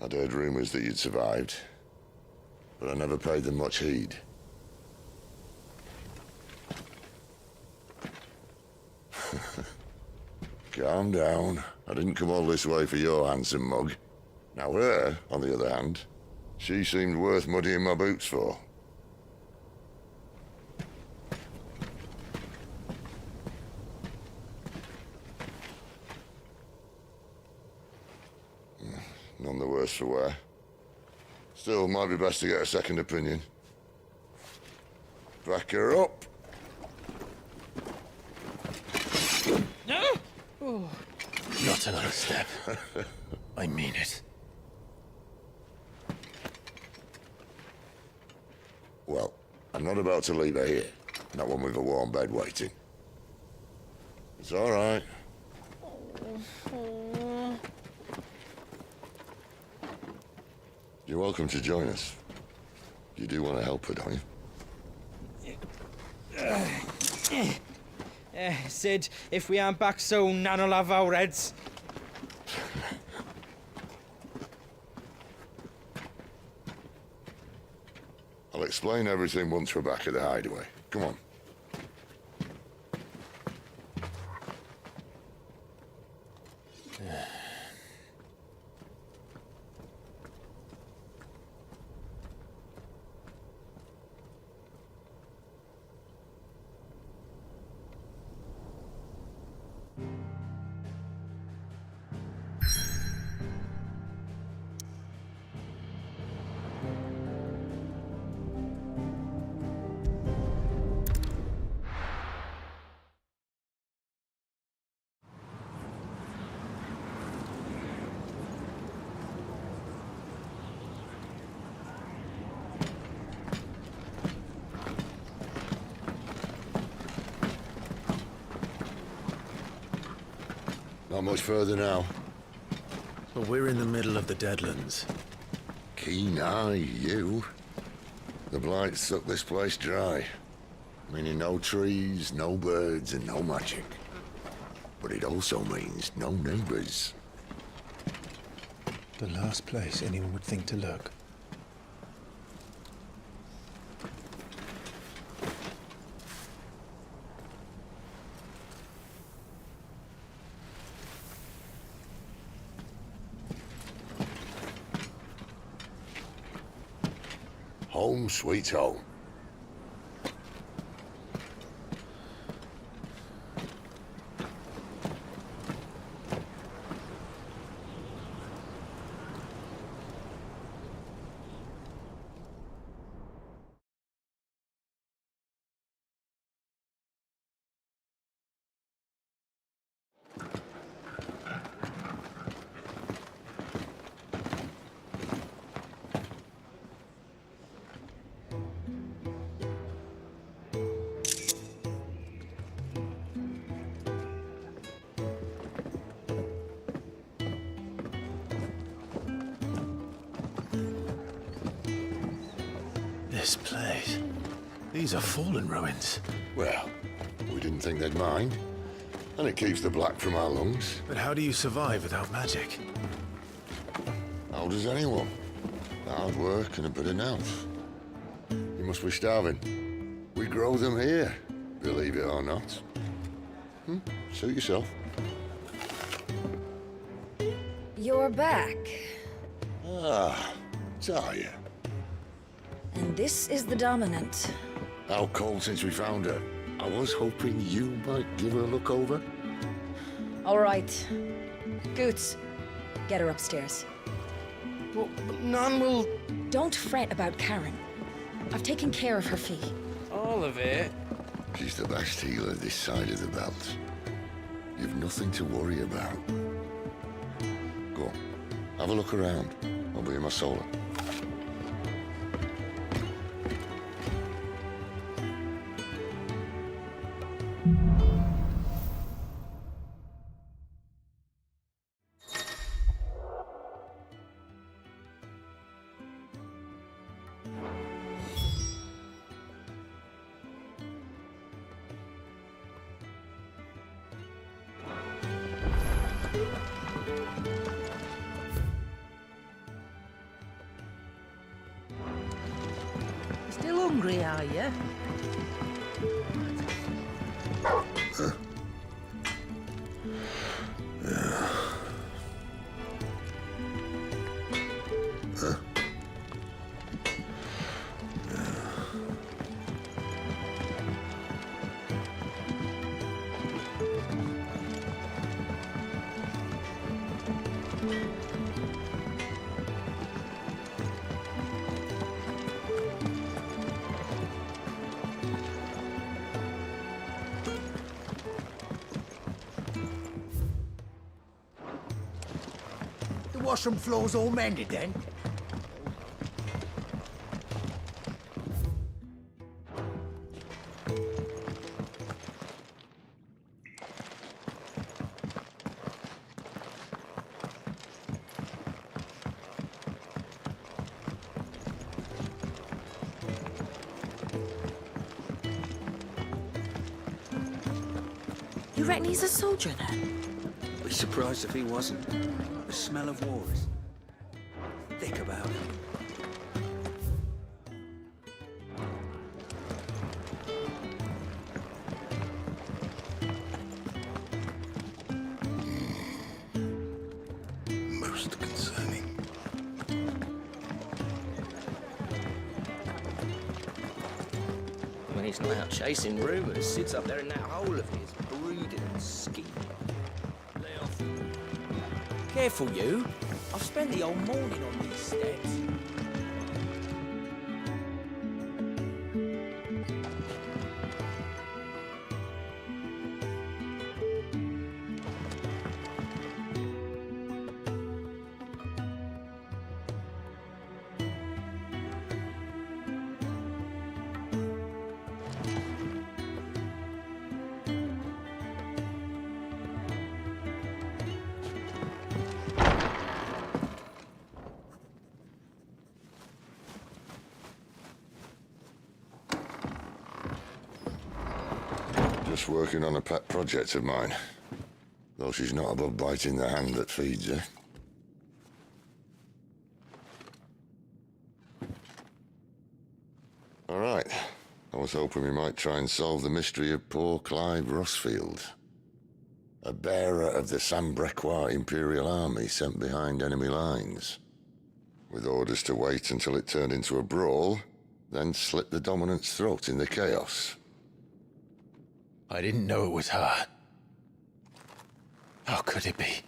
I'd heard rumors that you'd survived, but I never paid them much heed. Calm down. I didn't come all this way for your handsome mug. Now her, on the other hand, she seemed worth muddying my boots for. None the worse for wear. Still, might be best to get a second opinion. Back her up. No! Oh. Not another step. I mean it. Well, I'm not about to leave her here. Not one with a warm bed waiting. It's all right. You're welcome to join us. You do want to help her, don't you? Sid, if we aren't back soon, Nan'll have our heads. I'll explain everything once we're back at the hideaway. Come on. Not much further now. But we're in the middle of the Deadlands. Keen eye, you. The blight sucked this place dry. Meaning no trees, no birds, and no magic. But it also means no neighbors. The last place anyone would think to look. Home sweet home. This place. These are fallen ruins. Well, we didn't think they'd mind. And it keeps the black from our lungs. But how do you survive without magic? How does anyone? Hard work and a bit of nous. You must be starving. We grow them here, believe it or not. Suit yourself. You're back. Ah, Talia. And this is the Dominant. How cold since we found her. I was hoping you might give her a look over. All right. Goots, get her upstairs. But Nan will... Don't fret about Karen. I've taken care of her fee. All of it? She's the best healer this side of the belt. You've nothing to worry about. Go on, have a look around. I'll be in my solar. hungry, are you? The washroom floor's all mended then? You reckon he's a soldier then? Be surprised if he wasn't. The smell of war is thick about him. Most concerning. When he's not out chasing rumours, sits up there in that hole of his, brooding and scheming. Lay off. Careful, you. I've spent the whole morning on these steps. Just working on a pet project of mine. Though she's not above biting the hand that feeds her. All right. I was hoping we might try and solve the mystery of poor Clive Rossfield. A bearer of the Sambrequois Imperial Army sent behind enemy lines. With orders to wait until it turned into a brawl, then slit the dominant's throat in the chaos. I didn't know it was her. How could it be?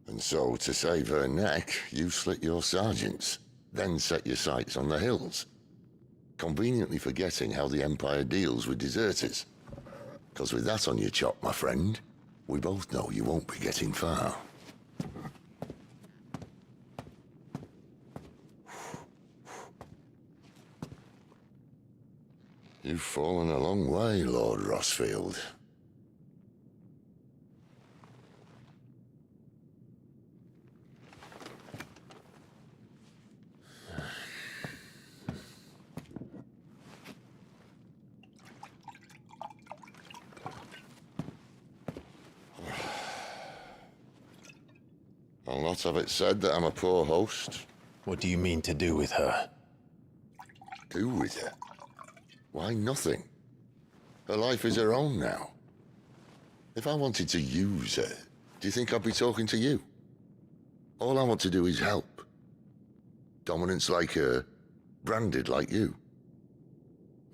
And so, to save her neck, you slit your sergeants, then set your sights on the hills. Conveniently forgetting how the Empire deals with deserters. Because with that on your chop, my friend, we both know you won't be getting far. You've fallen a long way, Lord Rossfield. I'll not have it said that I'm a poor host. What do you mean to do with her? Do with her? Why, nothing. Her life is her own now. If I wanted to use her, do you think I'd be talking to you? All I want to do is help. Dominants like her, branded like you.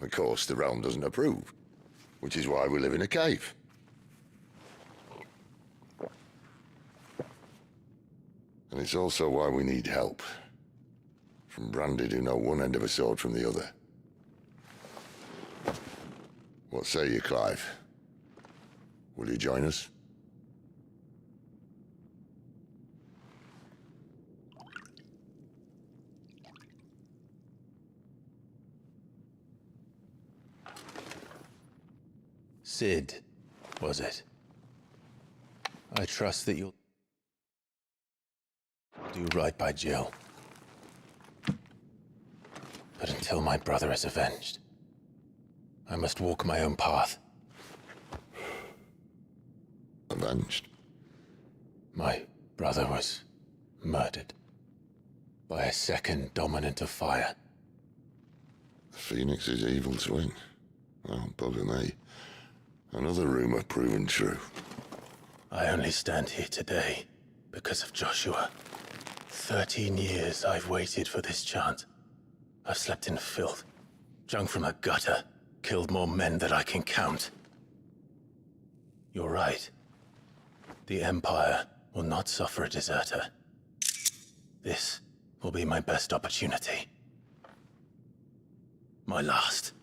Of course, the realm doesn't approve, which is why we live in a cave. And it's also why we need help. From branded who know one end of a sword from the other. What say you, Clive? Will you join us? Sid, was it? I trust that you'll do right by Jill. But until my brother is avenged, I must walk my own path. Avenged? My brother was murdered by a second dominant of fire. The Phoenix's evil twin. Oh, bugger me. Another rumor proven true. I only stand here today because of Joshua. 13 years I've waited for this chance. I've slept in filth, drunk from a gutter, killed more men than I can count. You're right. The Empire will not suffer a deserter. This will be my best opportunity. My last.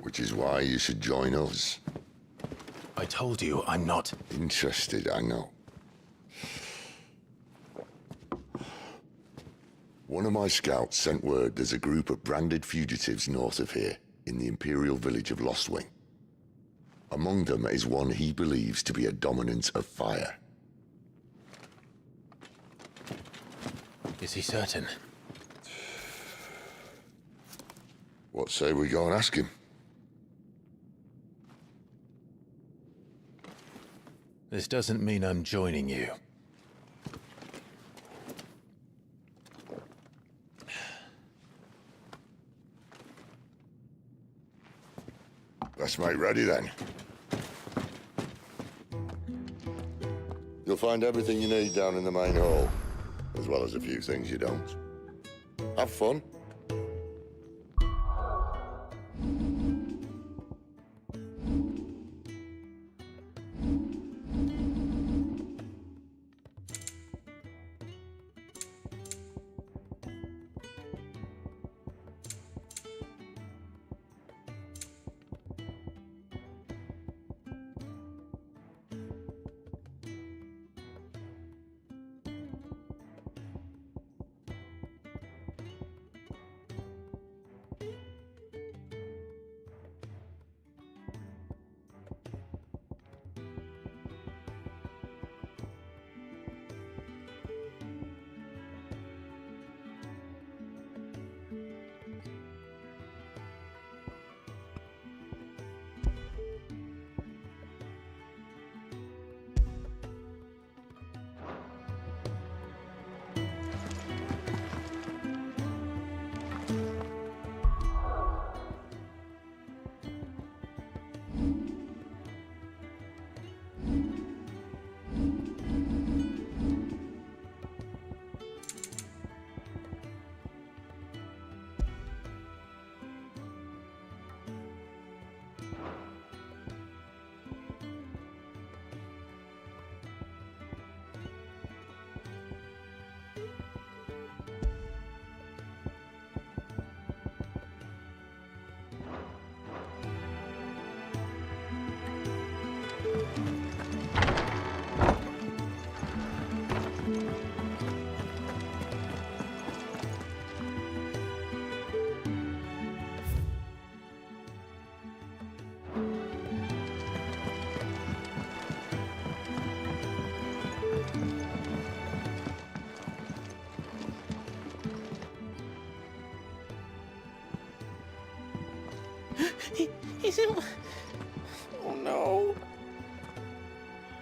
Which is why you should join us. I told you I'm not. Interested, I know. One of my scouts sent word there's a group of branded fugitives north of here, in the Imperial village of Lostwing. Among them is one he believes to be a dominant of fire. Is he certain? What say we go and ask him? This doesn't mean I'm joining you. Let's make ready then. You'll find everything you need down in the main hall, as well as a few things you don't. Have fun. He's in... Oh no.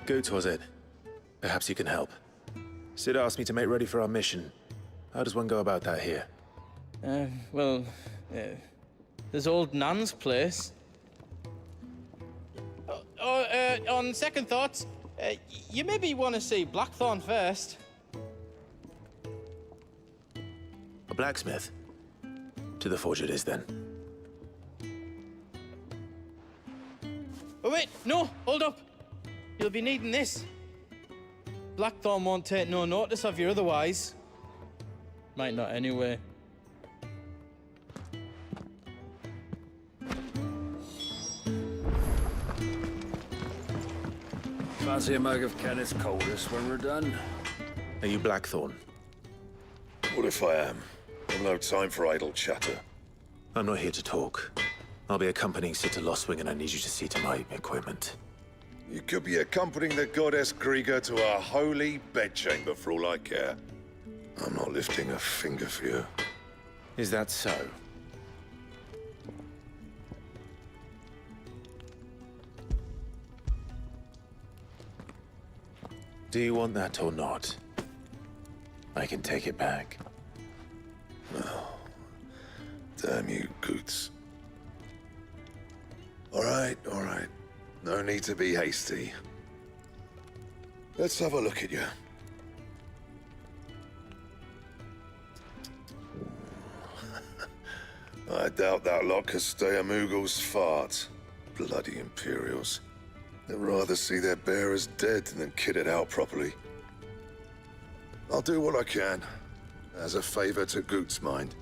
Goats was it? Perhaps you can help. Sid asked me to make ready for our mission. How does one go about that here? Well, there's old Nan's place. On second thoughts, you maybe want to see Blackthorn first. A blacksmith? To the forge it is then. Oh wait, no, hold up. You'll be needing this. Blackthorn won't take no notice of you otherwise. Might not anyway. Fancy a mug of Kenneth's coldest when we're done? Are you Blackthorn? What if I am? I've no time for idle chatter. I'm not here to talk. I'll be accompanying Sid to Lostwing, and I need you to see to my equipment. You could be accompanying the goddess Krieger to a holy bedchamber for all I care. I'm not lifting a finger for you. Is that so? Do you want that or not? I can take it back. Damn you, Goots. All right, all right. No need to be hasty. Let's have a look at you. I doubt that lot could stay a Moogle's fart. Bloody Imperials. They'd rather see their bearers dead than kitted out properly. I'll do what I can, as a favor to Goot's mind.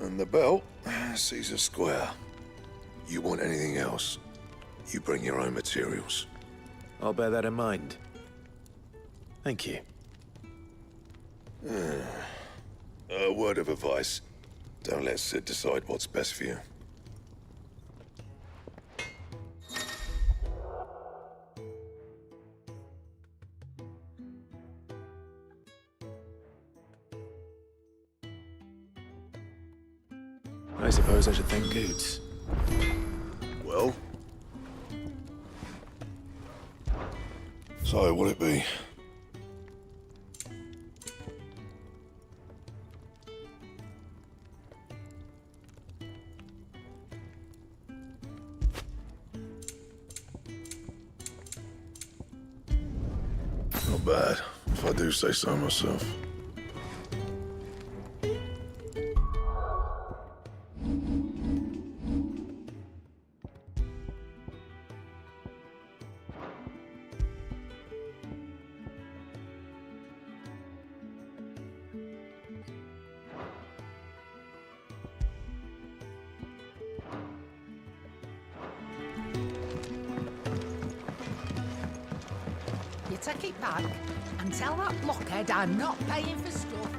And the belt sees a square. You want anything else, you bring your own materials. I'll bear that in mind. Thank you. A word of advice. Don't let Sid decide what's best for you. I suppose I should thank Goots. Well? So, what'll it be? Not bad, if I do say so myself. You take it back and tell that blockhead I'm not paying for stuff.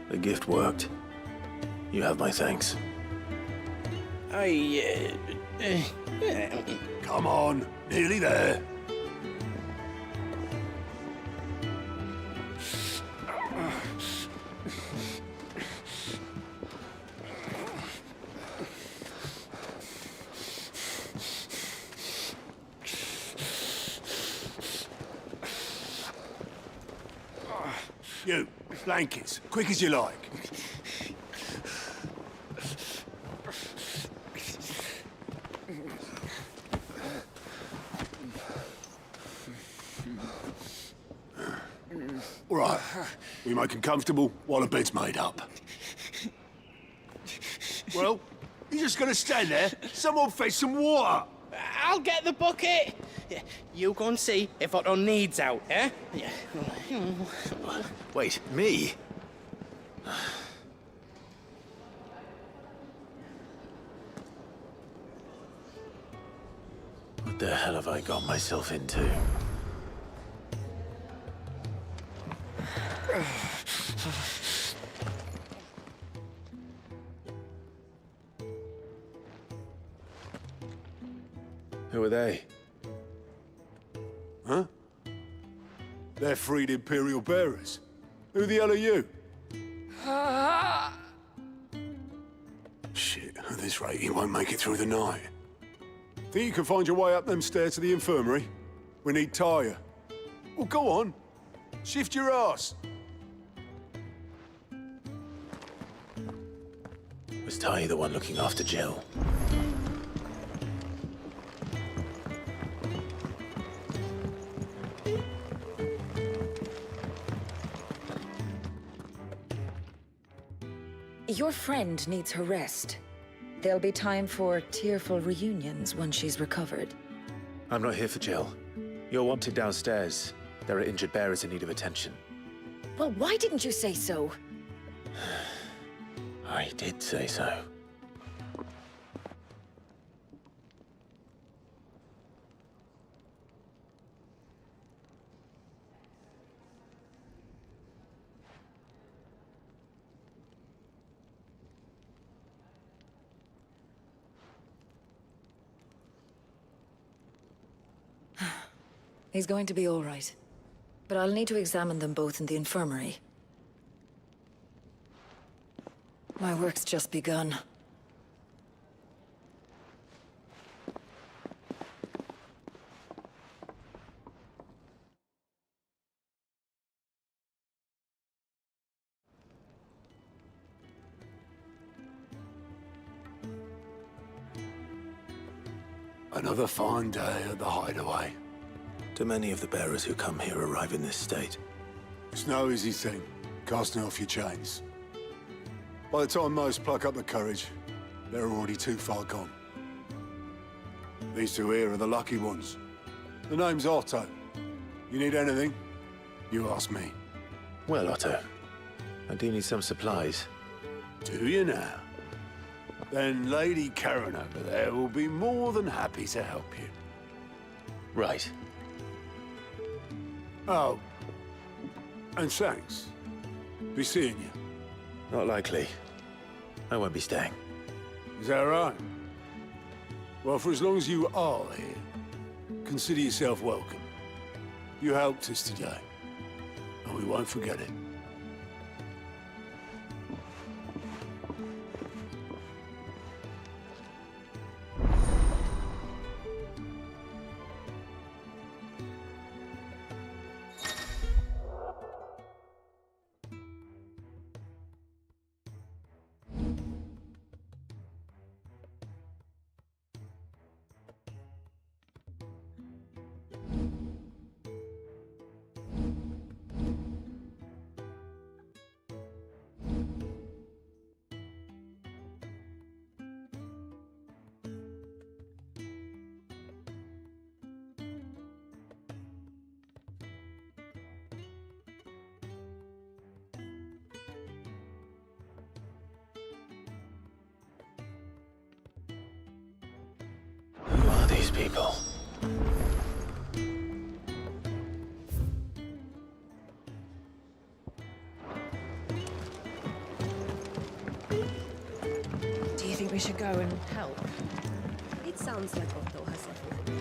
The gift worked. You have my thanks. Come on, nearly there. You, blankets, quick as you like. All right, we make them comfortable while the bed's made up. Well, you're just gonna stand there? Someone fetch some water! I'll get the bucket. You go and see if Otto needs out, eh? Wait, me? What the hell have I got myself into? Who are they? Huh? They're freed Imperial bearers. Who the hell are you? Shit, at this rate, you won't make it through the night. Think you can find your way up them stairs to the infirmary? We need Tyre. Well, go on. Shift your ass. Was Ty the one looking after Jill? Your friend needs her rest. There'll be time for tearful reunions once she's recovered. I'm not here for Jill. You're wanted downstairs. There are injured bearers in need of attention. Well, why didn't you say so? I did say so. He's going to be all right. But I'll need to examine them both in the infirmary. My work's just begun. Another fine day at the Hideaway. Do many of the bearers who come here arrive in this state? It's no easy thing, casting off your chains. By the time most pluck up the courage, they're already too far gone. These two here are the lucky ones. The name's Otto. You need anything, you ask me. Well, Otto, I do need some supplies. Do you now? Then Lady Karen over there will be more than happy to help you. Right. Oh, and thanks. Be seeing you. Not likely. I won't be staying. Is that right? Well, for as long as you are here, consider yourself welcome. You helped us today, and we won't forget it. Who are these people? Do you think we should go and help? It sounds like Otto has everything.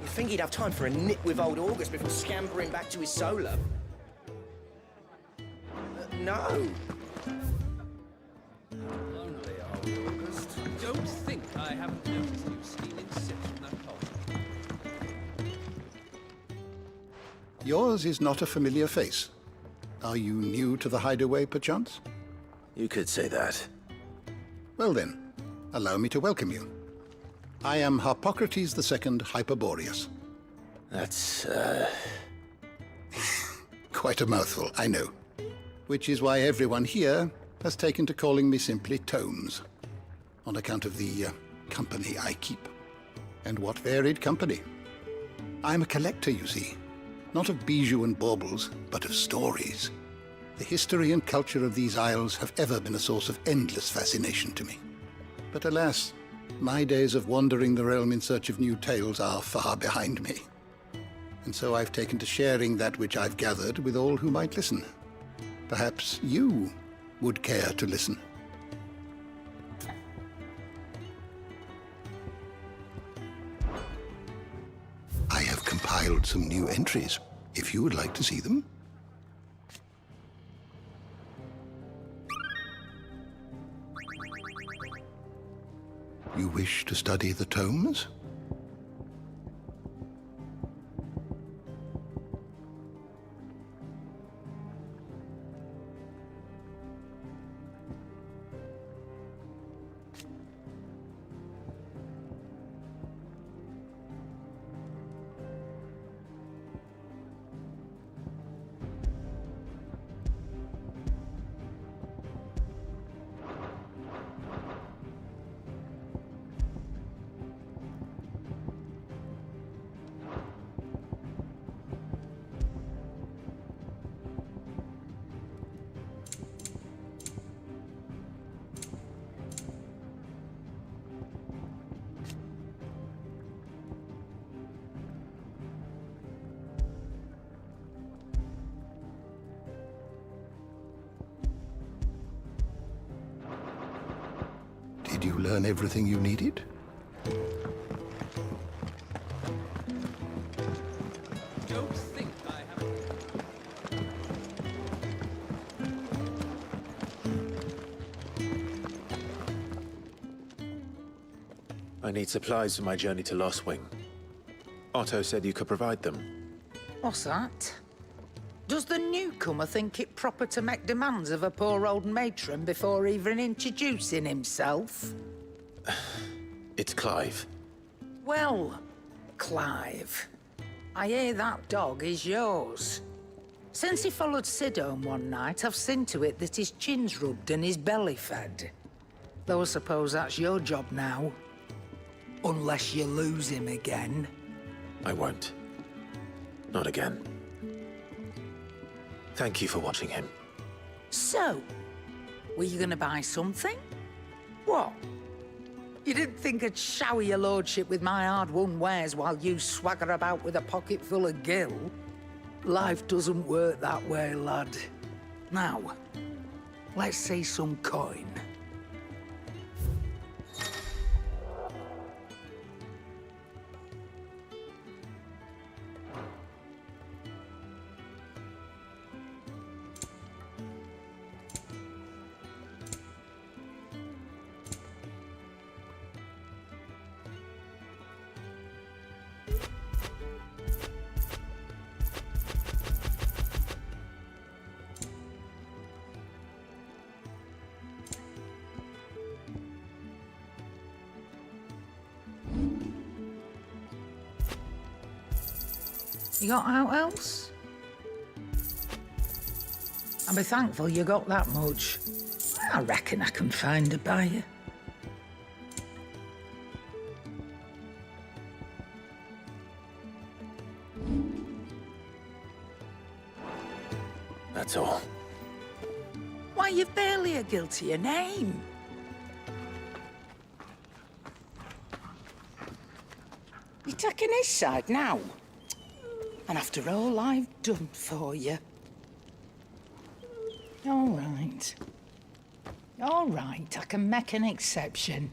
You think he'd have time for a nip with old August before scampering back to his solo? No. Only old August. Don't think I haven't noticed you stealing sips from that pot. Yours is not a familiar face. Are you new to the Hideaway, perchance? You could say that. Well then, allow me to welcome you. I am Harpocrates II Hyperboreus. That's, Quite a mouthful, I know. Which is why everyone here has taken to calling me simply Tomes, on account of the company I keep. And what varied company. I'm a collector, you see. Not of bijou and baubles, but of stories. The history and culture of these isles have ever been a source of endless fascination to me. But alas, my days of wandering the realm in search of new tales are far behind me. And so I've taken to sharing that which I've gathered with all who might listen. Perhaps you would care to listen. I have compiled some new entries, if you would like to see them. You wish to study the tomes? Did you learn everything you needed? Don't think I haven't. I need supplies for my journey to Lost Wing. Otto said you could provide them. What's that? Does the newcomer think it proper to make demands of a poor old matron before even introducing himself? It's Clive. Well, Clive, I hear that dog is yours. Since he followed Sid home one night, I've seen to it that his chin's rubbed and his belly fed. Though I suppose that's your job now. Unless you lose him again. I won't. Not again. Thank you for watching him. So, were you gonna buy something? What? You didn't think I'd shower your lordship with my hard-won wares while you swagger about with a pocket full of gil? Life doesn't work that way, lad. Now, let's see some coin. You got out else? I'll be thankful you got that much. I reckon I can find a buyer. That's all. Why, you've barely a guilty a name. You're taking his side now? And after all I've done for you. All right. All right, I can make an exception.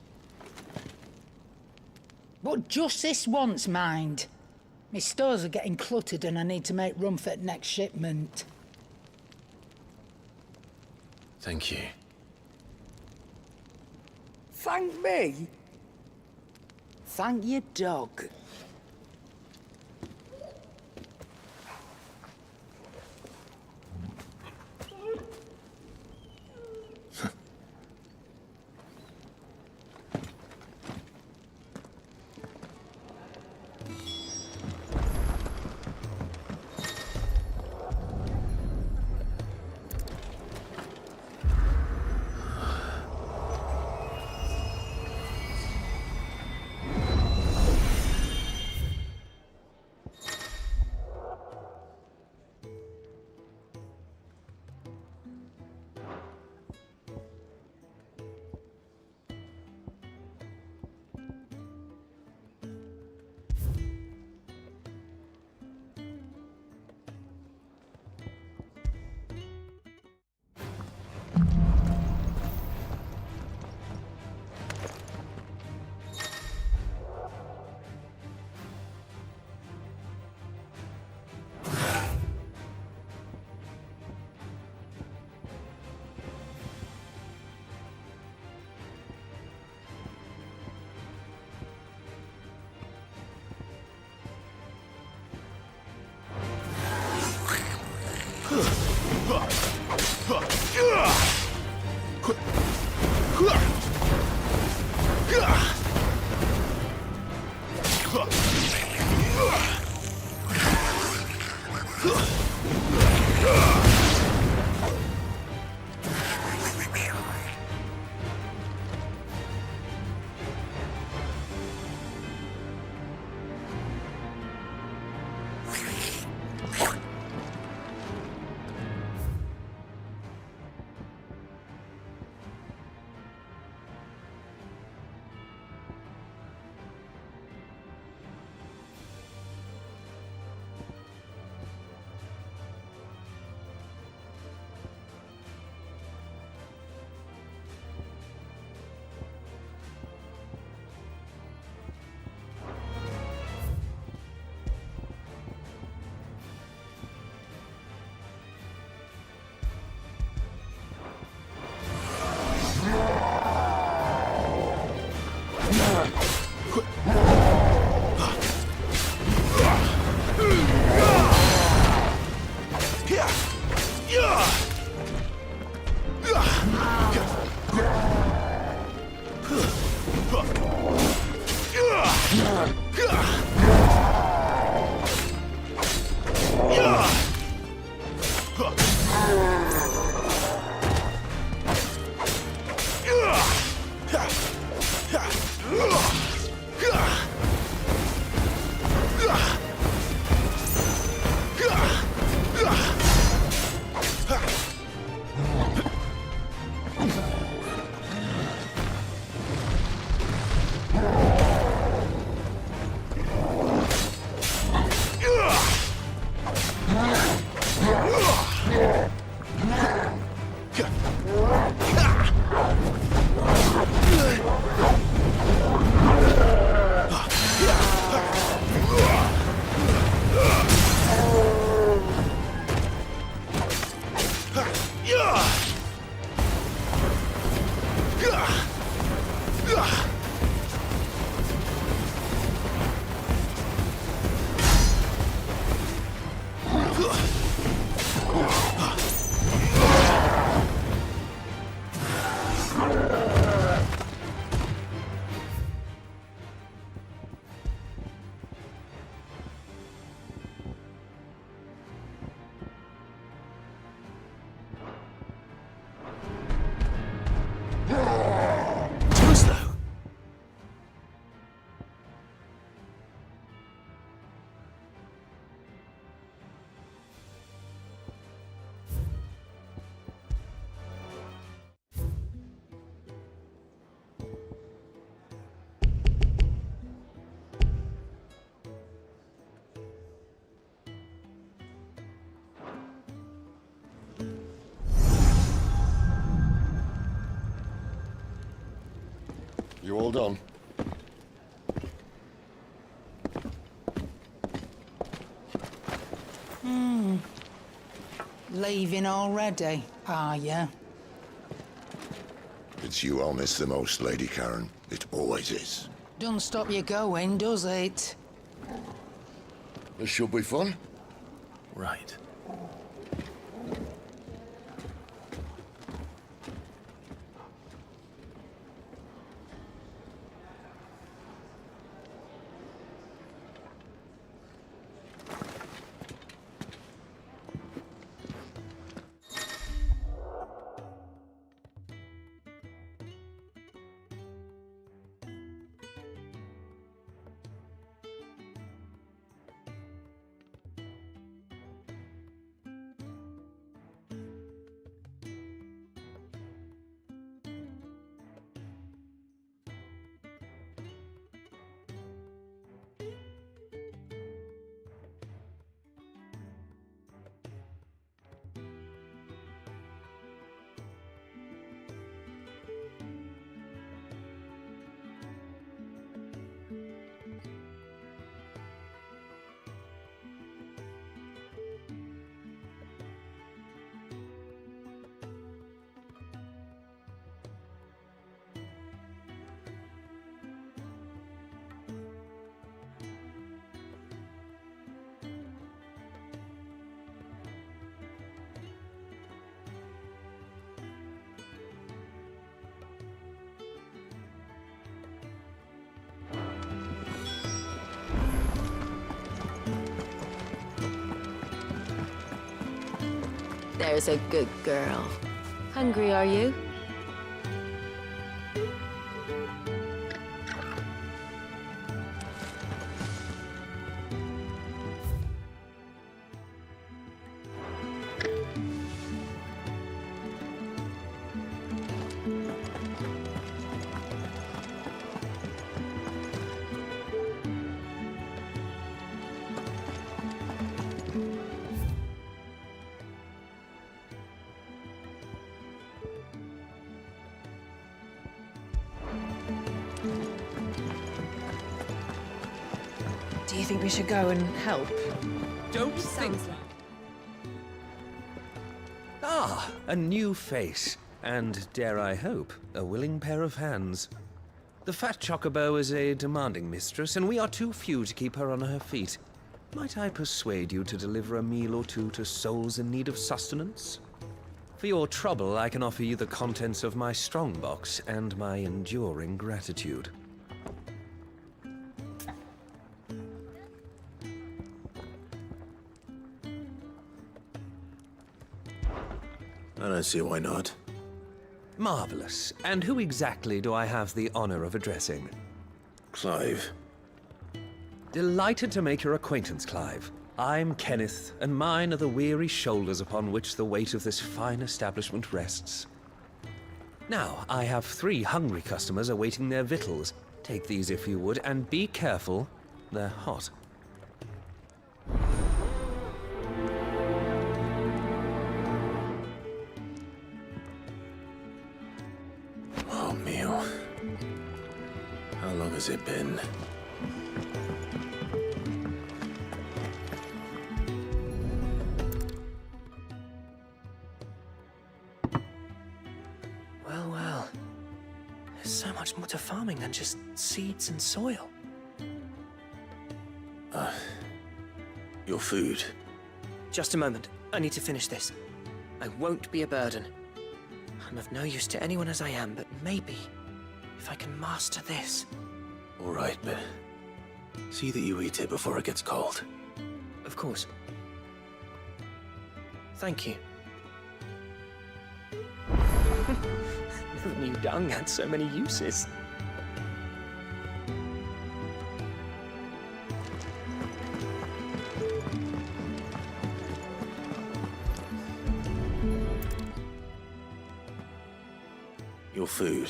But just this once, mind. My stores are getting cluttered and I need to make room for the next shipment. Thank you. Thank me? Thank your dog. You all done? Leaving already, are ya? It's you I'll miss the most, Lady Karen. It always is. Don't stop you going, does it? This should be fun. Right. There's a good girl. Hungry, are you? Do you think we should go and help? Don't think... Ah, a new face. And, dare I hope, a willing pair of hands. The fat chocobo is a demanding mistress, and we are too few to keep her on her feet. Might I persuade you to deliver a meal or two to souls in need of sustenance? For your trouble, I can offer you the contents of my strongbox and my enduring gratitude. I don't see why not. Marvelous. And who exactly do I have the honor of addressing? Clive. Delighted to make your acquaintance, Clive. I'm Kenneth, and mine are the weary shoulders upon which the weight of this fine establishment rests. Now, I have 3 hungry customers awaiting their victuals. Take these if you would, and be careful, they're hot. Oh, meal. How long has it been? Well. There's so much more to farming than just seeds and soil. Your food. Just a moment. I need to finish this. I won't be a burden. I'm of no use to anyone as I am, but maybe if I can master this. All right, but see that you eat it before it gets cold. Of course. Thank you. Never knew dung had so many uses. Your food.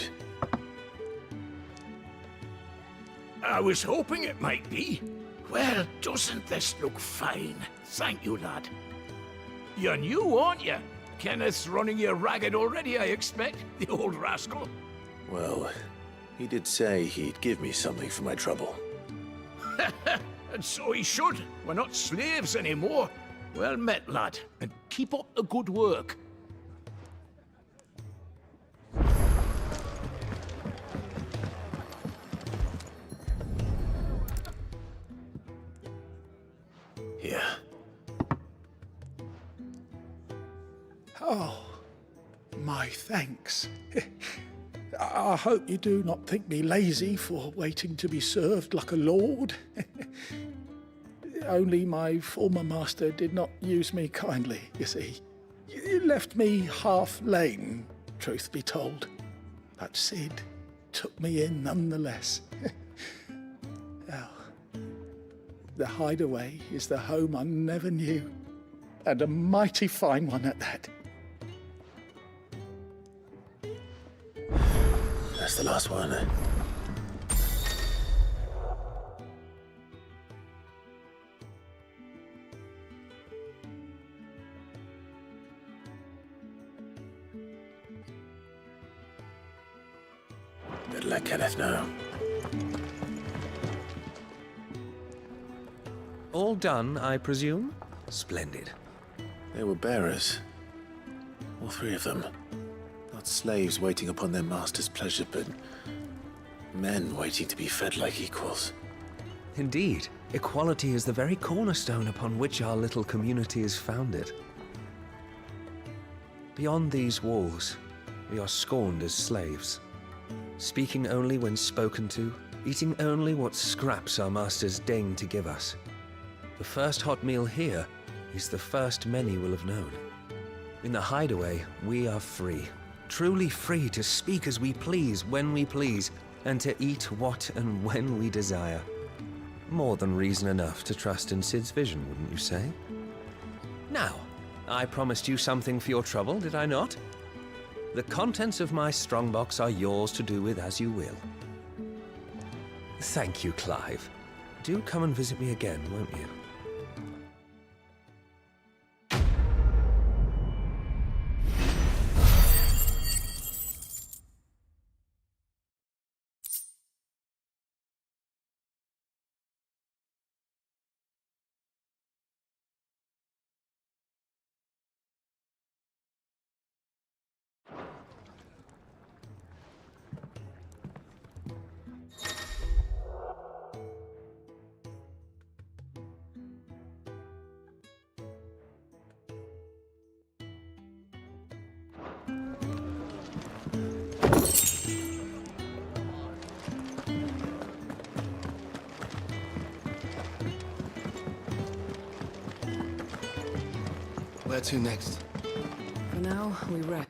I was hoping it might be. Well, doesn't this look fine? Thank you, lad. You're new, aren't you? Kenneth's running you ragged already, I expect, the old rascal. Well, he did say he'd give me something for my trouble. And so he should. We're not slaves anymore. Well met, lad, and keep up the good work. Here. Oh, my thanks. I hope you do not think me lazy for waiting to be served like a lord. Only my former master did not use me kindly, you see. You left me half lame, truth be told. But Sid took me in nonetheless. Well, the hideaway is the home I never knew, and a mighty fine one at that. That's the last one. Better let Kenneth know. All done, I presume? Splendid. They were bearers. All 3 of them. Not slaves waiting upon their master's pleasure, but men waiting to be fed like equals. Indeed, equality is the very cornerstone upon which our little community is founded. Beyond these walls, we are scorned as slaves, speaking only when spoken to, eating only what scraps our masters deign to give us. The first hot meal here is the first many will have known. In the hideaway, we are free. Truly free to speak as we please, when we please, and to eat what and when we desire. More than reason enough to trust in Sid's vision, wouldn't you say? Now, I promised you something for your trouble, did I not? The contents of my strongbox are yours to do with as you will. Thank you, Clive. Do come and visit me again, won't you? Where to next? For now, we rest.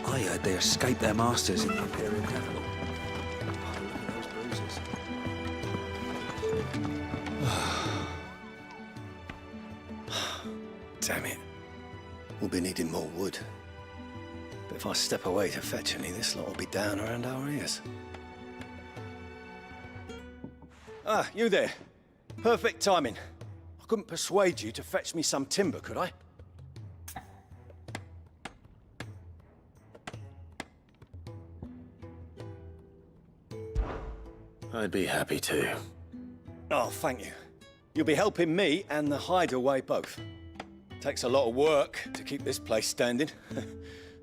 I heard they escaped their masters in the Imperial capital. Oh, look at those bruises. Damn it. We'll be needing more wood. But if I step away to fetch any, this lot will be down around our ears. Ah, you there. Perfect timing. I couldn't persuade you to fetch me some timber, could I? I'd be happy to. Oh, thank you. You'll be helping me and the hideaway both. Takes a lot of work to keep this place standing.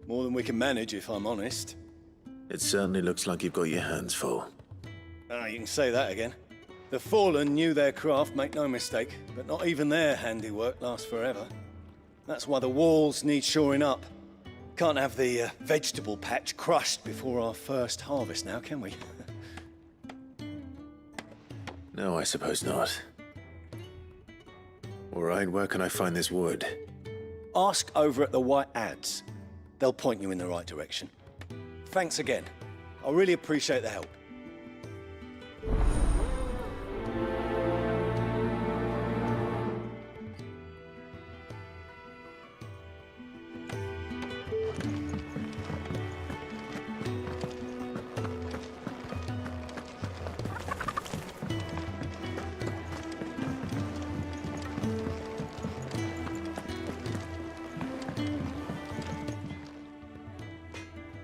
More than we can manage, if I'm honest. It certainly looks like you've got your hands full. Ah, you can say that again. The Fallen knew their craft, make no mistake, but not even their handiwork lasts forever. That's why the walls need shoring up. can't have the vegetable patch crushed before our first harvest now, can we? No, I suppose not. All right, where can I find this wood? Ask over at the White Ads. They'll point you in the right direction. Thanks again. I really appreciate the help.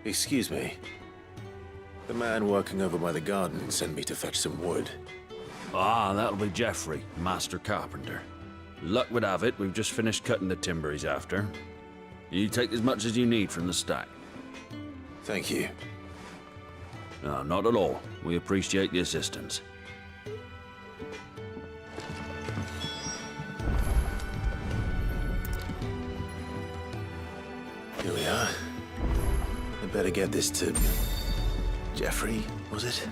Excuse me. The man working over by the garden sent me to fetch some wood. Ah, that'll be Geoffrey, master carpenter. Luck would have it, we've just finished cutting the timber he's after. You take as much as you need from the stack. Thank you. No, not at all. We appreciate the assistance. Here we are. I better get this to... Geoffrey, was it?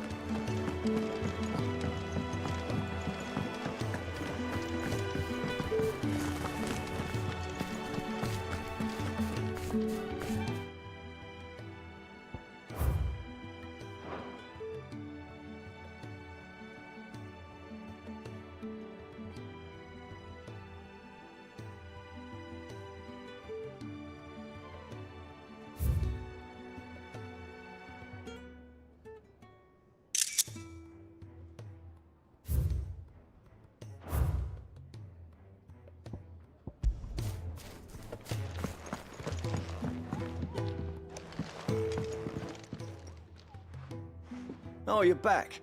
Oh, you're back.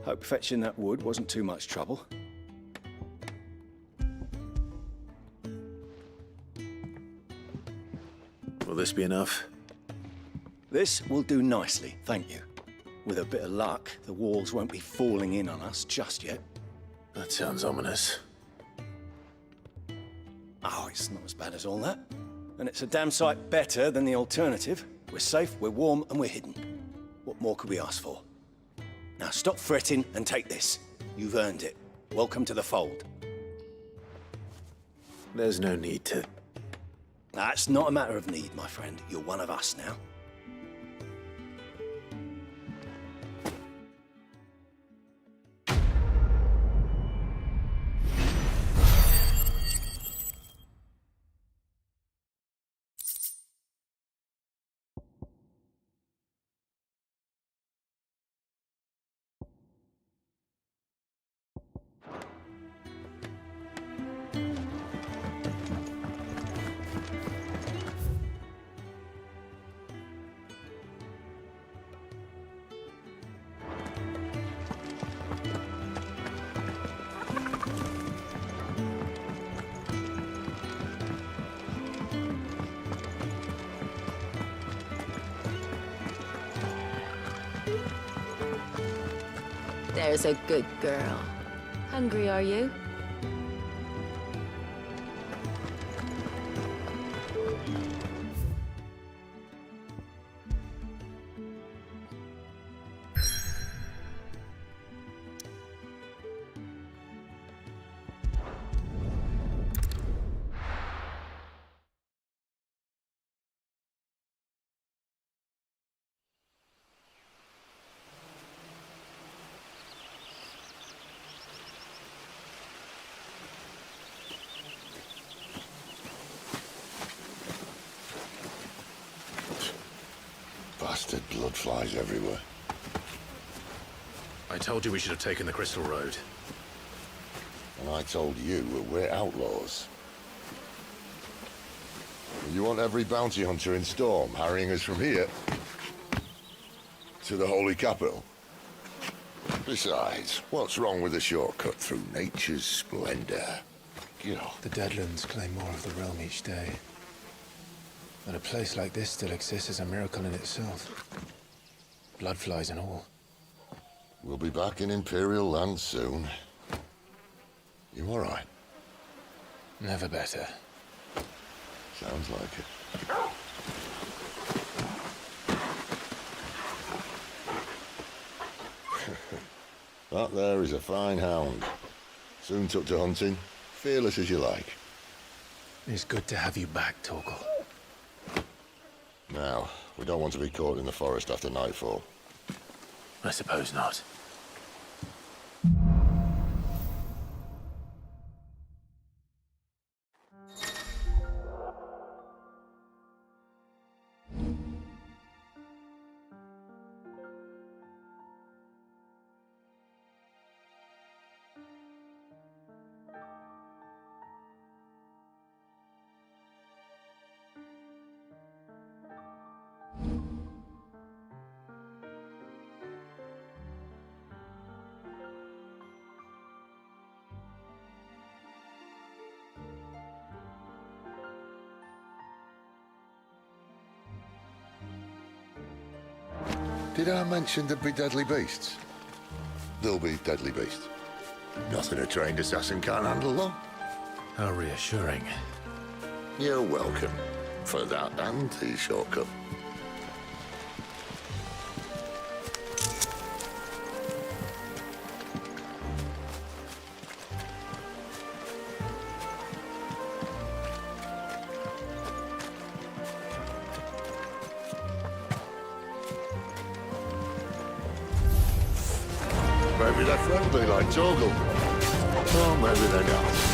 Hope fetching that wood wasn't too much trouble. Will this be enough? This will do nicely, thank you. With a bit of luck, the walls won't be falling in on us just yet. That sounds ominous. Oh, it's not as bad as all that. And it's a damn sight better than the alternative. We're safe, we're warm, and we're hidden. What more could we ask for? Now stop fretting and take this. You've earned it. Welcome to the fold. There's no need to... That's not a matter of need, my friend. You're one of us now. There's a good girl. Hungry, are you? Bastard blood flies everywhere. I told you we should have taken the Crystal Road. And I told you we're outlaws. You want every bounty hunter in Storm harrying us from here to the Holy Capital? Besides, what's wrong with a shortcut through nature's splendor? You know. The Deadlands claim more of the realm each day. That a place like this still exists is a miracle in itself. Bloodflies and all. We'll be back in Imperial land soon. You all right? Never better. Sounds like it. That there is a fine hound. Soon took to hunting, fearless as you like. It's good to have you back, Torgal. Now, we don't want to be caught in the forest after nightfall. I suppose not. Did I mention there'd be deadly beasts? There'll be deadly beasts. Nothing a trained assassin can't handle, though. How reassuring. You're welcome for that and the shortcut. Maybe they're friendly like Torgal. Or maybe they're not.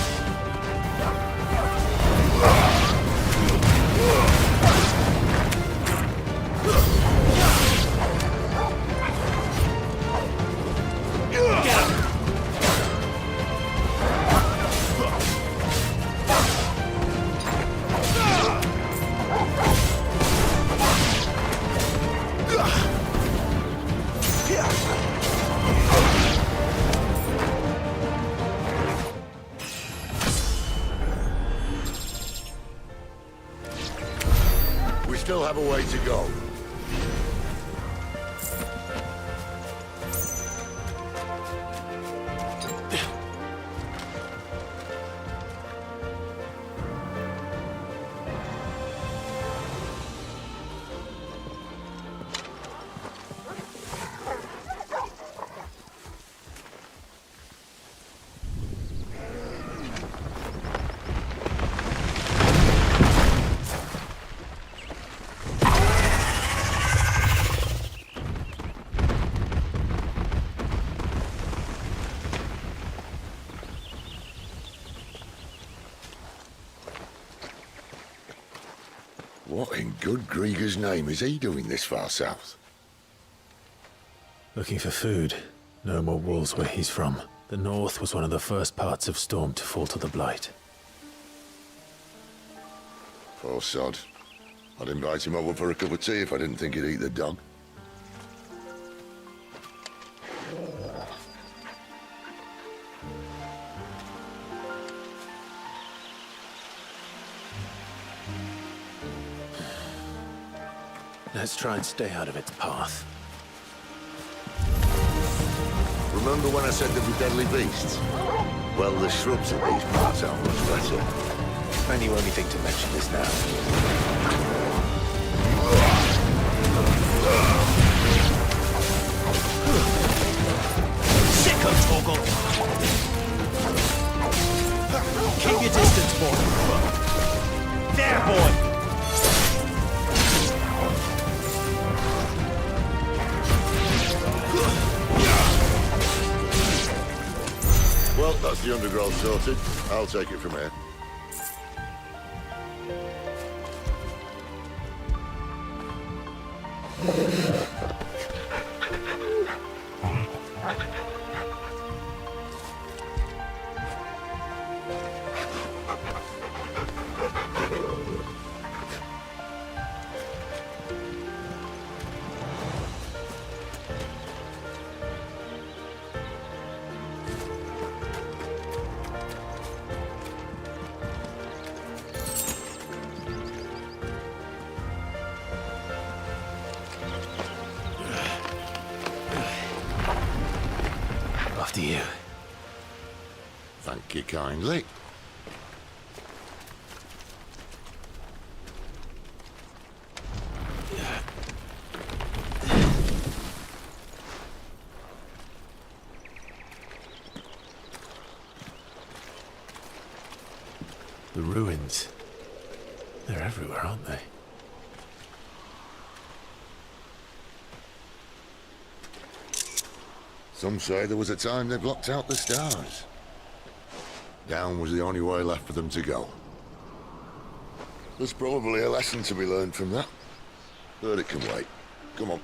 We still have a way to go. What in good Grieger's name is he doing this far south? Looking for food. No more wolves where he's from. The north was one of the first parts of Storm to fall to the Blight. Poor sod. I'd invite him over for a cup of tea if I didn't think he'd eat the dog. Let's try and stay out of its path. Remember when I said there'd be deadly beasts? Well, the shrubs in these parts aren't much better. And you only think to mention this now. Sicko, Torgal! Keep your distance, boy. There, boy! Well, that's the undergrowth sorted. I'll take it from here. After you. Thank you kindly. The ruins. They're everywhere, aren't they? Some say there was a time they blocked out the stars. Down was the only way left for them to go. There's probably a lesson to be learned from that. But it can wait. Come on.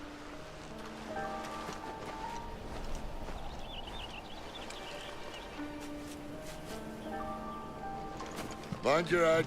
Mind your head.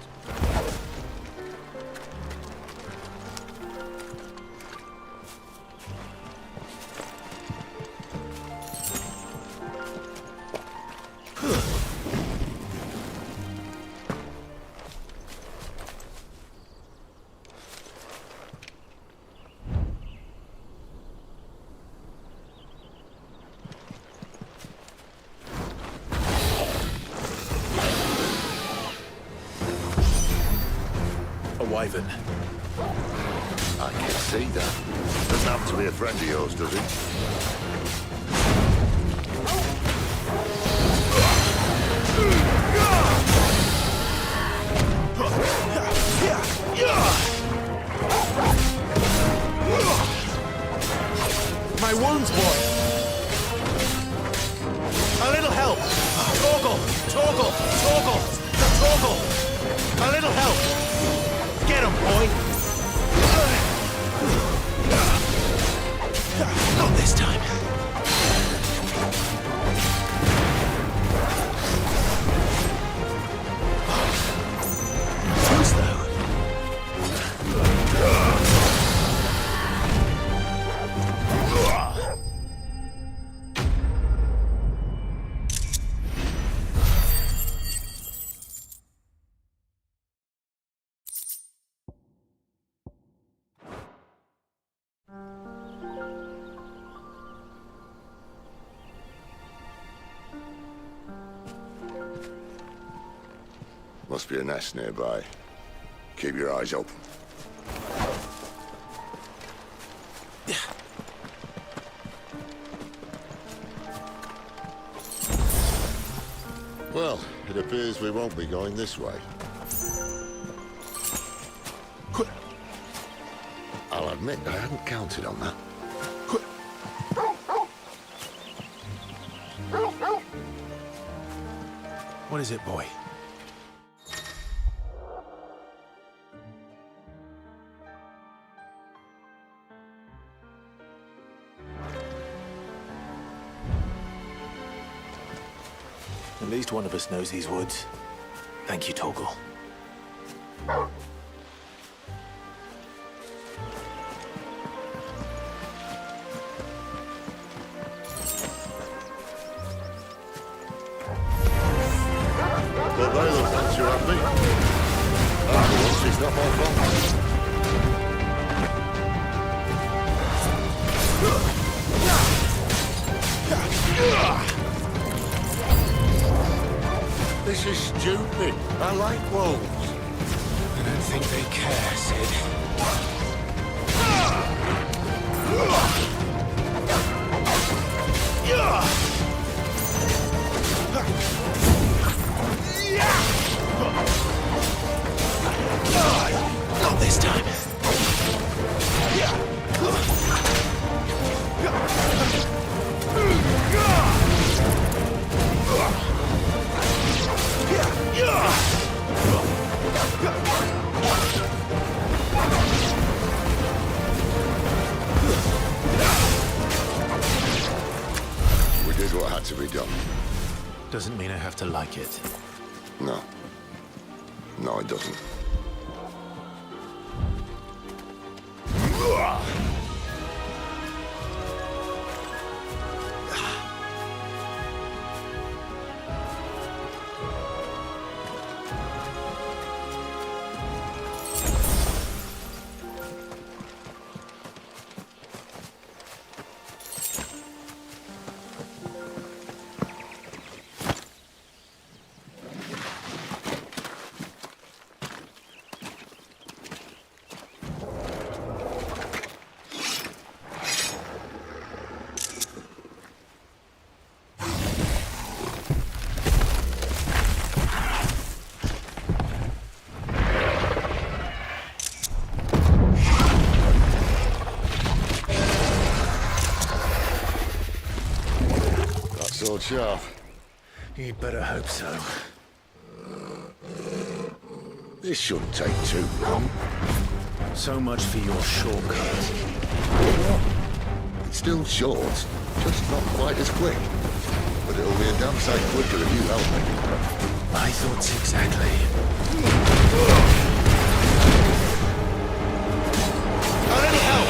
Wyvern. I can see that. Doesn't have to be a friend of yours, does it? My wounds, boy! A little help! Torgal! Torgal! Torgal! Torgal! A little help! Get him, boy! Not this time. Close, though. Must be a nest nearby. Keep your eyes open. Well, it appears we won't be going this way. I'll admit I hadn't counted on that. What is it, boy? At least one of us knows these woods. Thank you, Torgal. Well, they look not too happy. Once it's not my fault. This is stupid. I like wolves. I don't think they care, Sid. Not this time. We did what had to be done. Doesn't mean I have to like it. No. No, it doesn't. sharp. You'd better hope so. This shouldn't take too long. So much for your shortcut. It's still short, just not quite as quick. But it'll be a damn sight quicker if you help me. My thoughts exactly. I need help!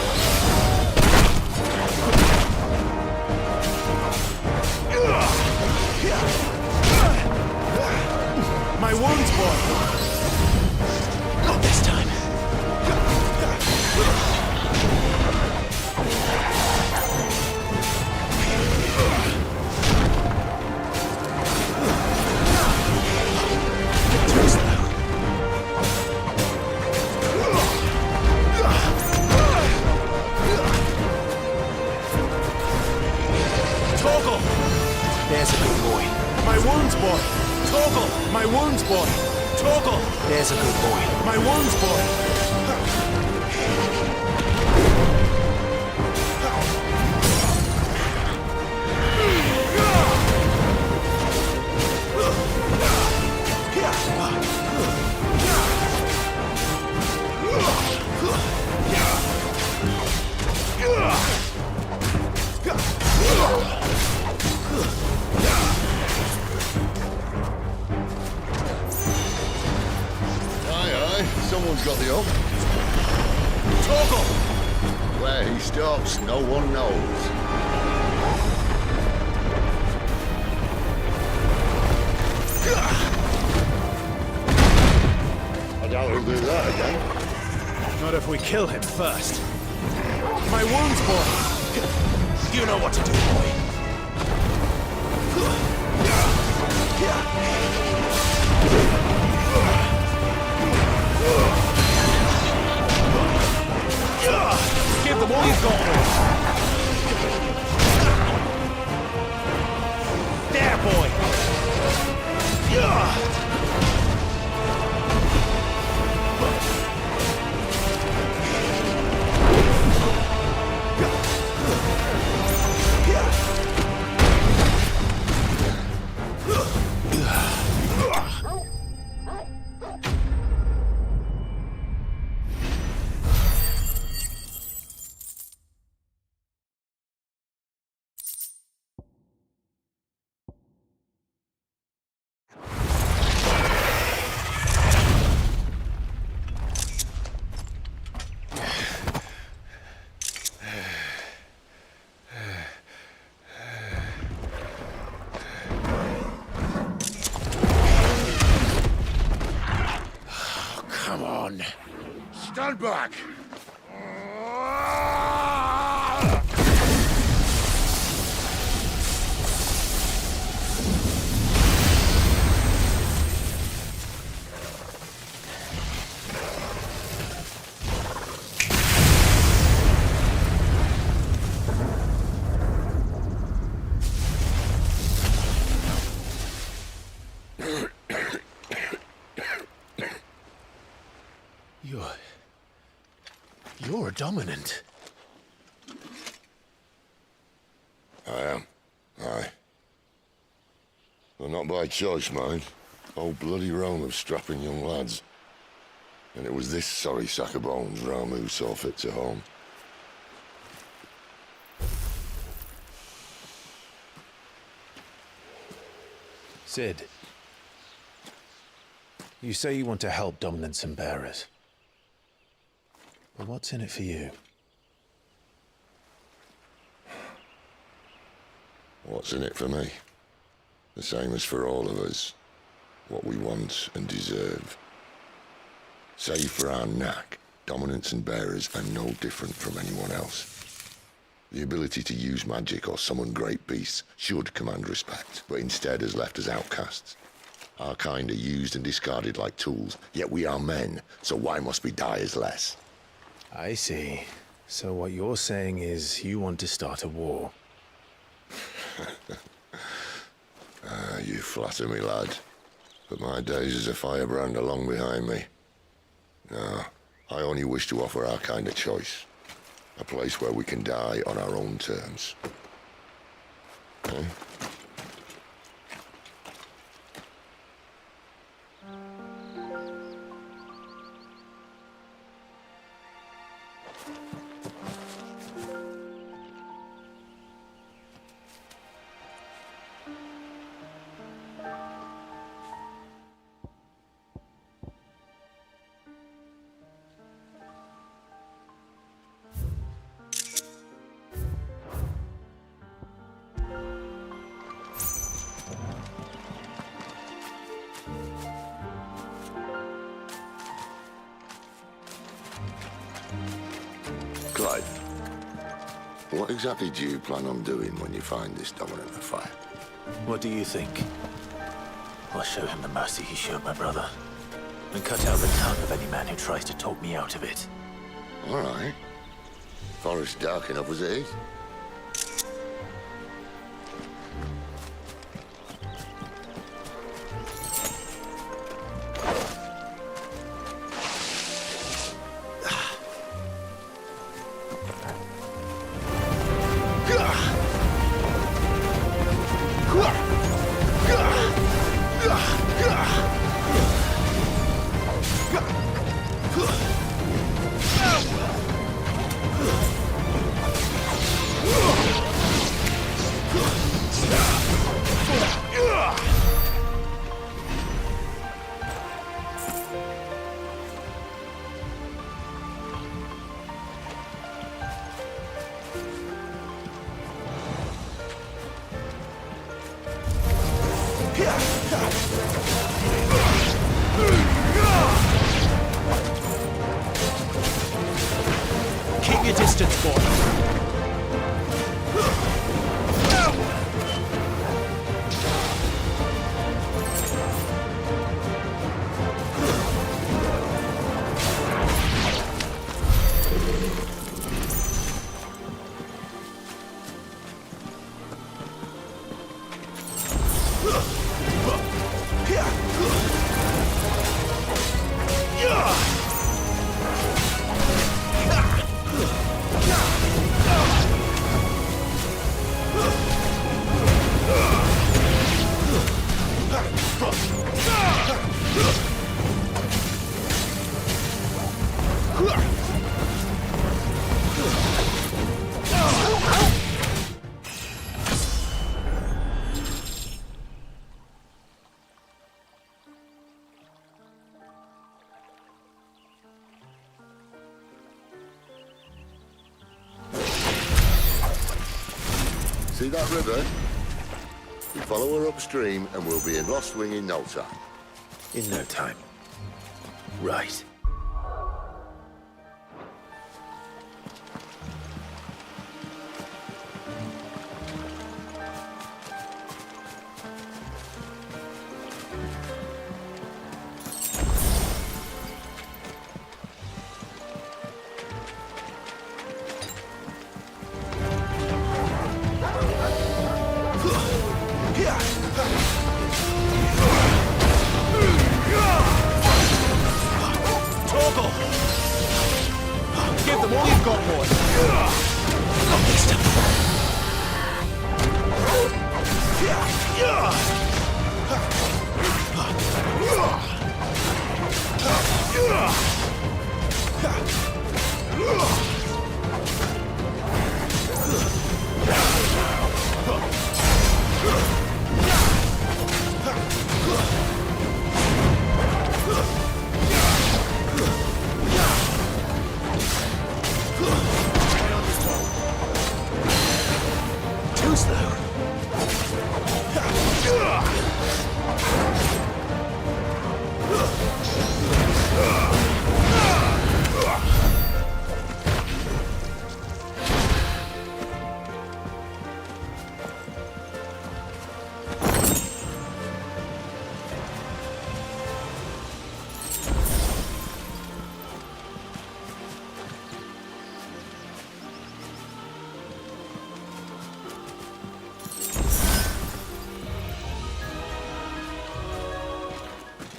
My wounds, boy! Not this time. Torgal! There's a good boy. My wounds, boy! Torgal! My wounds, boy! Torgal! There's a good boy. My wounds, boy! Someone's got the up. Torgal! Where he stops, no one knows. I doubt he'll do that again. Not if we kill him first. My wounds, boy! You know what to do, boy. Give them all you've got. There, boy. Come on. Stand back. You're dominant. I am. Aye. Well, not by choice, mind. Old bloody Rome of strapping young lads. And it was this sorry sack of bones Ramu saw fit to home. Sid, you say you want to help dominants and bearers. But what's in it for you? What's in it for me? The same as for all of us. What we want and deserve. Save for our knack, dominants and bearers are no different from anyone else. The ability to use magic or summon great beasts should command respect, but instead has left us outcasts. Our kind are used and discarded like tools, yet we are men, so why must we die as less? I see. So what you're saying is you want to start a war. You flatter me, lad. But my days as a firebrand are long behind me. No, I only wish to offer our kind a choice. A place where we can die on our own terms. Eh? Right. What exactly do you plan on doing when you find this dominant of fire? What do you think? I'll show him the mercy he showed my brother, and cut out the tongue of any man who tries to talk me out of it. All right. Forest's dark enough as it is. Keep your distance, boy. See that river? We follow her upstream and we'll be in Lost Wing in no time. In no time. Right. Give them all you've got, boy. Too slow.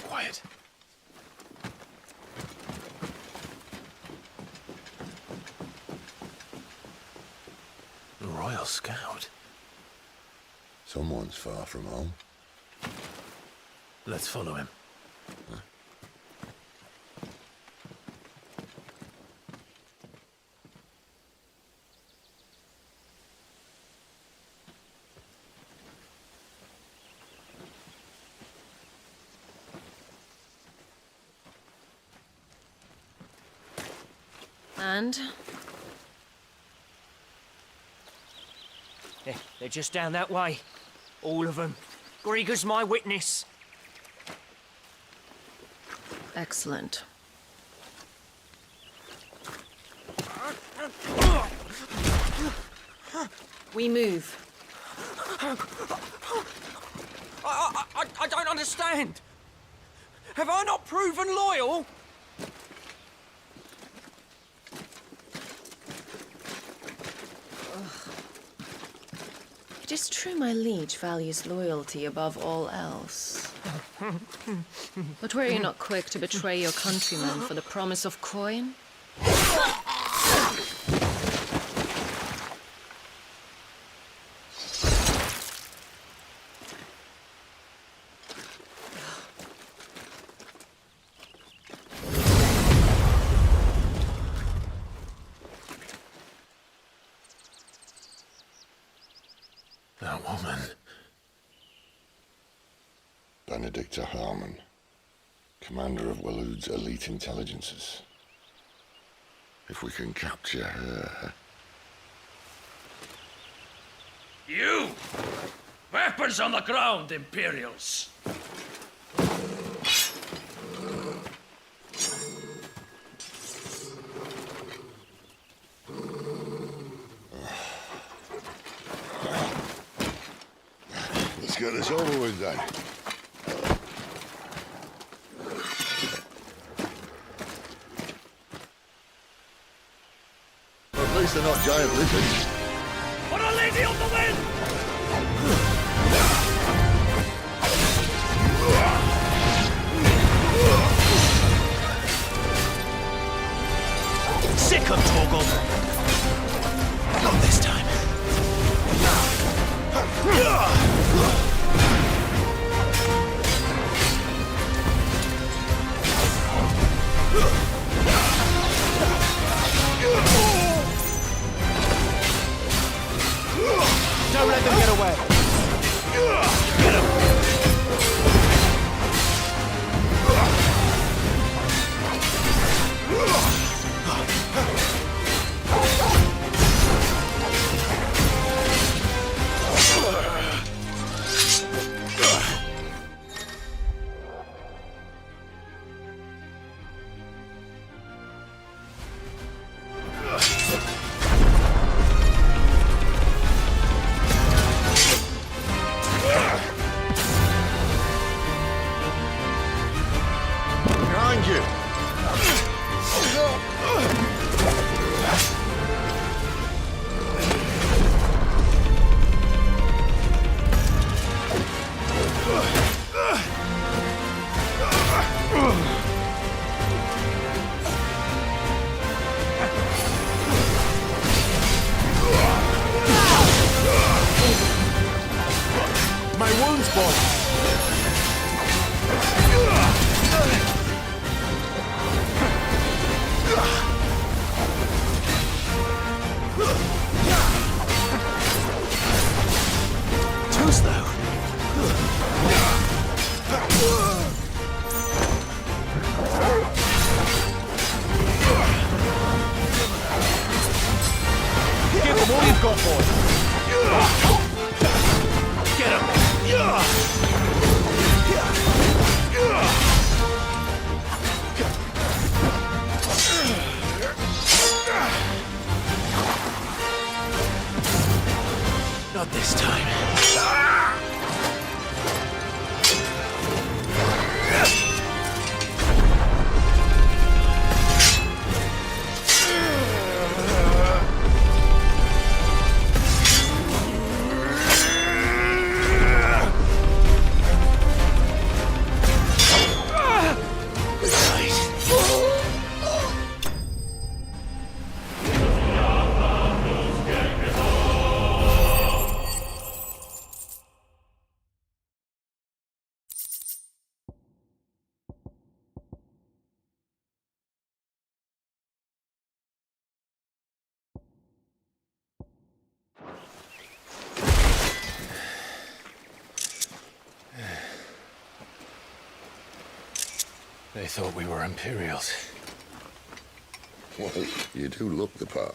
Quiet. A Royal Scout. Someone's far from home. Let's follow him. And? They're just down that way. All of them. Grieger's my witness. Excellent. We move. I don't understand. Have I not proven loyal? It is true my liege values loyalty above all else. But were you not quick to betray your countrymen for the promise of coin? That woman. Benedicta Harmon, commander of Waloed's elite intelligences. If we can capture her... You! Weapons on the ground, Imperials! Let's get this over with then. At least they're not giant lizards. For a lady of the wind! Sick of Torgal. Not this time. Don't let them get away. Get him! Behind you! My wounds, boy. Too slow. Give them all you've got, boy. Get him! Not this time. They thought we were Imperials. Well, you do look the part.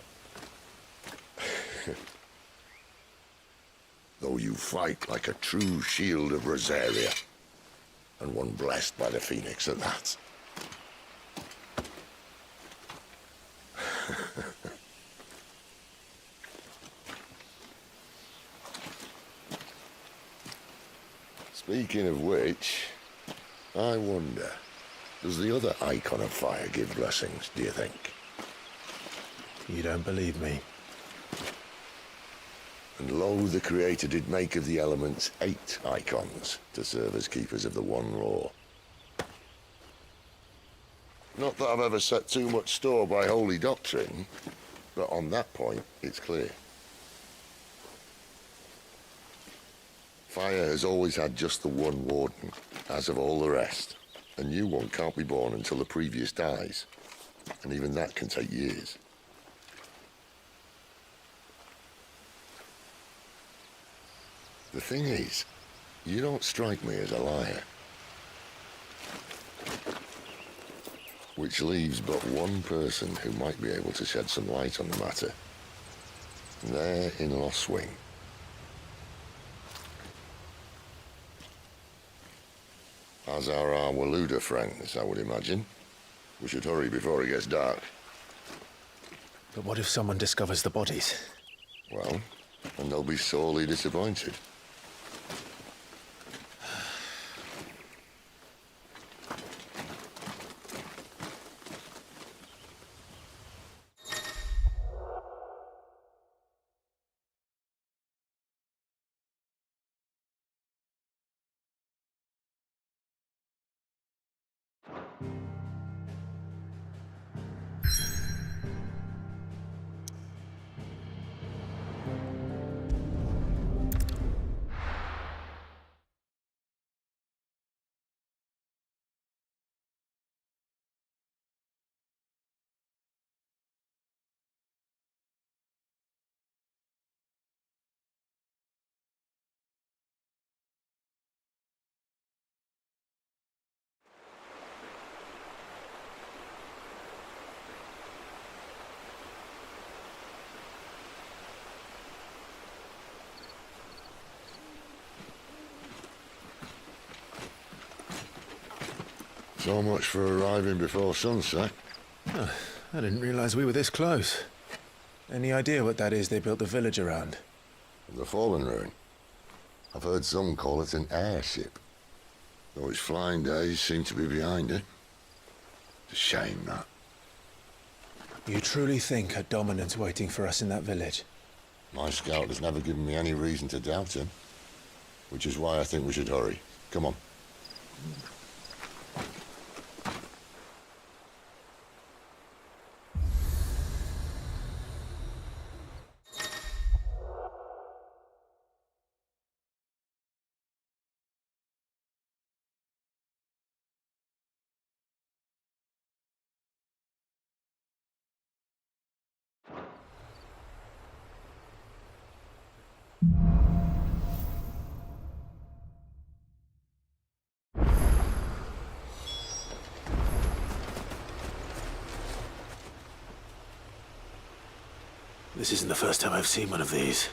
Though you fight like a true shield of Rosaria. And one blessed by the Phoenix at that. Speaking of which, I wonder, does the other icon of fire give blessings, do you think? You don't believe me? And lo, the Creator did make of the elements 8 icons to serve as keepers of the one law. Not that I've ever set too much store by holy doctrine, but on that point, it's clear. Fire has always had just the one warden, as of all the rest. A new one can't be born until the previous dies, and even that can take years. The thing is, you don't strike me as a liar. Which leaves but one person who might be able to shed some light on the matter. There in Lost Swing. As are our Waluda friends, I would imagine. We should hurry before it gets dark. But what if someone discovers the bodies? Well, and they'll be sorely disappointed. So much for arriving before sunset. Oh, I didn't realize we were this close. Any idea what that is they built the village around? The Fallen Ruin. I've heard some call it an airship. Though its flying days seem to be behind it. It's a shame, that. You truly think a dominant's waiting for us in that village? My scout has never given me any reason to doubt him. Which is why I think we should hurry. Come on. This isn't the first time I've seen one of these.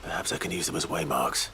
Perhaps I can use them as waymarks.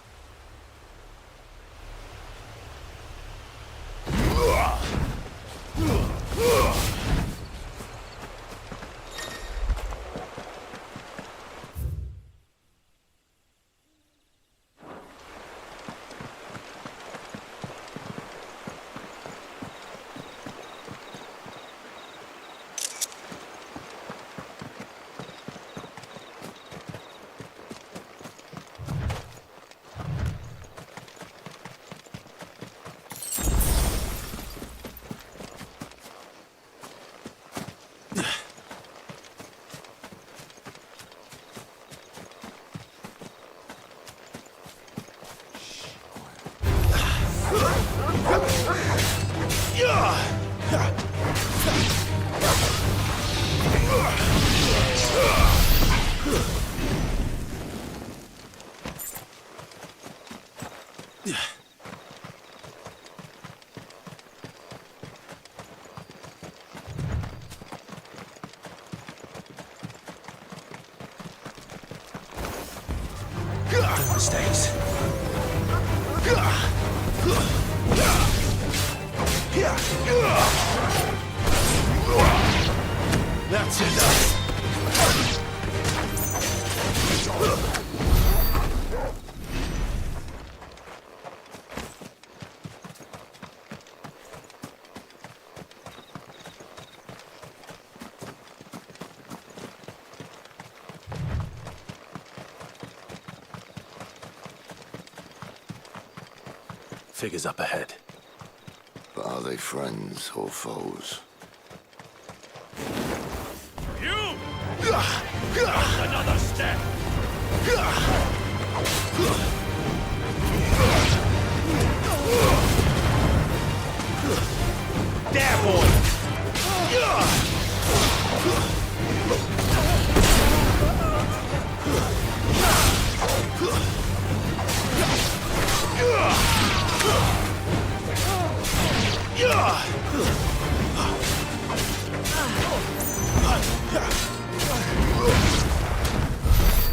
Mistakes. That's enough. figures up ahead. But are they friends or foes? You! Another step! There, boy!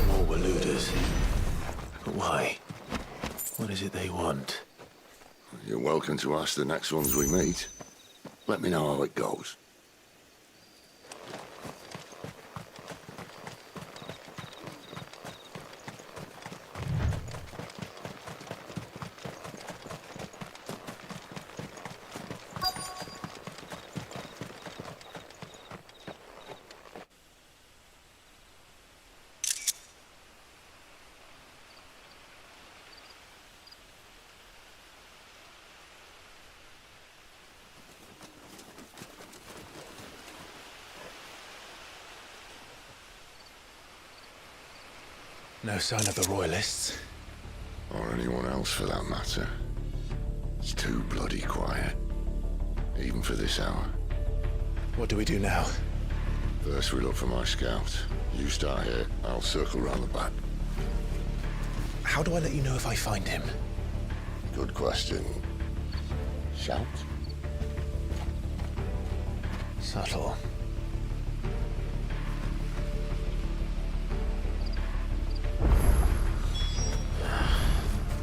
More Waluders. But why? What is it they want? You're welcome to ask the next ones we meet. Let me know how it goes. No sign of the Royalists. Or anyone else for that matter. It's too bloody quiet. Even for this hour. What do we do now? First we look for my scout. You start here, I'll circle round the back. How do I let you know if I find him? Good question. Shout? Subtle.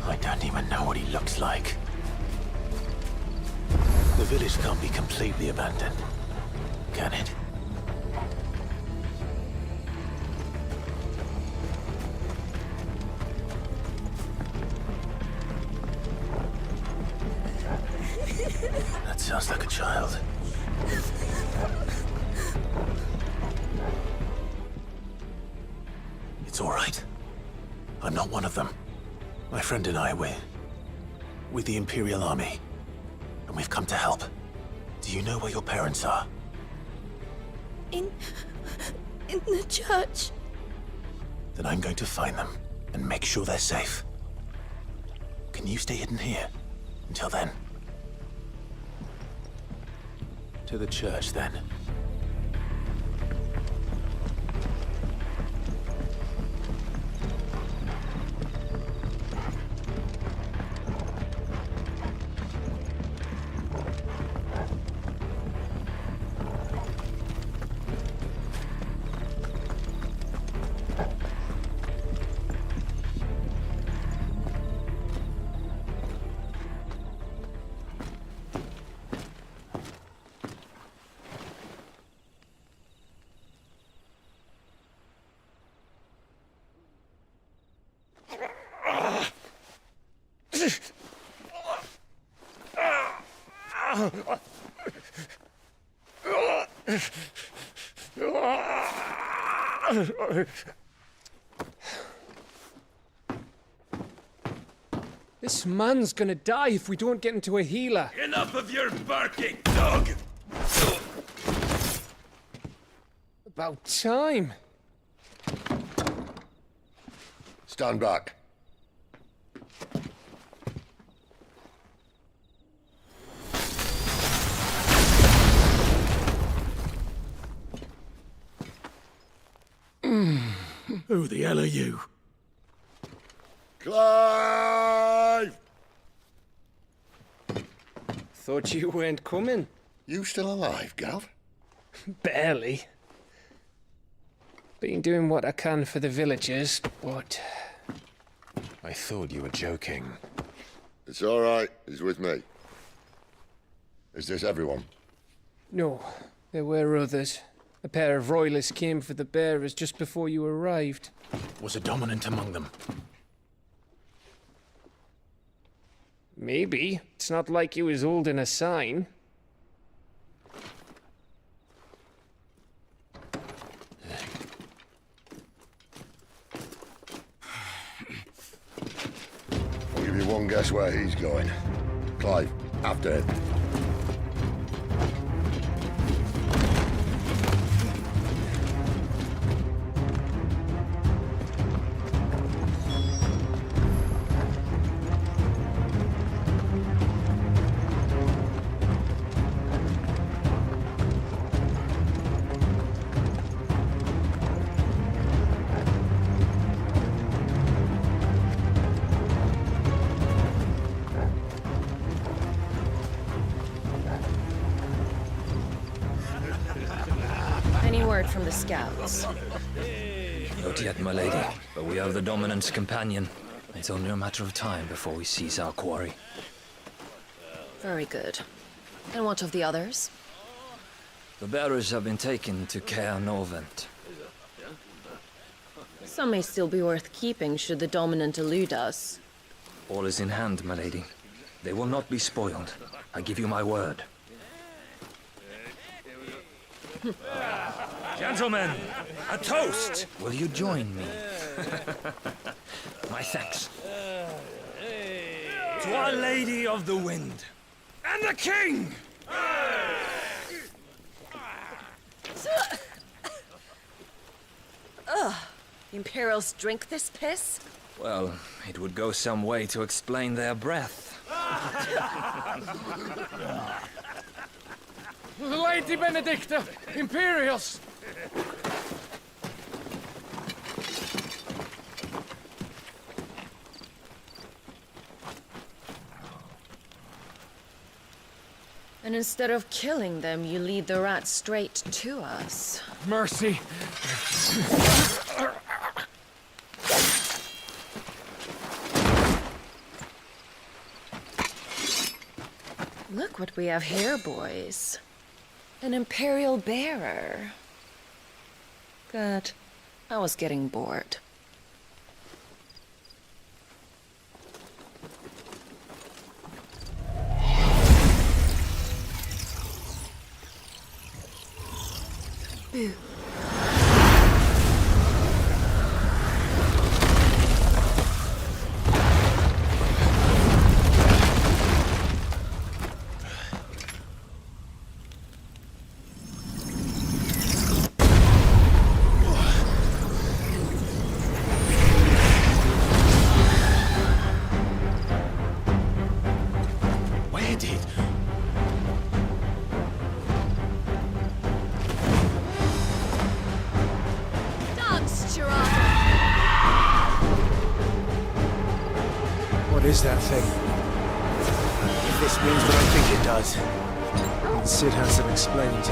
I don't even know what he looks like. The village can't be completely abandoned, can it? That sounds like a child. It's all right. I'm not one of them. My friend and I, we're with the Imperial Army, and we've come to help. Do you know where your parents are? In the church. Then I'm going to find them and make sure they're safe. Can you stay hidden here until then? To the church, then. This man's gonna die if we don't get into a healer. Enough of your barking, dog! About time. Stand back. Who the hell are you? Clive! Thought you weren't coming. You still alive, Gav? Barely. Been doing what I can for the villagers, but... I thought you were joking. It's all right. He's with me. Is this everyone? No, there were others. A pair of royalists came for the bearers just before you arrived. Was a dominant among them? Maybe. It's not like he was holding a sign. I'll give you one guess where he's going. Clive, after it. Any word from the scouts? Not yet, my lady, but we have the dominant's companion. It's only a matter of time before we seize our quarry. Very good. And what of the others? The bearers have been taken to Caer Novent. Some may still be worth keeping should the dominant elude us. All is in hand, my lady. They will not be spoiled. I give you my word. Gentlemen, a toast! Will you join me? My thanks. To Our Lady of the Wind. And the King! Ugh. The Imperials drink this piss? Well, it would go some way to explain their breath. Lady Benedicta! Imperials! And instead of killing them, you lead the rats straight to us. Mercy! Look what we have here, boys. An Imperial bearer. Good. I was getting bored. Boo. What is that thing? If this means what I think it does, Sid has some explaining to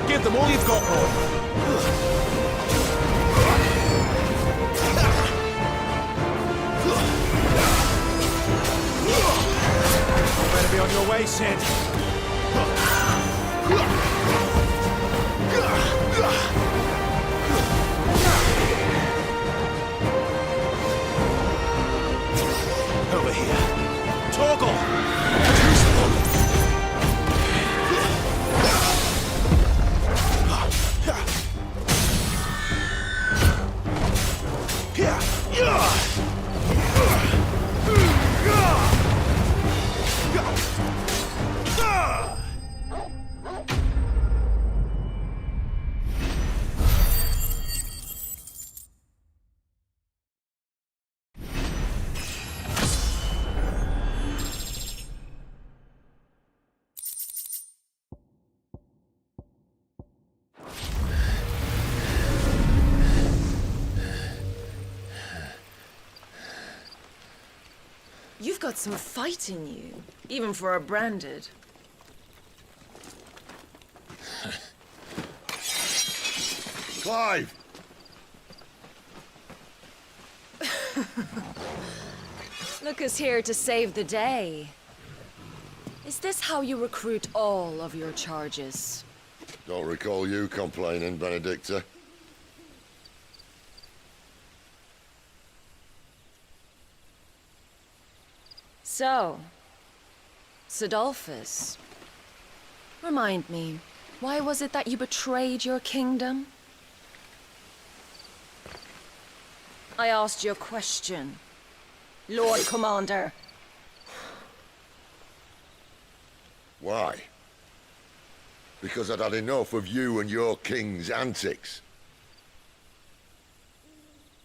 Give them all you've got, boy. Better be on your way, Sid. Over here. Torgal! You've got some fight in you, even for a branded. Clive! Lucas here to save the day. Is this how you recruit all of your charges? Don't recall you complaining, Benedicta. So, Sidolphus, remind me, why was it that you betrayed your kingdom? I asked you a question, Lord Commander. Why? Because I'd had enough of you and your king's antics.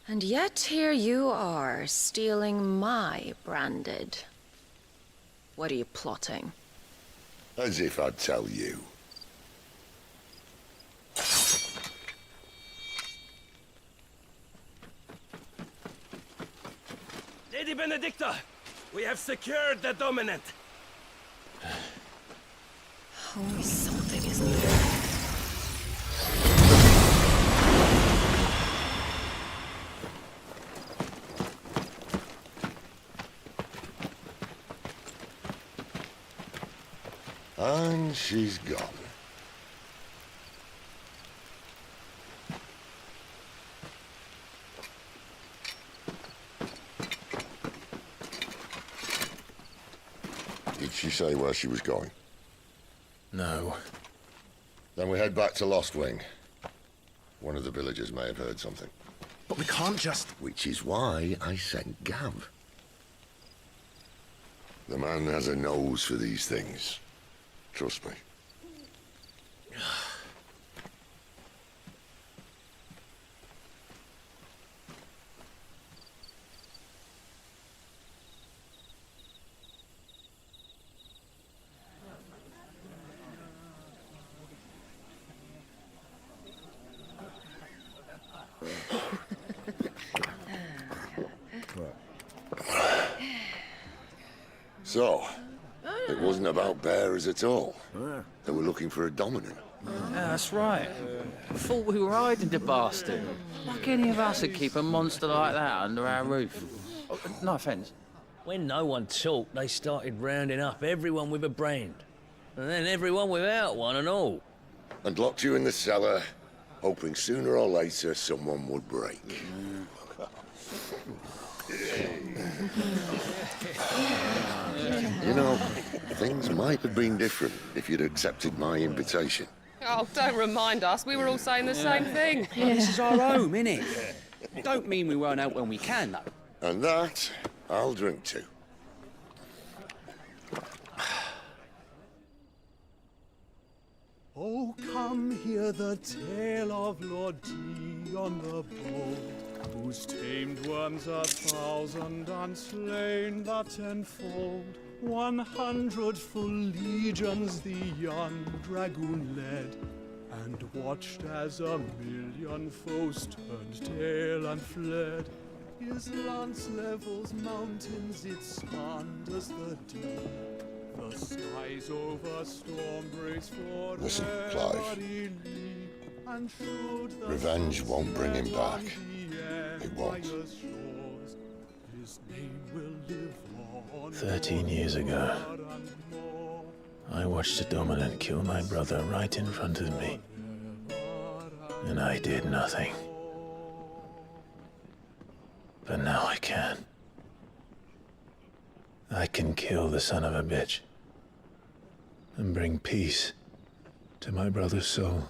And yet here you are, stealing my branded. What are you plotting? As if I'd tell you. Lady Benedicta, we have secured the dominant. Always something, isn't there? And she's gone. Did she say where she was going? No. Then we head back to Lost Wing. One of the villagers may have heard something. But we can't just... Which is why I sent Gav. The man has a nose for these things. Trust me. So, it wasn't about bearers at all. They were looking for a dominant. Yeah, that's right. I thought we were hiding the bastard. Like any of us would keep a monster like that under our roof. Oh, no offence. When no one talked, they started rounding up everyone with a brand. And then everyone without one and all. And locked you in the cellar, hoping sooner or later someone would break. You know, things might have been different if you'd accepted my invitation. Oh, don't remind us. We were all saying the same thing. Well, this is our home, innit? Don't mean we won't out when we can, though. And that, I'll drink to. Oh, come hear the tale of Lord Dion the Bold, whose tamed worms 1,000 and slain the tenfold. 100 full legions the young dragoon led, and watched as 1,000,000 foes turned tail and fled. His lance levels mountains, it spanders the deep. The skies over storm breaks for Listen, Clive. Revenge won't bring him back. It won't. 13 years ago, I watched a dominant kill my brother right in front of me. And I did nothing. But now I can. I can kill the son of a bitch and bring peace to my brother's soul.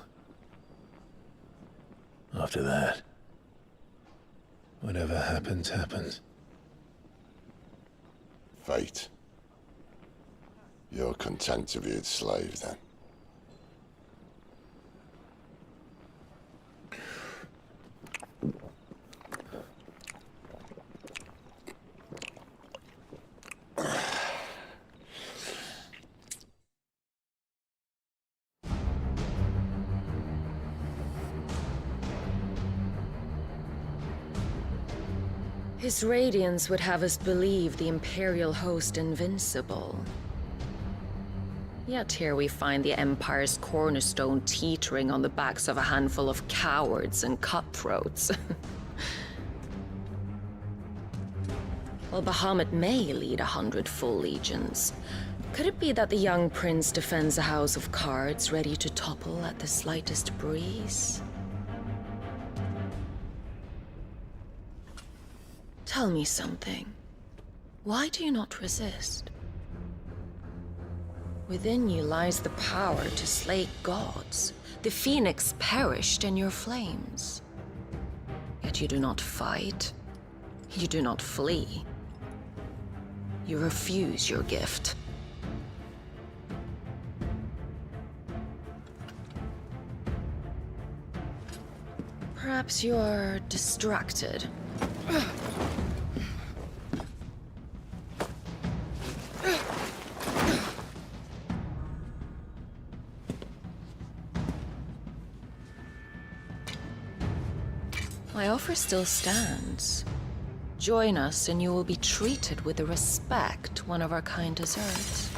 After that, whatever happens, happens. Fate. You're content to be its slave, then? His radiance would have us believe the Imperial host invincible. Yet here we find the Empire's cornerstone teetering on the backs of a handful of cowards and cutthroats. Well, Bahamut may lead 100 full legions, Could it be that the young prince defends a house of cards ready to topple at the slightest breeze? Tell me something. Why do you not resist? Within you lies the power to slay gods. The phoenix perished in your flames. Yet you do not fight. You do not flee. You refuse your gift. Perhaps you are distracted. My offer still stands. Join us and you will be treated with the respect one of our kind deserves.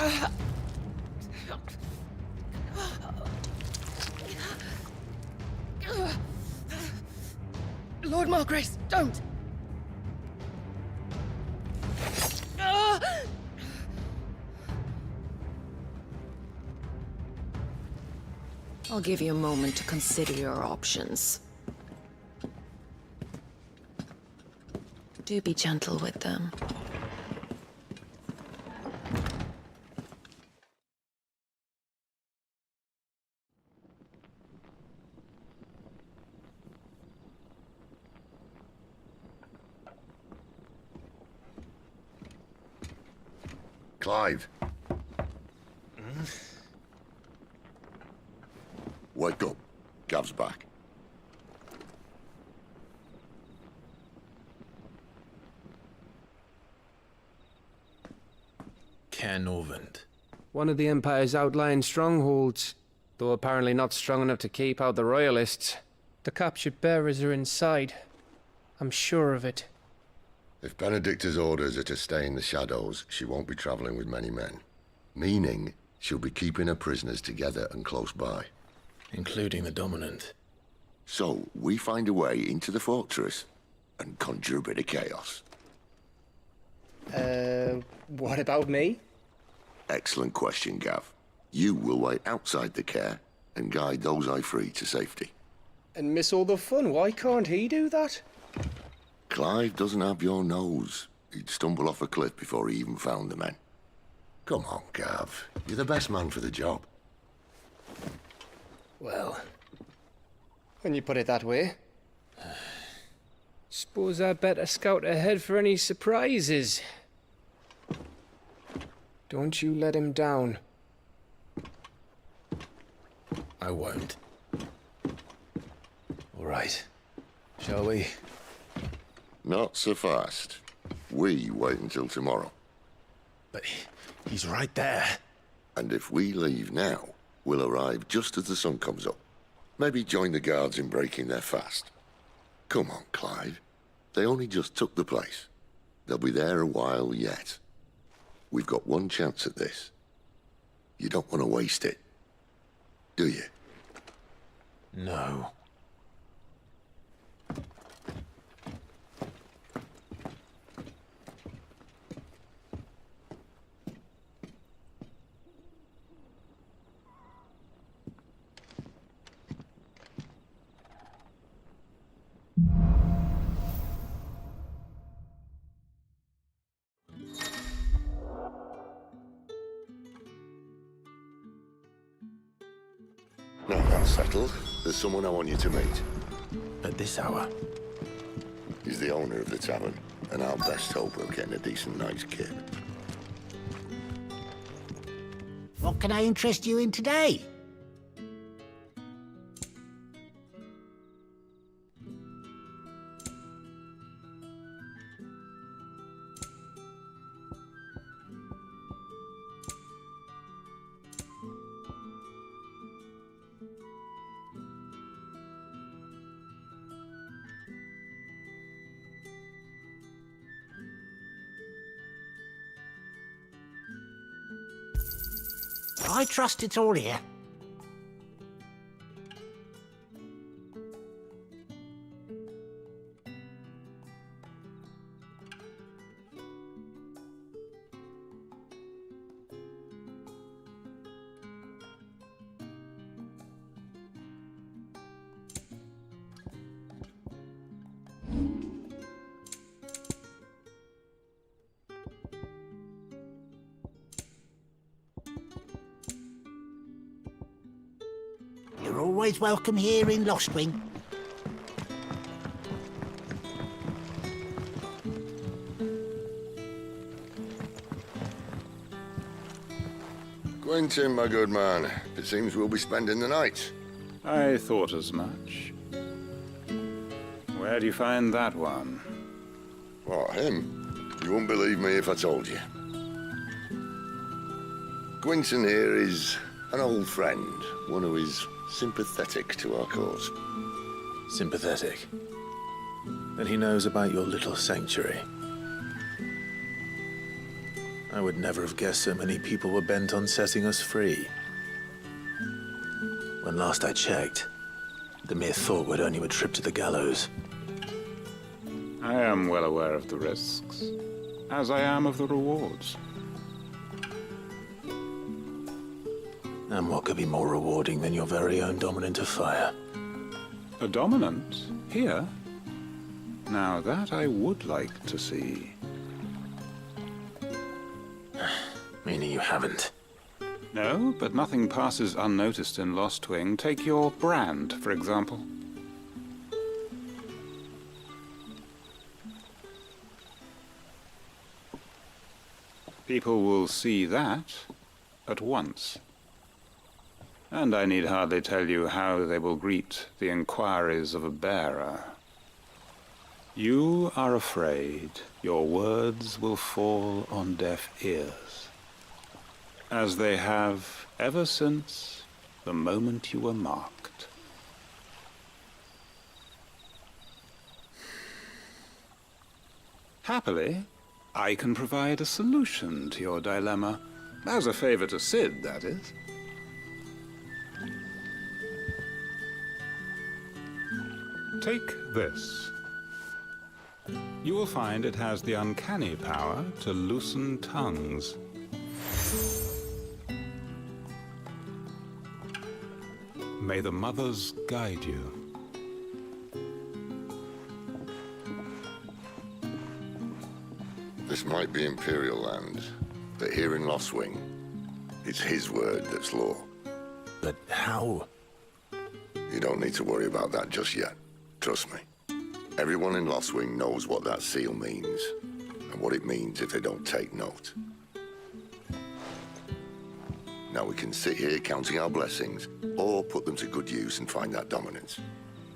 Lord Margrace, don't! I'll give you a moment to consider your options. Do be gentle with them. Clive. Wake up. Gav's back. Canovant. One of the Empire's outlying strongholds, though apparently not strong enough to keep out the Royalists. The captured bearers are inside. I'm sure of it. If Benedicta's orders are to stay in the shadows, she won't be traveling with many men. Meaning, she'll be keeping her prisoners together and close by. Including the Dominant. So, we find a way into the fortress and conjure a bit of chaos. What about me? Excellent question, Gav. You will wait outside the care and guide those I free to safety. And miss all the fun. Why can't he do that? Clive doesn't have your nose. He'd stumble off a cliff before he even found the men. Come on, Gav. You're the best man for the job. Well, when you put it that way. Suppose I'd better scout ahead for any surprises. Don't you let him down. I won't. All right. Shall we? Not so fast. We wait until tomorrow. But he's right there. And if we leave now, we'll arrive just as the sun comes up. Maybe join the guards in breaking their fast. Come on, Clive. They only just took the place. They'll be there a while yet. We've got one chance at this. You don't want to waste it, do you? No. Now that's settled. There's someone I want you to meet. At this hour? He's the owner of the tavern, and our best hope of getting a decent night's kip. What can I interest you in today? I trust it's all here. always welcome here in Lostwing. Quentin, my good man. It seems we'll be spending the night. I thought as much. Where do you find that one? What, him? You wouldn't believe me if I told you. Quentin here is an old friend, one who is sympathetic to our cause. Sympathetic? Then he knows about your little sanctuary. I would never have guessed so many people were bent on setting us free. When last I checked, the mere thought would earn you a trip to the gallows. I am well aware of the risks, as I am of the rewards. And what could be more rewarding than your very own dominant of fire? A dominant? Here? Now that I would like to see. Meaning you haven't? No, but nothing passes unnoticed in Lostwing. Take your brand, for example. People will see that at once. And I need hardly tell you how they will greet the inquiries of a bearer. You are afraid your words will fall on deaf ears, as they have ever since the moment you were marked. Happily, I can provide a solution to your dilemma, as a favor to Sid, that is. Take this. You will find it has the uncanny power to loosen tongues. May the mothers guide you. This might be Imperial land, but here in Lostwing, it's his word that's law. But how? You don't need to worry about that just yet. Trust me. Everyone in Lostwing knows what that seal means, and what it means if they don't take note. Now we can sit here counting our blessings, or put them to good use and find that dominance.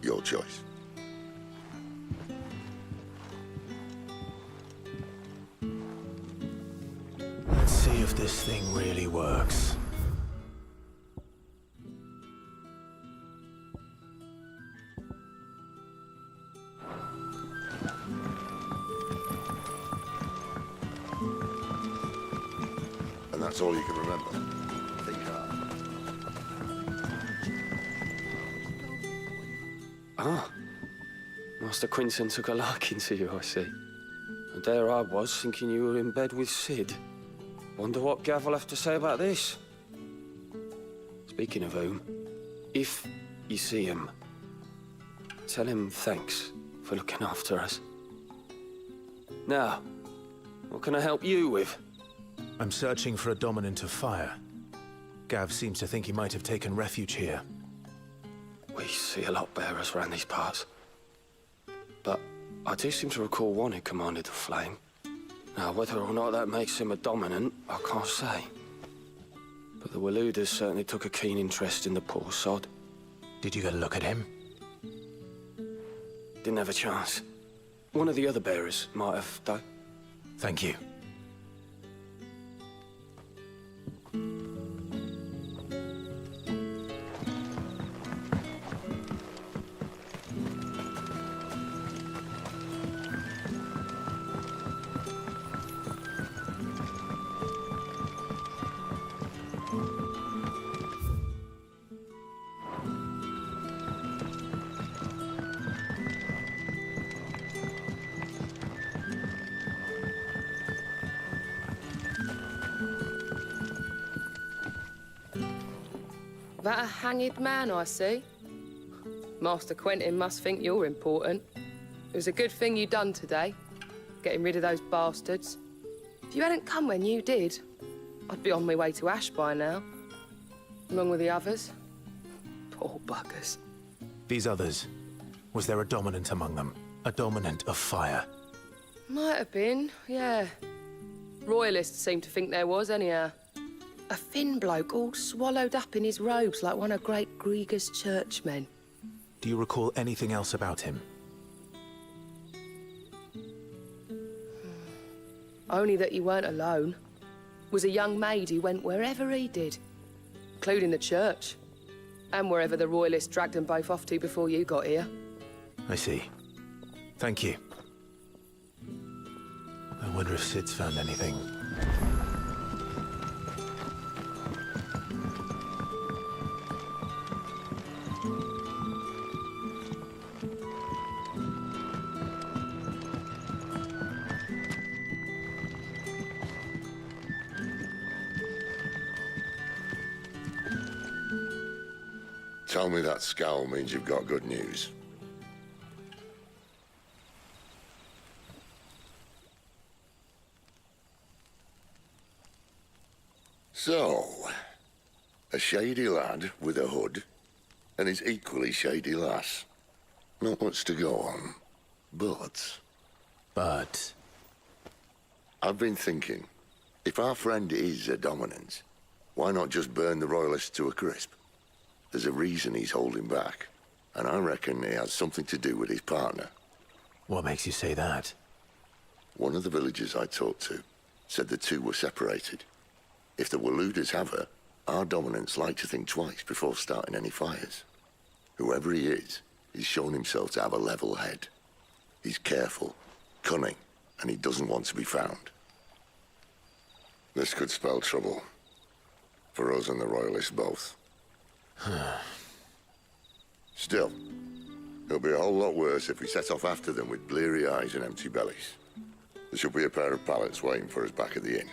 Your choice. Let's see if this thing really works. And that's all you can remember. Think hard. Ah, Master Quinton took a liking to you, I see. And there I was, thinking you were in bed with Sid. Wonder what Gav will have to say about this. Speaking of whom, if you see him, tell him thanks for looking after us. Now, what can I help you with? I'm searching for a dominant of fire. Gav seems to think he might have taken refuge here. We see a lot bearers around these parts. But I do seem to recall one who commanded the flame. Now, whether or not that makes him a dominant, I can't say. But the Waluders certainly took a keen interest in the poor sod. Did you get a look at him? Didn't have a chance. One of the other bearers might have, though. Thank you. That a hanged man I see? Master Quentin must think you're important. It was a good thing you done today, getting rid of those bastards. If you hadn't come when you did, I'd be on my way to Ash by now, along with the others. Poor buggers. These others, was there a dominant among them? A dominant of fire? Might have been, yeah. Royalists seem to think there was, anyhow. A thin bloke all swallowed up in his robes like one of Great Gregor's churchmen. Do you recall anything else about him? Only that he weren't alone. Was a young maid who went wherever he did, including the church, and wherever the Royalists dragged them both off to before you got here. I see. Thank you. I wonder if Sid's found anything. Tell me that scowl means you've got good news. So, a shady lad with a hood, and his equally shady lass. Not much to go on, but... I've been thinking, if our friend is a dominant, why not just burn the Royalists to a crisp? There's a reason he's holding back, and I reckon he has something to do with his partner. What makes you say that? One of the villagers I talked to said the two were separated. If the Waluders have her, our dominants like to think twice before starting any fires. Whoever he is, he's shown himself to have a level head. He's careful, cunning, and he doesn't want to be found. This could spell trouble. For us and the Royalists both. Still, it'll be a whole lot worse if we set off after them with bleary eyes and empty bellies. There should be a pair of pallets waiting for us back at the inn.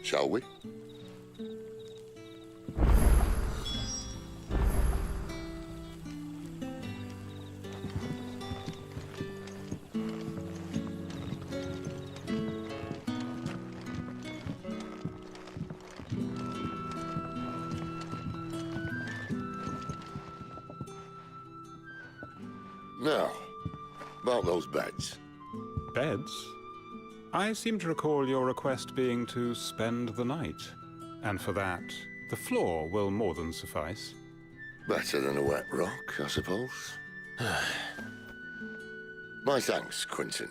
Shall we? Now, about those beds. Beds? I seem to recall your request being to spend the night. And for that, the floor will more than suffice. Better than a wet rock, I suppose. My thanks, Quentin.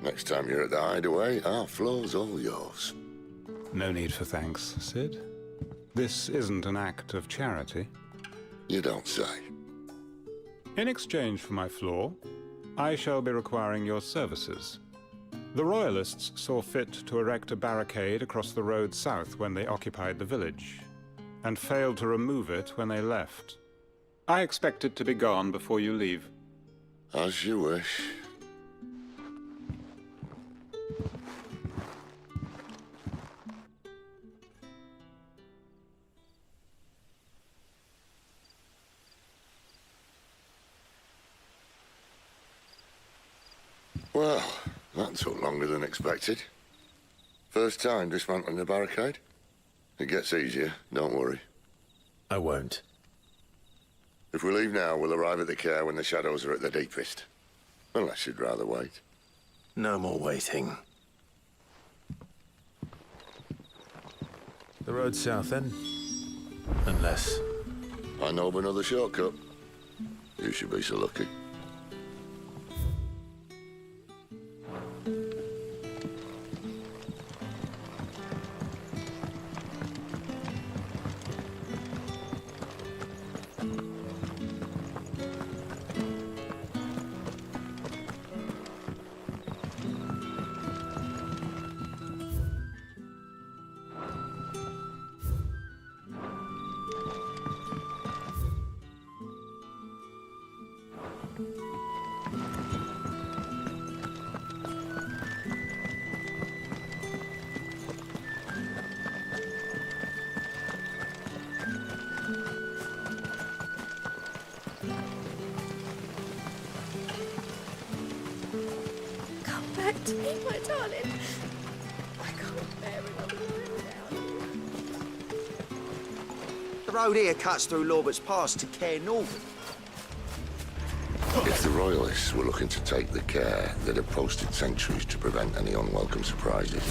Next time you're at the hideaway, our floor's all yours. No need for thanks, Sid. This isn't an act of charity. You don't say. In exchange for my floor, I shall be requiring your services. The Royalists saw fit to erect a barricade across the road south when they occupied the village, and failed to remove it when they left. I expect it to be gone before you leave. As you wish. Well, that took longer than expected. First time dismantling the barricade? It gets easier, don't worry. I won't. If we leave now, we'll arrive at the care when the shadows are at their deepest. Unless you'd rather wait. No more waiting. The road south, then? Unless... I know of another shortcut. You should be so lucky. Back to me, my darling. I can't bear another night without you. road here cuts through Lorbert's Pass to Care Northern. If the Royalists were looking to take the care, they'd have posted sentries to prevent any unwelcome surprises.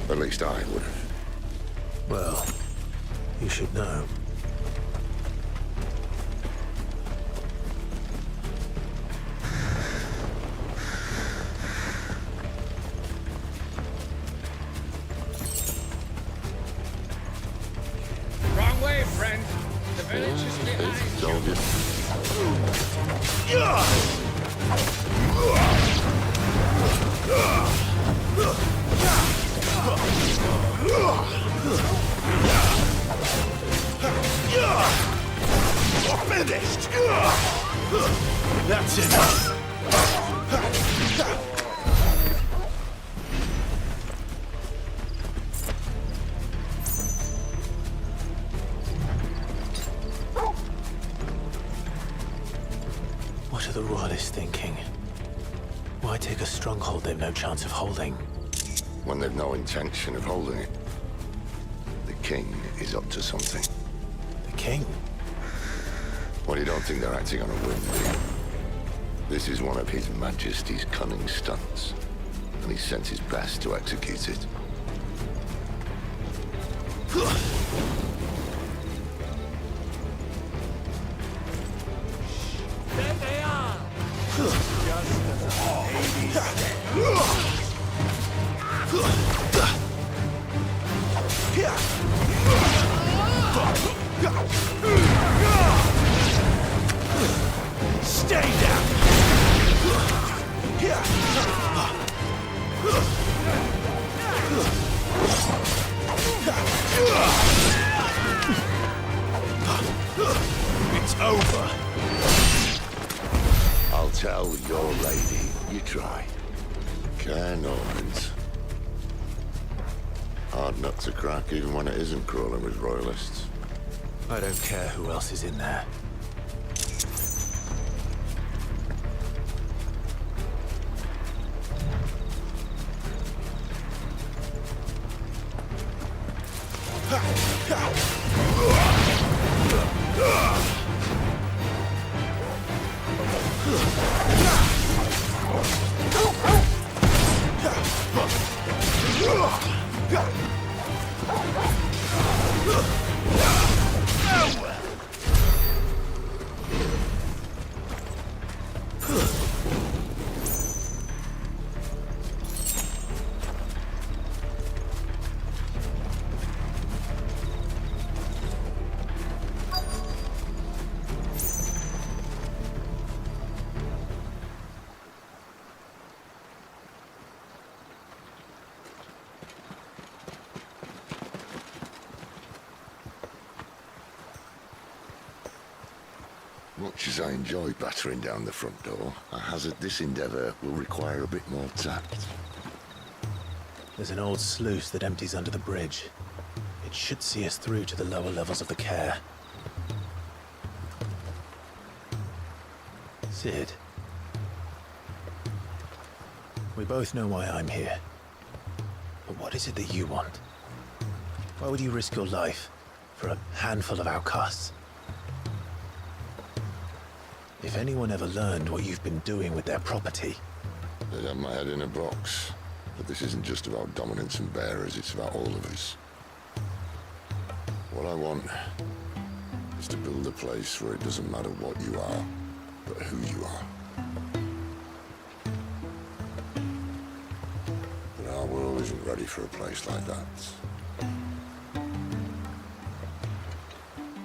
At least I would have. Well, you should know. Wrong way, friend. The village is behind. Told you. Finished! That's enough! What are the Royalists thinking? Why take a stronghold they've no chance of holding? When they've no intention of holding it. The king is up to something. The king? Well, you don't think they're acting on a whim, do you? This is one of His Majesty's cunning stunts, and he sent his best to execute it. There they are! Just as Hades said. Stay down! It's over. I'll tell your lady. You try. Care Normans. Hard nut to crack, even when it isn't crawling with Royalists. I don't care who else is in there. Much as I enjoy battering down the front door, I hazard this endeavour will require a bit more tact. There's an old sluice that empties under the bridge. It should see us through to the lower levels of the care. Sid. We both know why I'm here. But what is it that you want? Why would you risk your life for a handful of outcasts? If anyone ever learned what you've been doing with their property... They'd have my head in a box. But this isn't just about dominance and bearers, it's about all of us. What I want is to build a place where it doesn't matter what you are, but who you are. But our world isn't ready for a place like that.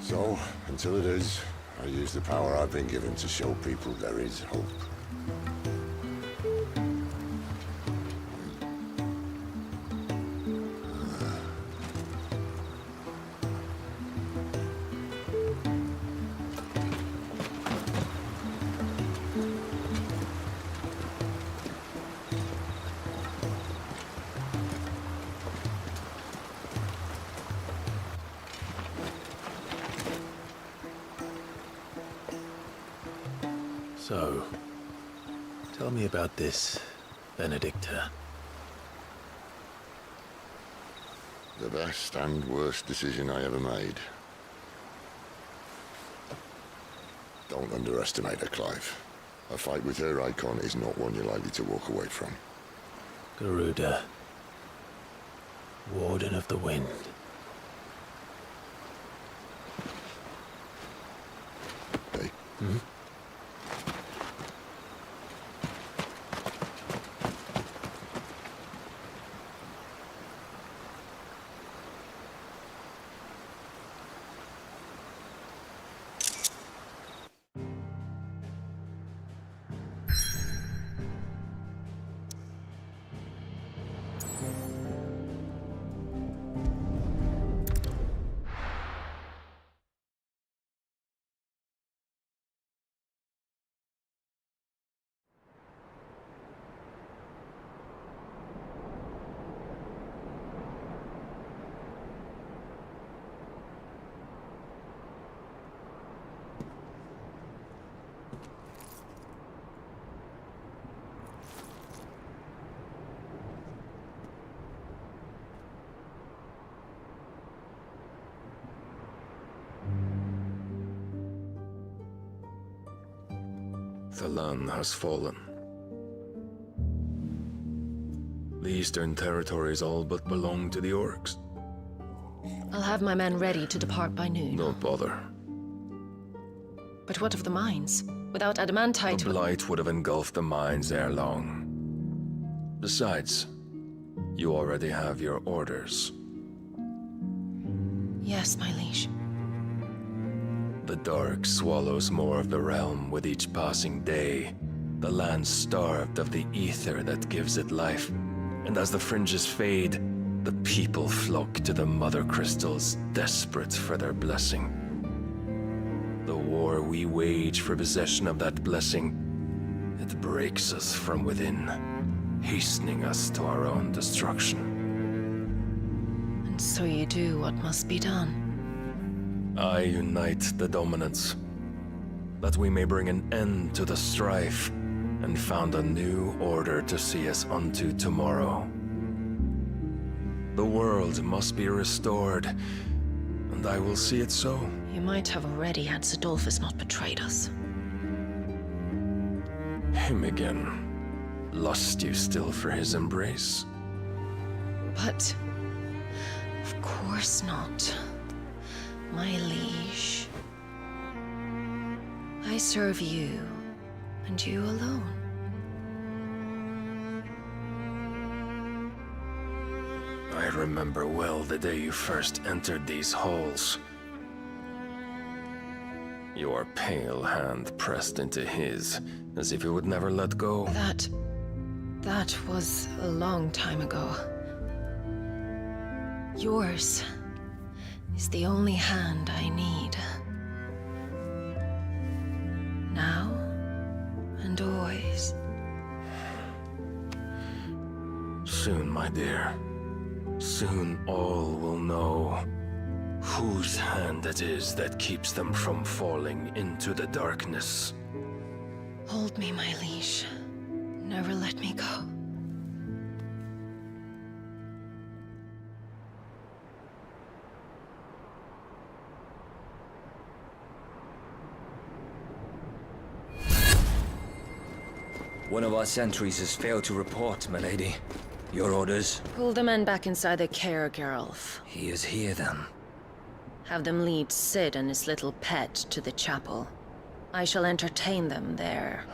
So, until it is, I use the power I've been given to show people there is hope. So, tell me about this Benedicta. The best and worst decision I ever made. Don't underestimate her, Clive. A fight with her icon is not one you're likely to walk away from. Garuda, Warden of the Wind. Hey? Hmm? The land has fallen. The Eastern Territories all but belong to the orcs. I'll have my men ready to depart by noon. Don't bother. But what of the mines? Without adamantite... The blight would have engulfed the mines ere long. Besides, you already have your orders. Yes, my liege. The dark swallows more of the realm with each passing day. The land starved of the ether that gives it life. And as the fringes fade, the people flock to the mother crystals, desperate for their blessing. The war we wage for possession of that blessing, it breaks us from within, hastening us to our own destruction. And so you do what must be done. I unite the dominants, that we may bring an end to the strife, and found a new order to see us unto tomorrow. The world must be restored, and I will see it so. You might have already had Zidolphus not betrayed us. Him again. Lust you still for his embrace? But... of course not. My liege. I serve you, and you alone. I remember well the day you first entered these halls. Your pale hand pressed into his, as if you would never let go. That was a long time ago. Yours is the only hand I need. Now and always. Soon, my dear. Soon all will know whose hand it is that keeps them from falling into the darkness. Hold me, my liege. Never let me go. One of our sentries has failed to report, my lady. Your orders? Pull the men back inside their care, Geralf. He is here, then. Have them lead Sid and his little pet to the chapel. I shall entertain them there.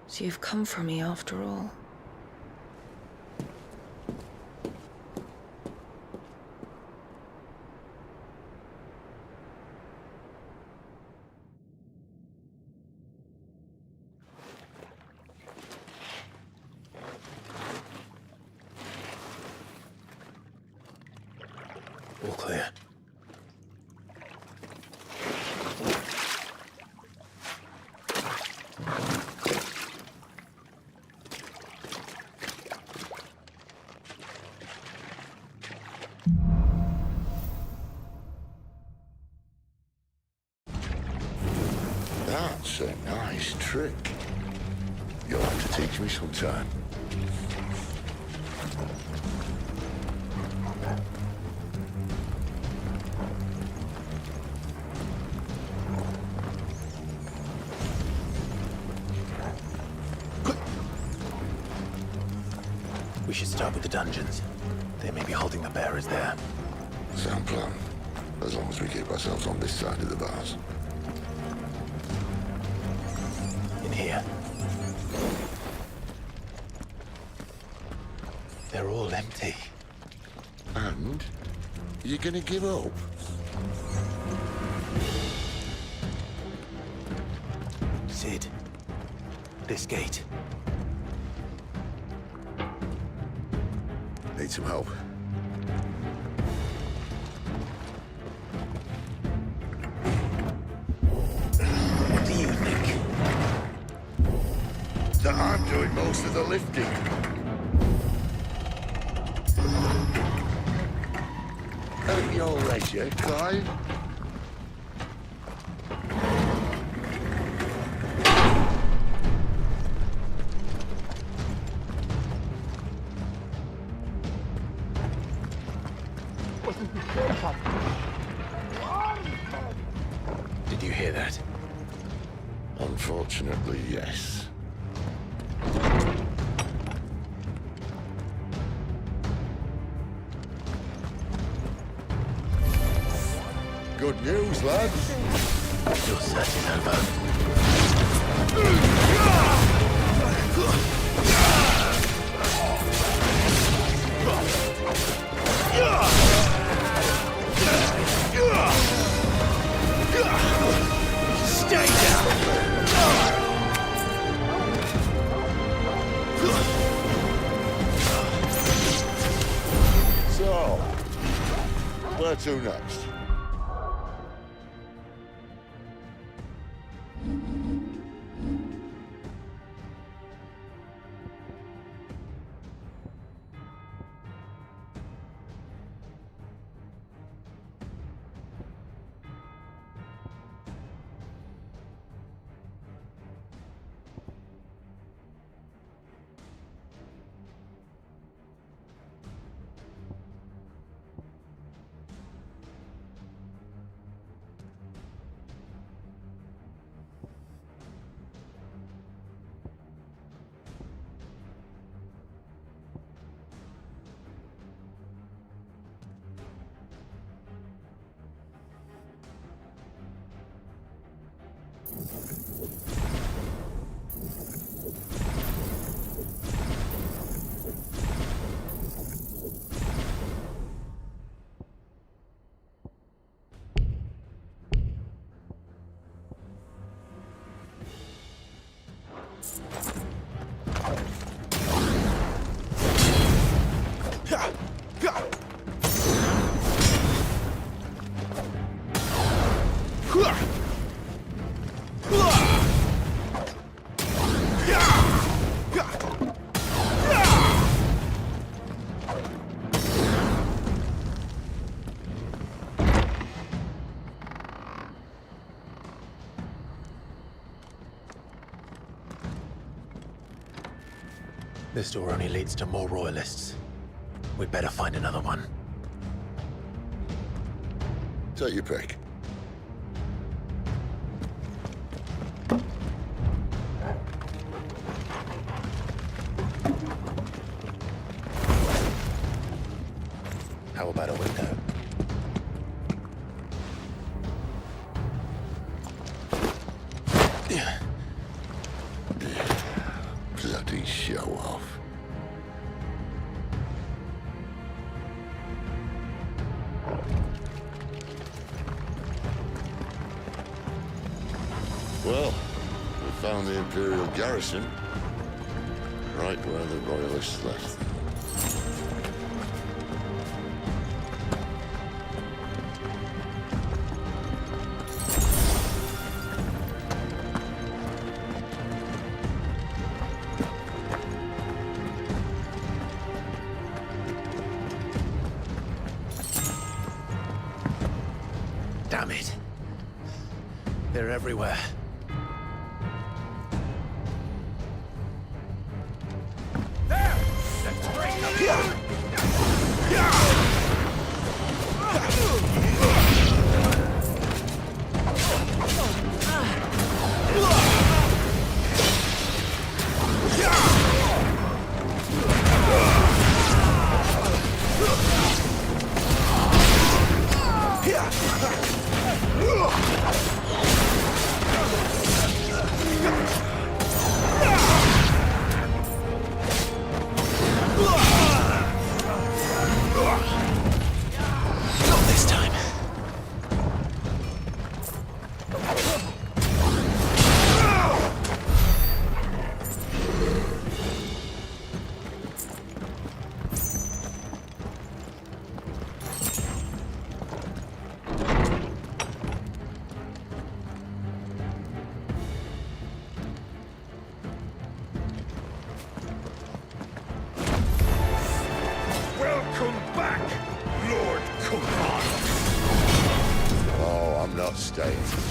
So you've come for me after all. All clear. That's a nice trick. You'll have to teach me sometime. We should start with the dungeons. They may be holding the bearers there. Sound plan. As long as we keep ourselves on this side of the bars. In here. They're all empty. And? You're gonna give up? Sid. This gate. Need some help. What do you think? That I'm doing most of the lifting. At your leisure, Clive. Did you hear that? Unfortunately, yes. Good news, lads. Your search is over. Stay down! So, where to next? This door only leads to more royalists. We'd better find another one. Take your pick. How about a window? Bloody show off. Well, we found the Imperial garrison, right where the Royalists left them. Damn it. They're everywhere. There! Let's break them here! not staying.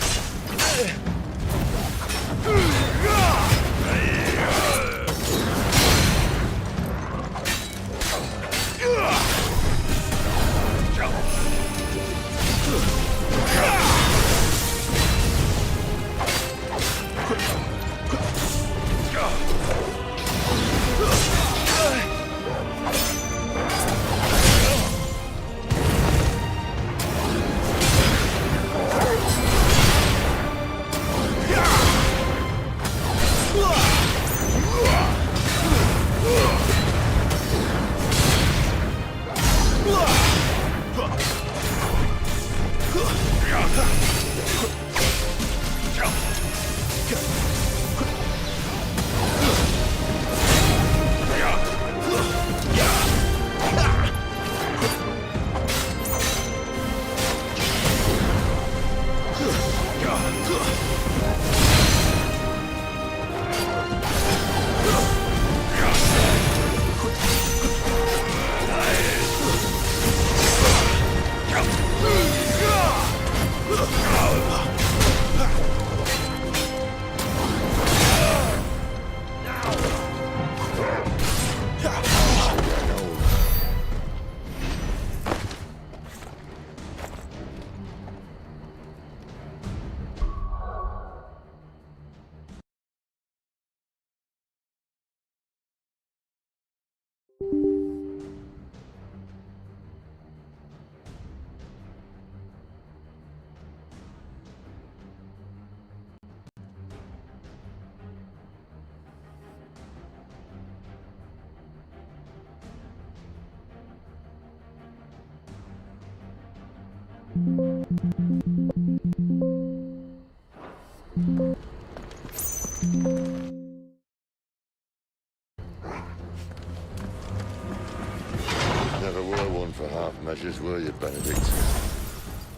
Never were one for half measures, were you, Benedict?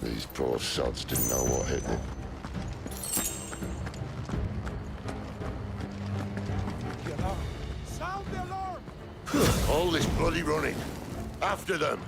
These poor sods didn't know what hit them. Sound the alarm! All this bloody running. After them.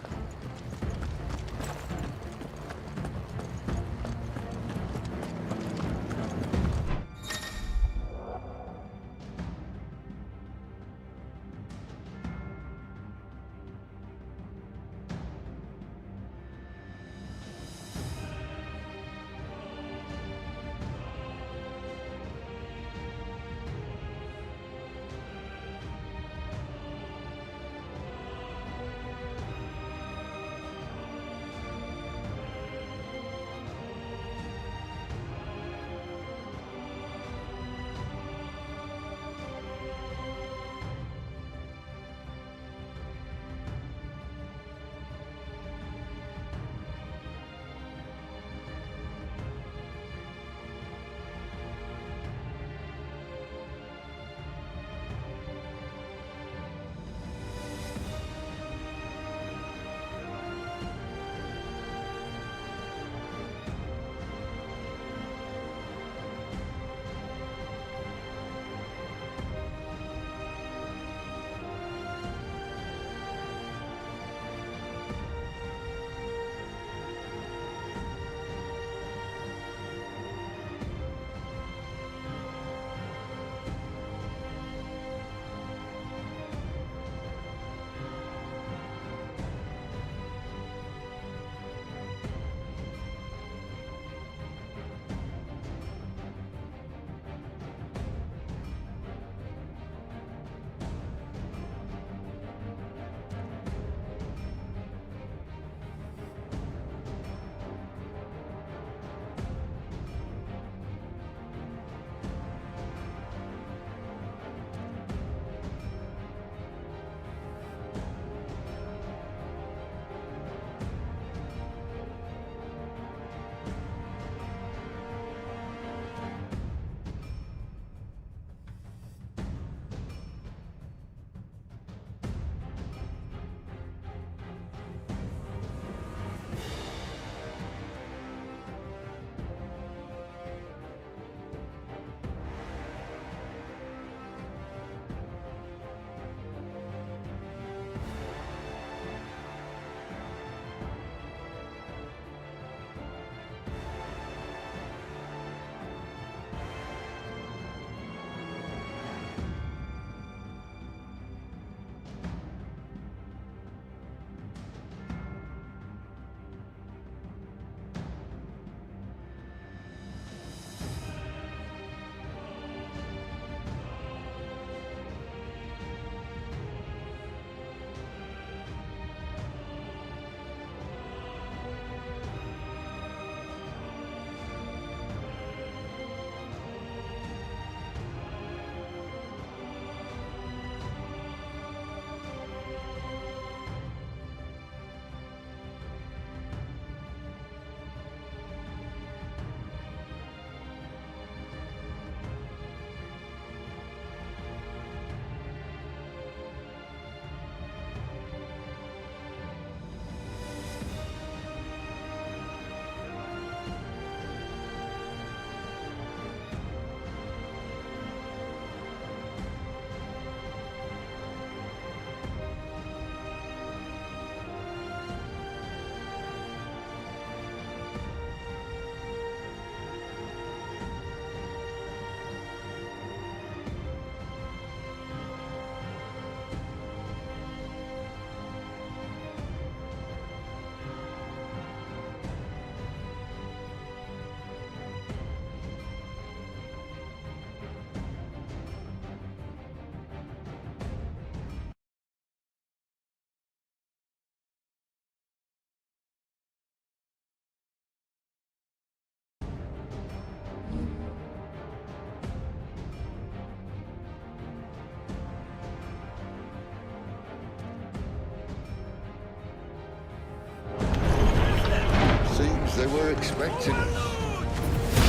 were expecting us.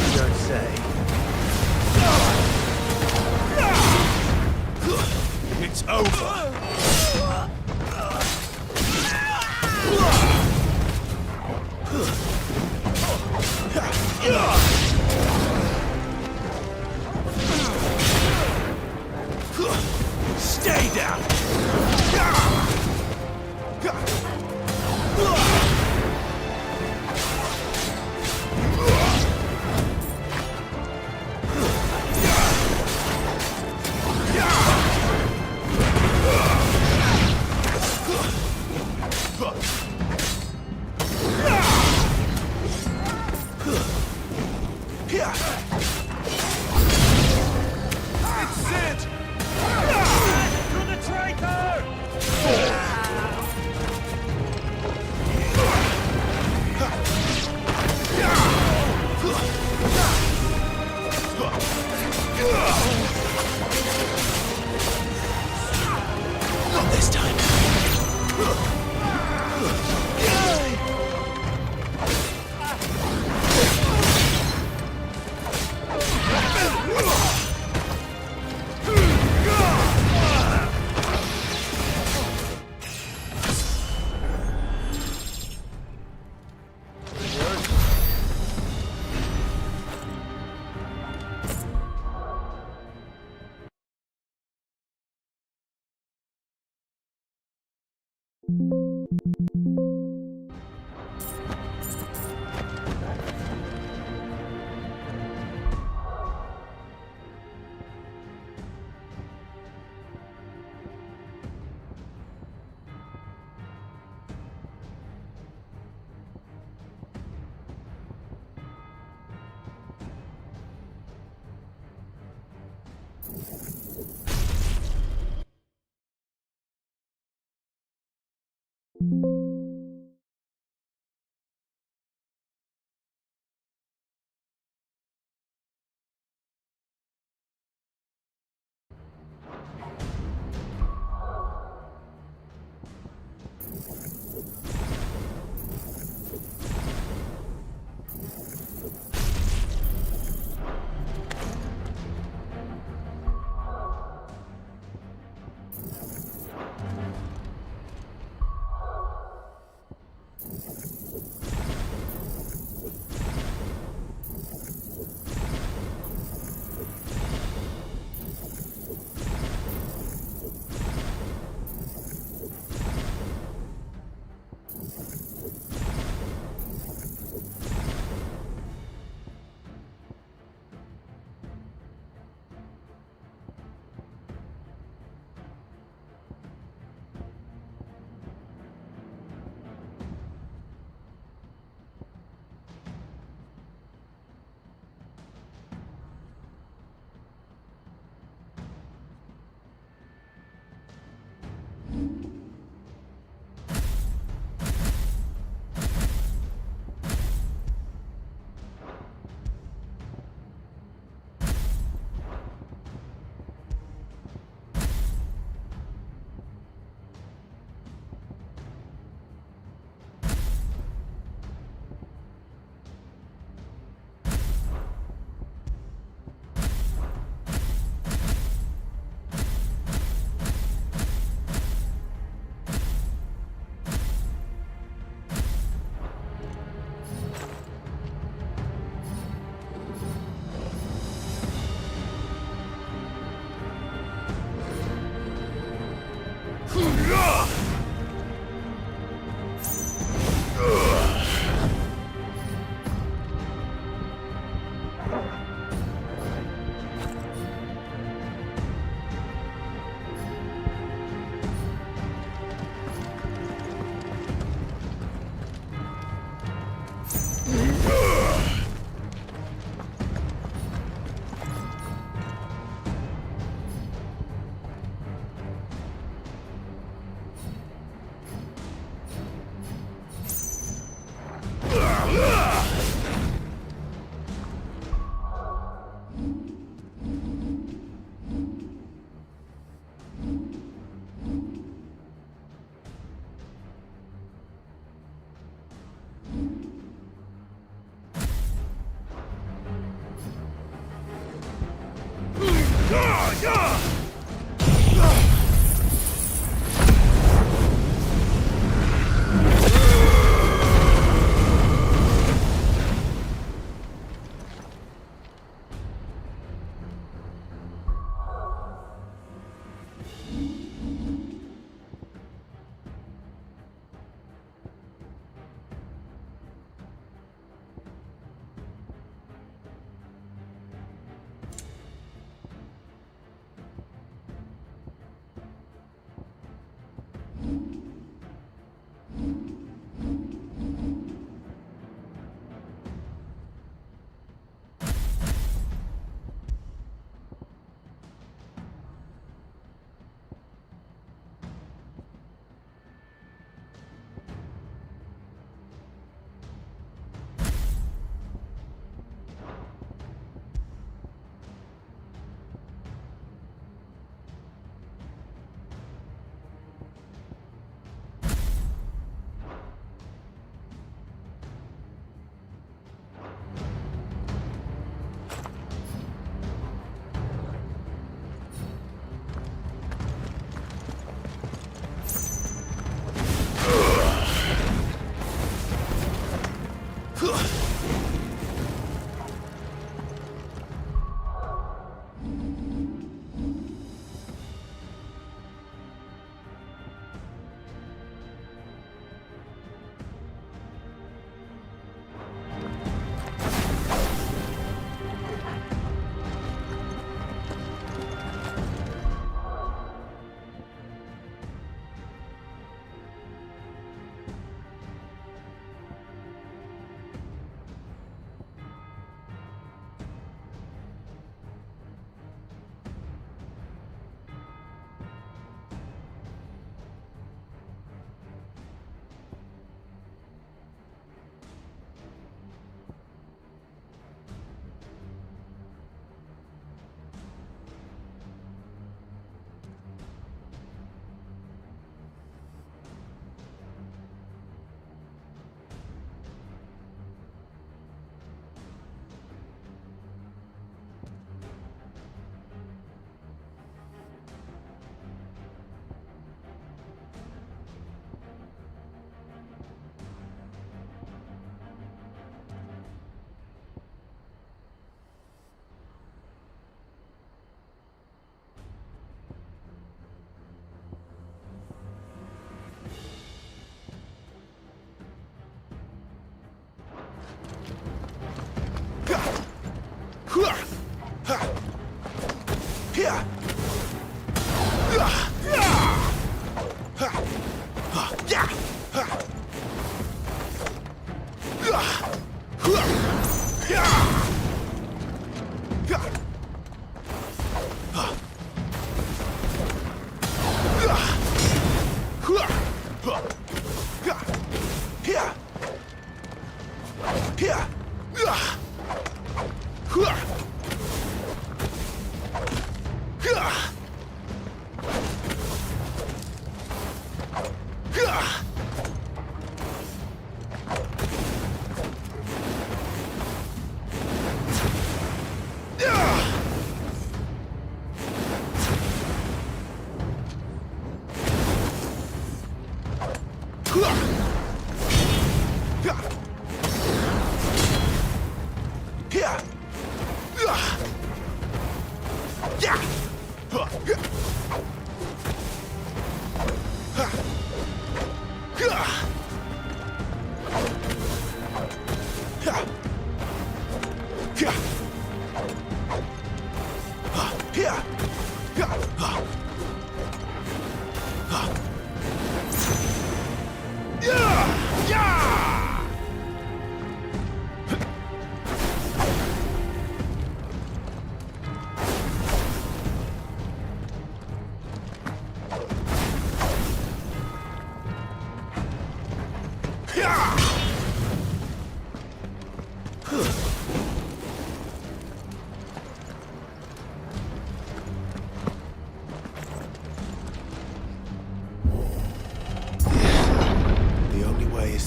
You don't say. It's over. Stay down! It's it! To the traitor! Not this time.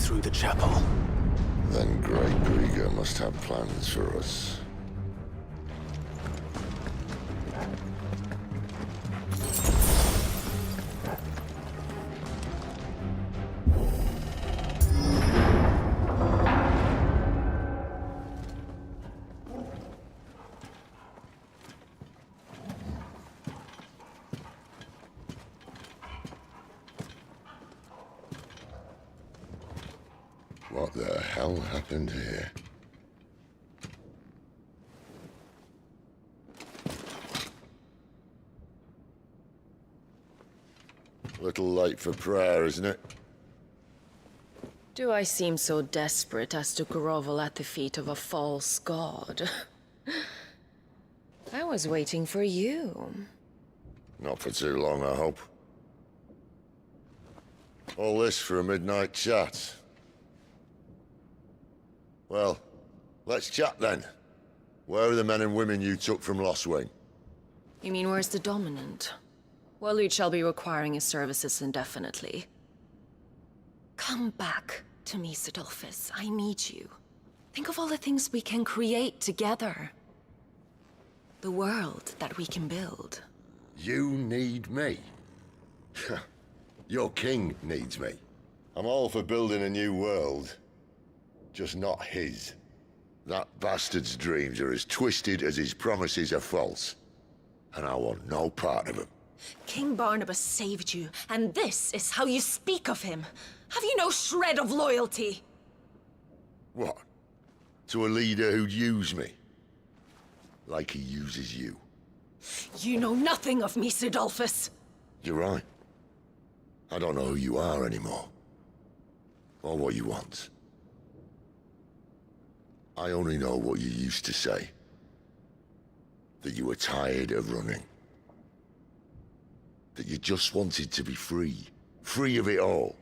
Through the chapel. Then Great Grieger must have plans for us. hell happened here? Little late for prayer, isn't it? Do I seem so desperate as to grovel at the feet of a false god? I was waiting for you. Not for too long, I hope. All this for a midnight chat. Well, let's chat then. Where are the men and women you took from Lost Wing? You mean where's the dominant? Waleed shall be requiring his services indefinitely. Come back to me, Sidolphus. I need you. Think of all the things we can create together. The world that we can build. You need me? Your king needs me. I'm all for building a new world. Just not his. That bastard's dreams are as twisted as his promises are false. And I want no part of them. King Barnabas saved you, and this is how you speak of him. Have you no shred of loyalty? What? To a leader who'd use me? Like he uses you. You know nothing of me, Sidolphus. You're right. I don't know who you are anymore. Or what you want. I only know what you used to say. That you were tired of running. That you just wanted to be free. Free of it all.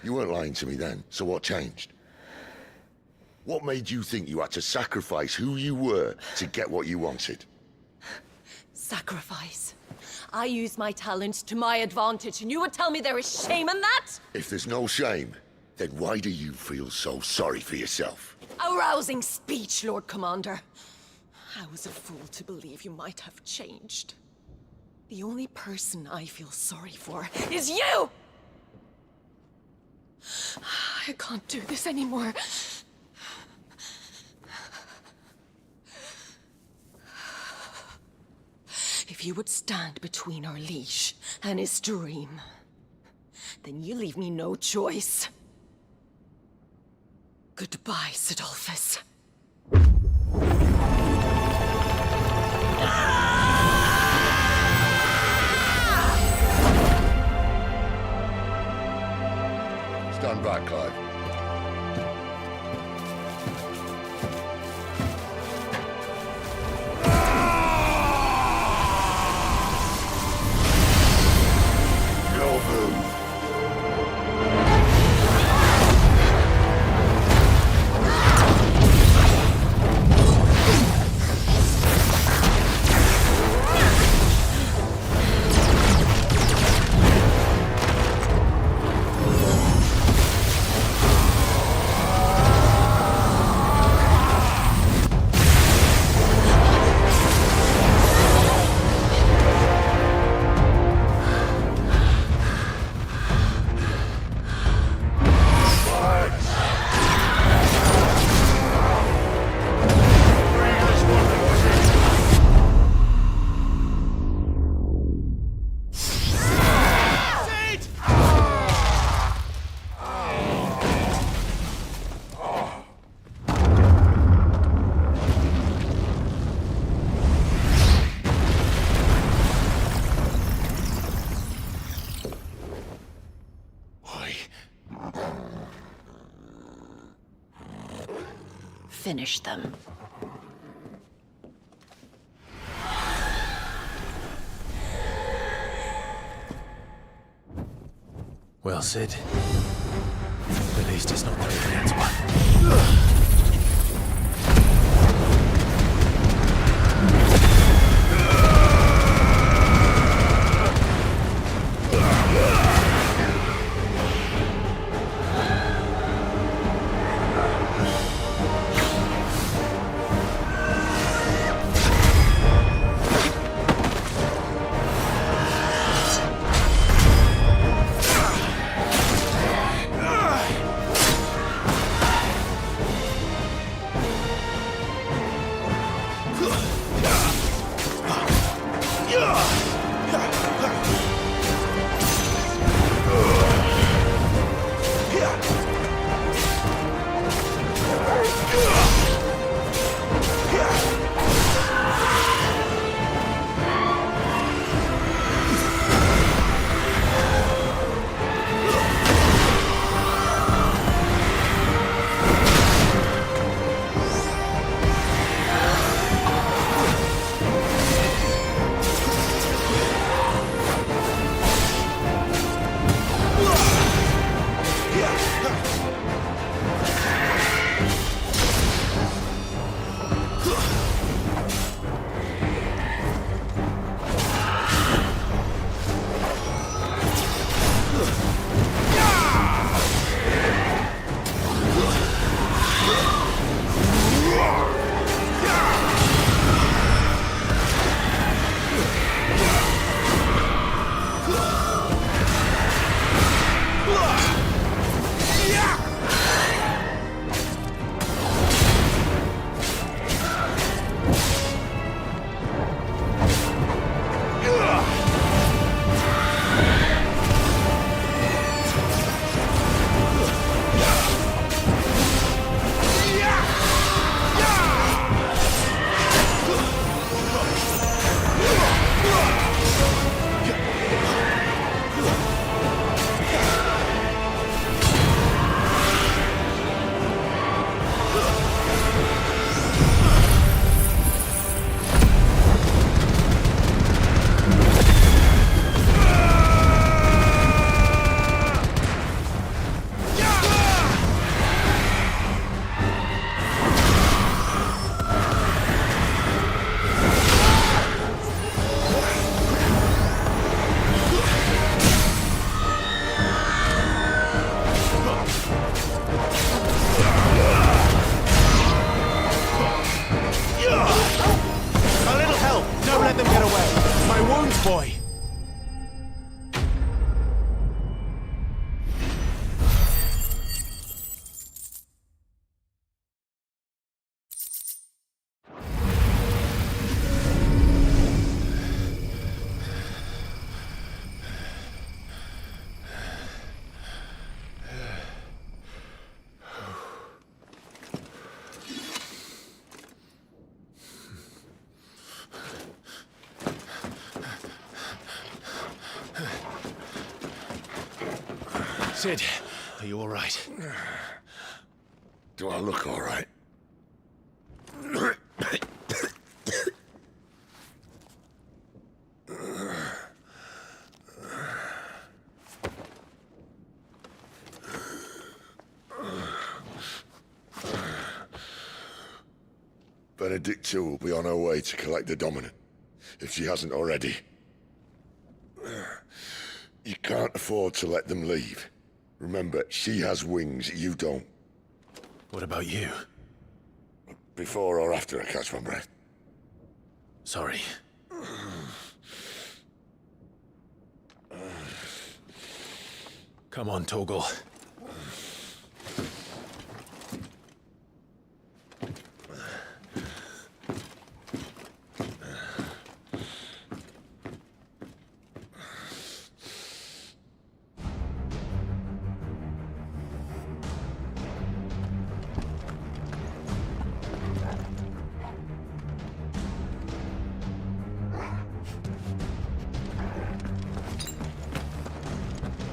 You weren't lying to me then, so what changed? What made you think you had to sacrifice who you were to get what you wanted? Sacrifice. I use my talents to my advantage, and you would tell me there is shame in that? If there's no shame, then why do you feel so sorry for yourself? A rousing speech, Lord Commander. I was a fool to believe you might have changed. The only person I feel sorry for is you! I can't do this anymore. If you would stand between our liege and his dream, then you leave me no choice. Goodbye, Sidolphus. Stand back, Clive. Finish them. Well, Sid. At least it's not 3 against 1. boy. Sid, are you all right? Do I look all right? Benedicta will be on her way to collect the dominant, if she hasn't already. You can't afford to let them leave. Remember, she has wings, you don't. What about you? Before or after I catch my breath? Sorry. Come on, Torgal.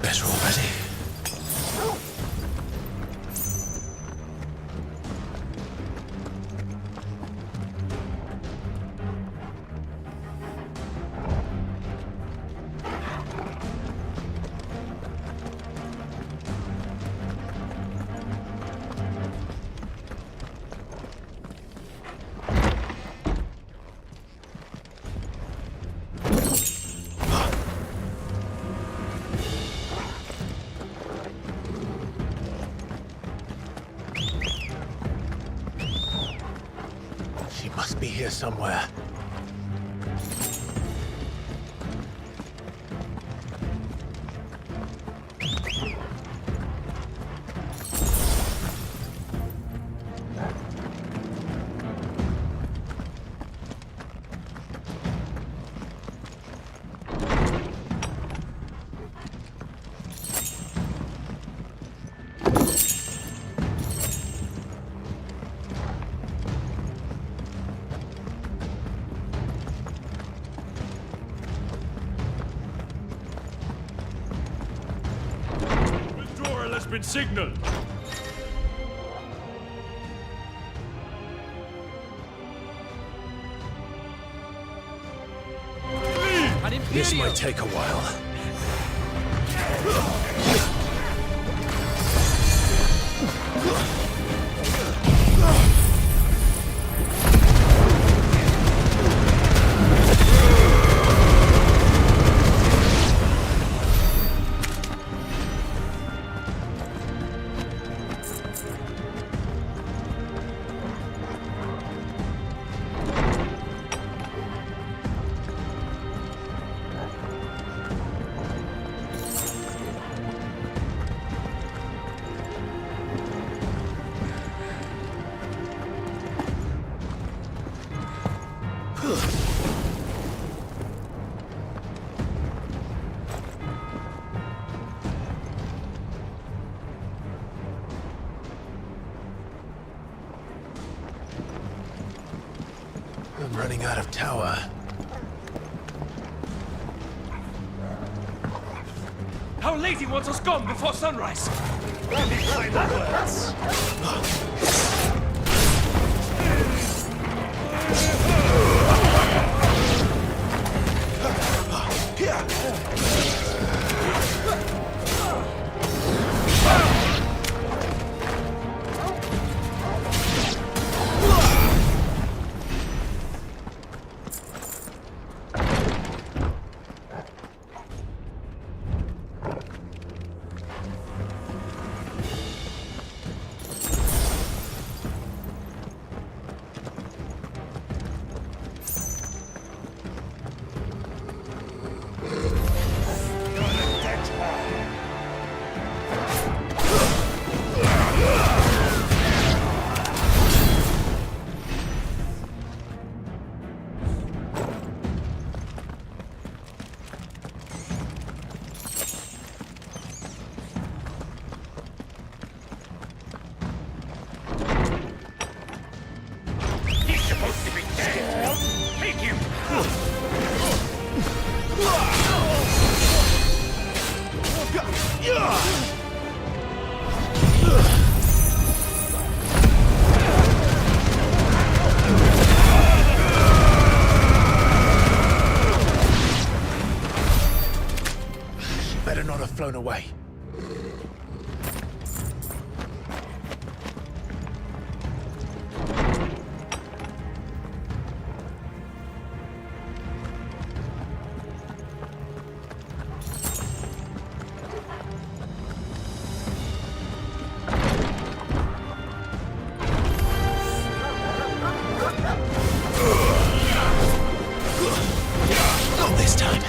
Better already. She must be here somewhere. Been signaled. This might take a while. I'm running out of tower. How lady wants us gone before sunrise? Any final words? Better not have flown away. Not this time.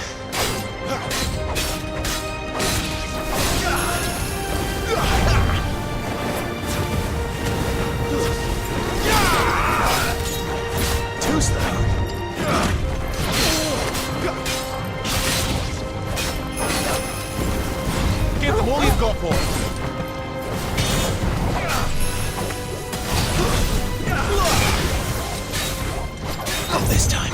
Too slow. Give them all you've got, boy. Not this time.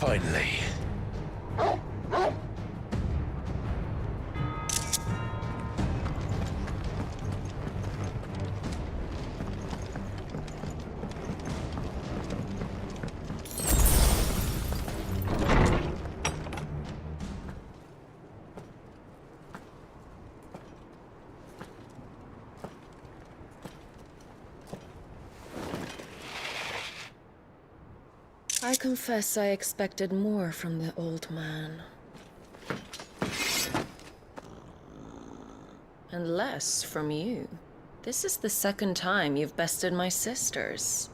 Finally. I confess I expected more from the old man. And less from you. This is the second time you've bested my sisters.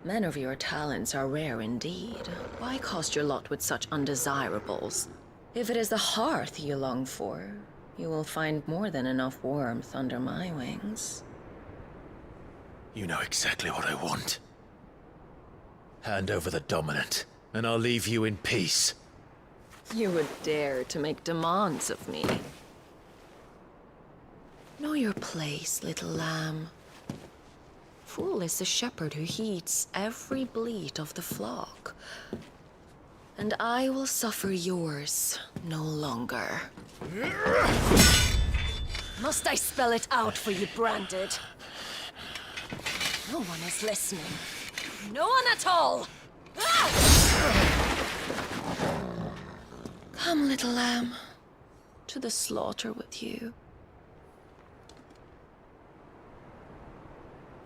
Men of your talents are rare indeed. Why cast your lot with such undesirables? If it is the hearth you long for, you will find more than enough warmth under my wings. You know exactly what I want. Hand over the dominant, and I'll leave you in peace. You would dare to make demands of me. Know your place, little lamb. Fool is the shepherd who heeds every bleat of the flock. And I will suffer yours no longer. Must I spell it out for you, Branded? No one is listening. No one at all! Ah! Come, little lamb, to the slaughter with you.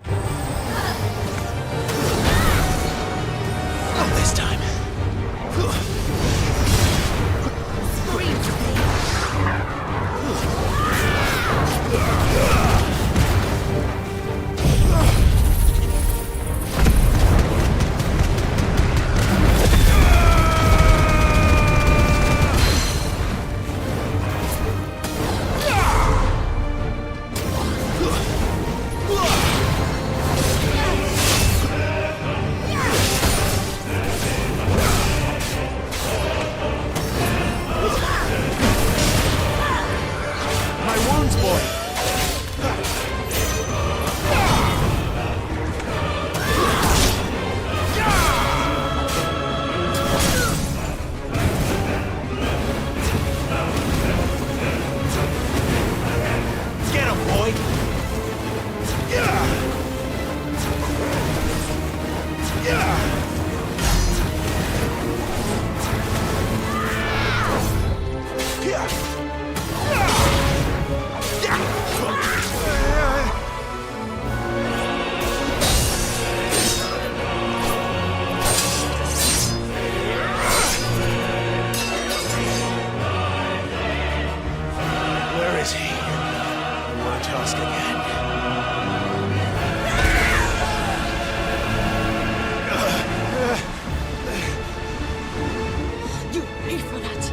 Not this time. Scream for me. Where is he? I want to ask again. You pay for that.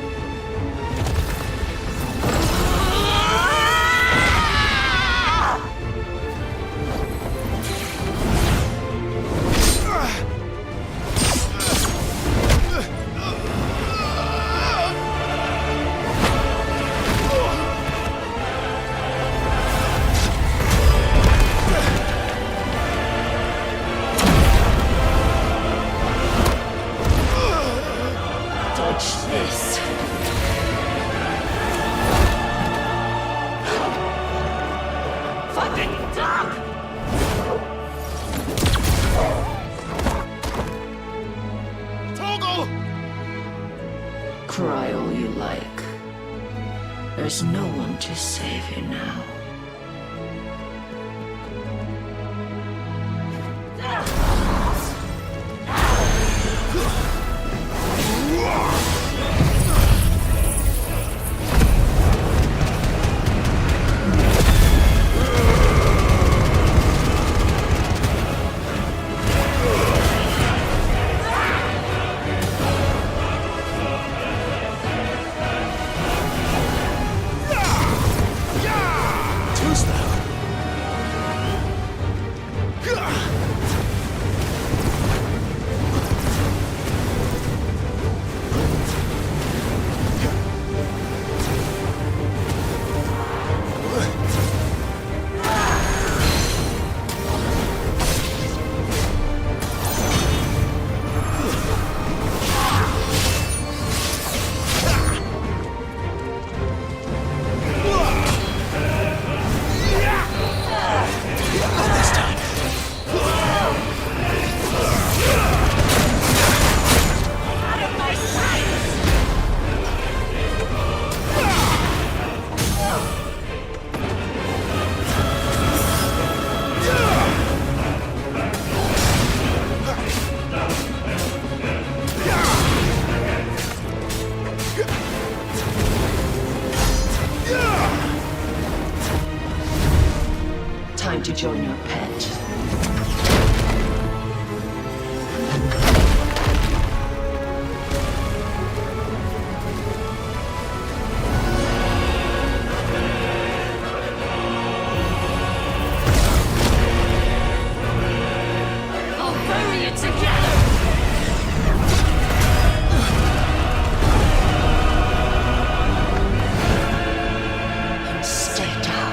Dodge this. Fucking dog! Toggle! Cry all you like. There's no one to save you now. Time to join your pet. I'll bury you together! And stay down.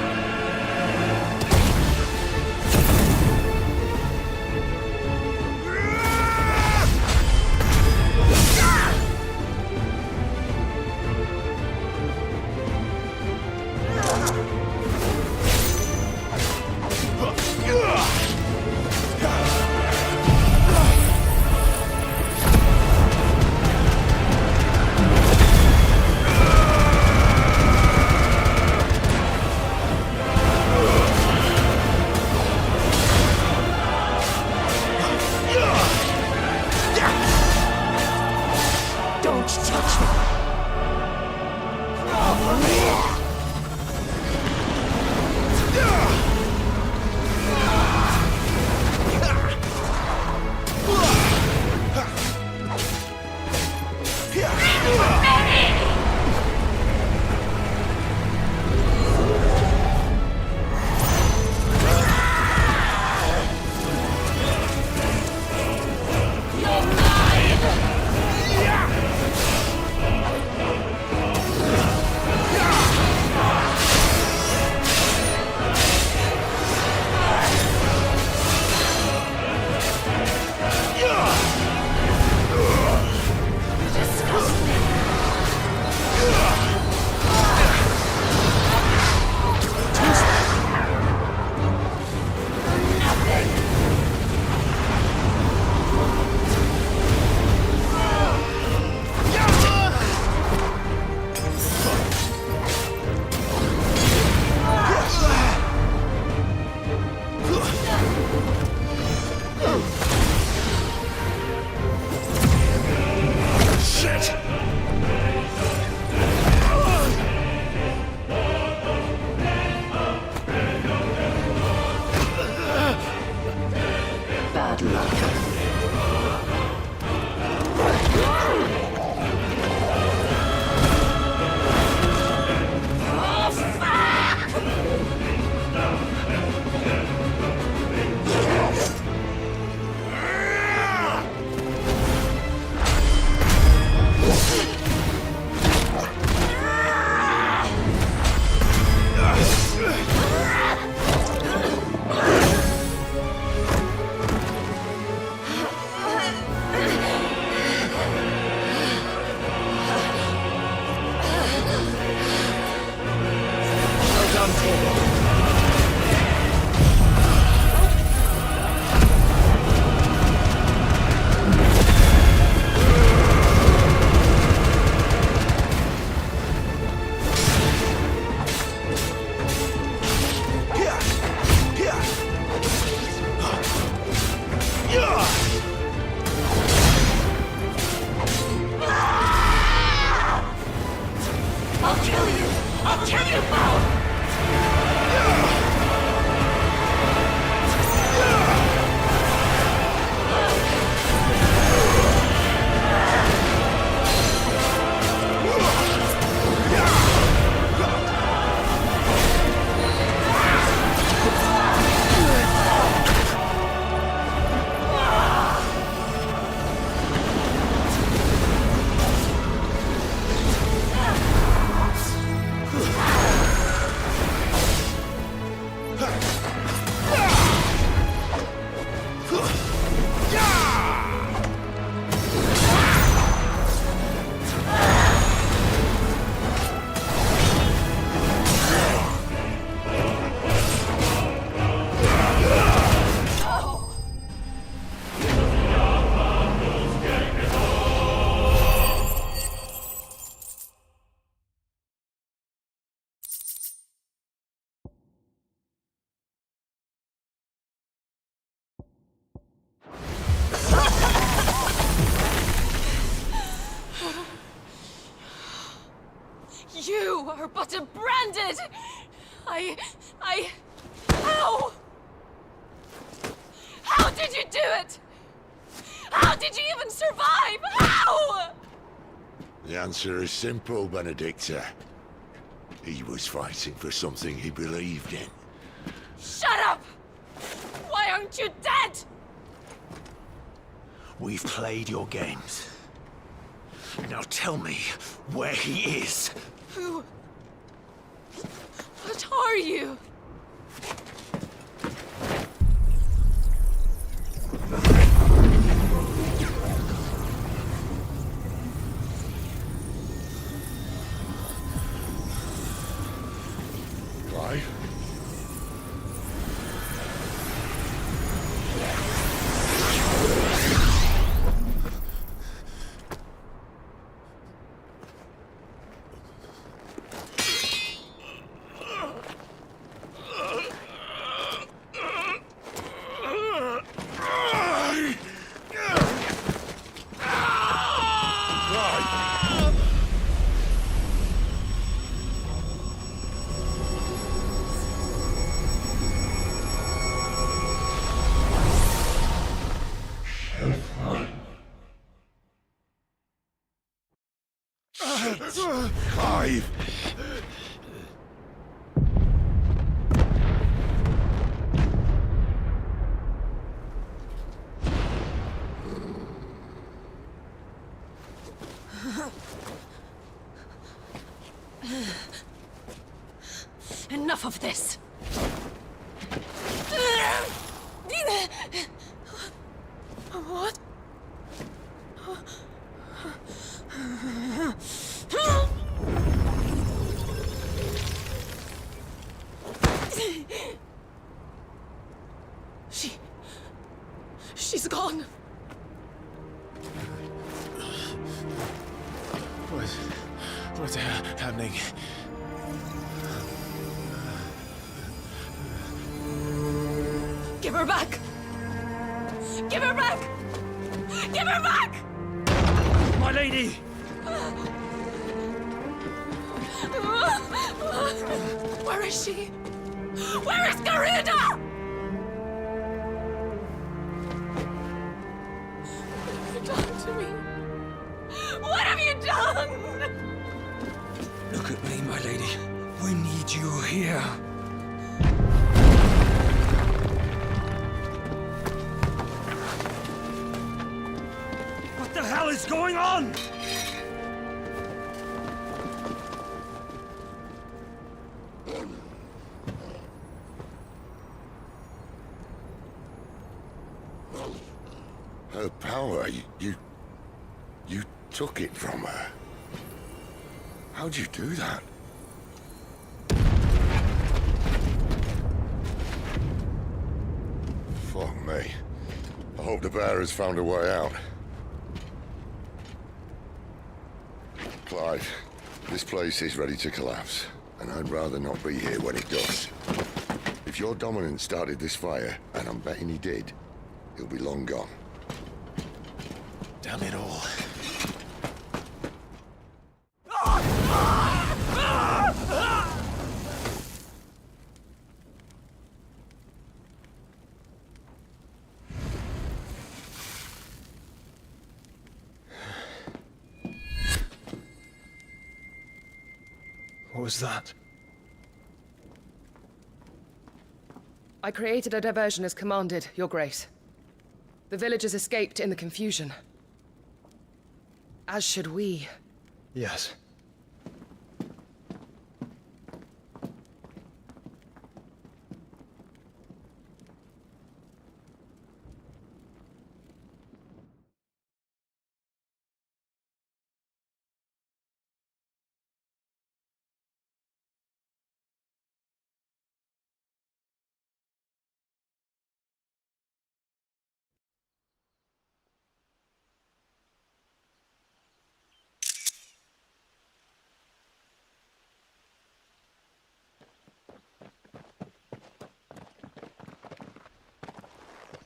You are but a branded... How? How did you do it? How did you even survive? How? The answer is simple, Benedicta. He was fighting for something he believed in. Shut up! Why aren't you dead? We've played your games. Now tell me where he is. Who? What are you? Clive? Clive! Enough of this! What? She's gone. What's happening? Give her back! Give her back! Give her back! My lady! Where is she? Where is Garuda? What have you done to me? What have you done? Look at me, my lady. We need you here. What the hell is going on? Her power, you took it from her. How'd you do that? Fuck me. I hope the bear has found a way out. Clive, this place is ready to collapse, and I'd rather not be here when it does. If your dominant started this fire, and I'm betting he did, he'll be long gone. Damn it all. What was that? I created a diversion as commanded, Your Grace. The villagers escaped in the confusion. As should we. Yes.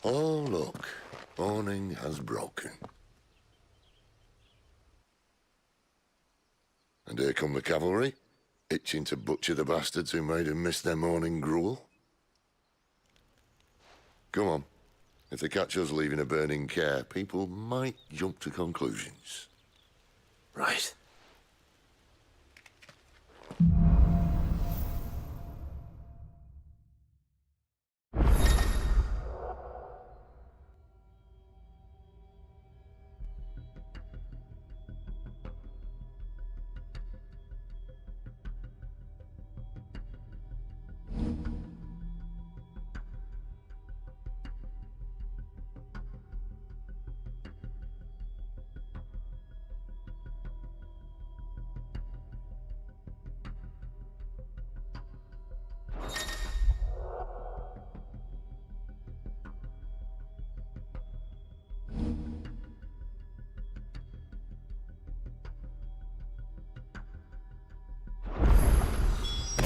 Oh, look. Morning has broken. And here come the cavalry, itching to butcher the bastards who made them miss their morning gruel. Come on. If they catch us leaving a burning care, people might jump to conclusions. Right.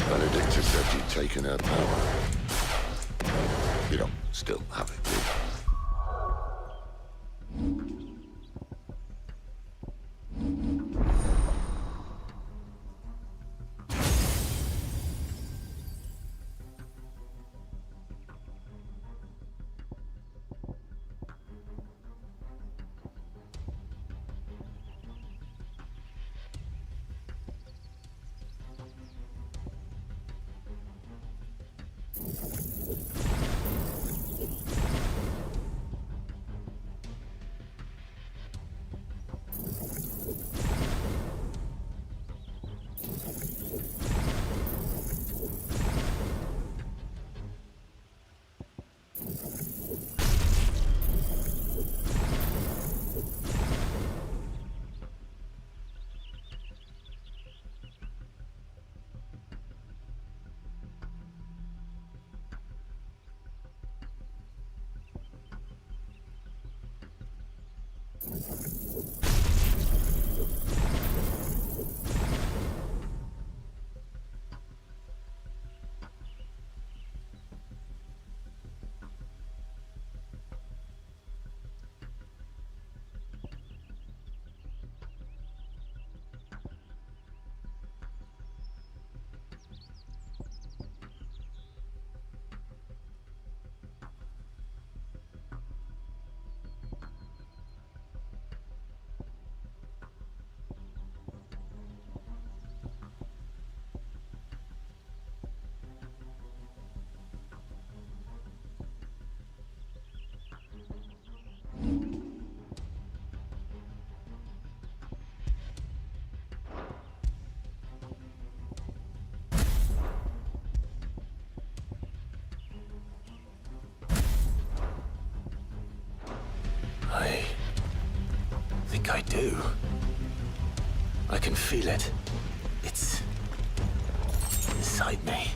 Benedicta said you'd taken her power. You don't still have it, do you? I think I do. I can feel it. It's inside me.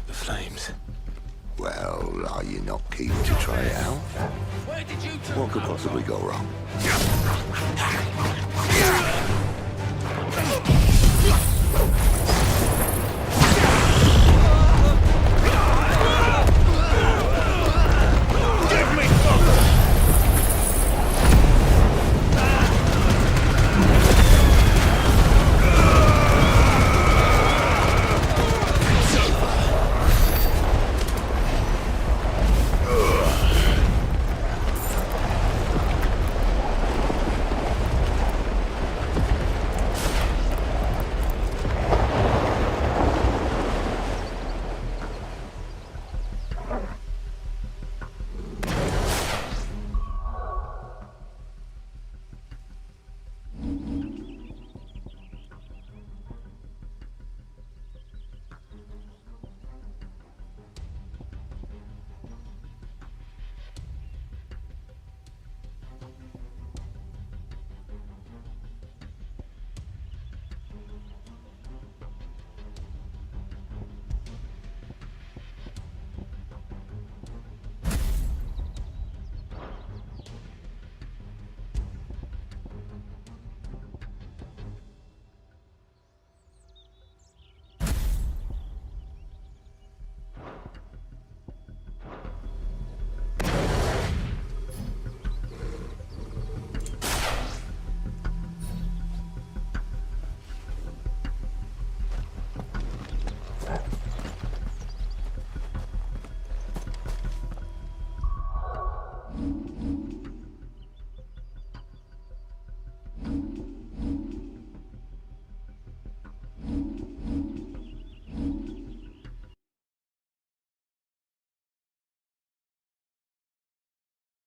The flames. Well, are you not keen to try it out? What could possibly go wrong?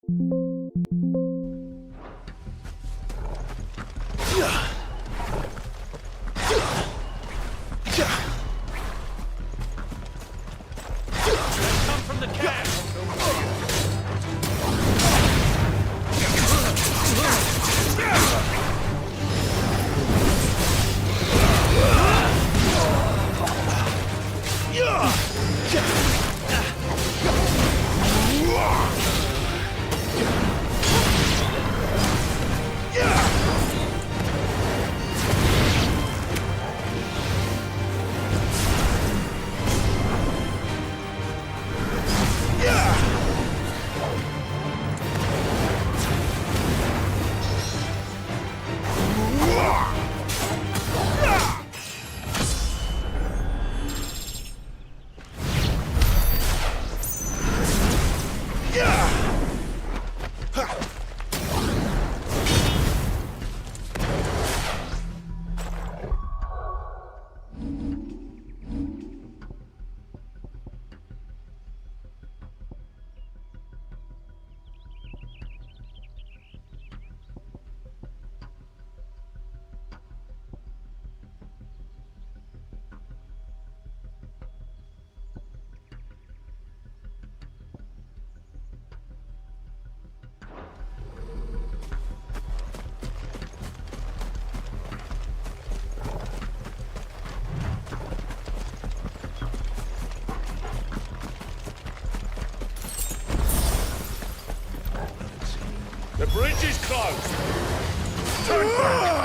Come from the camp! The bridge is closed! Turn back!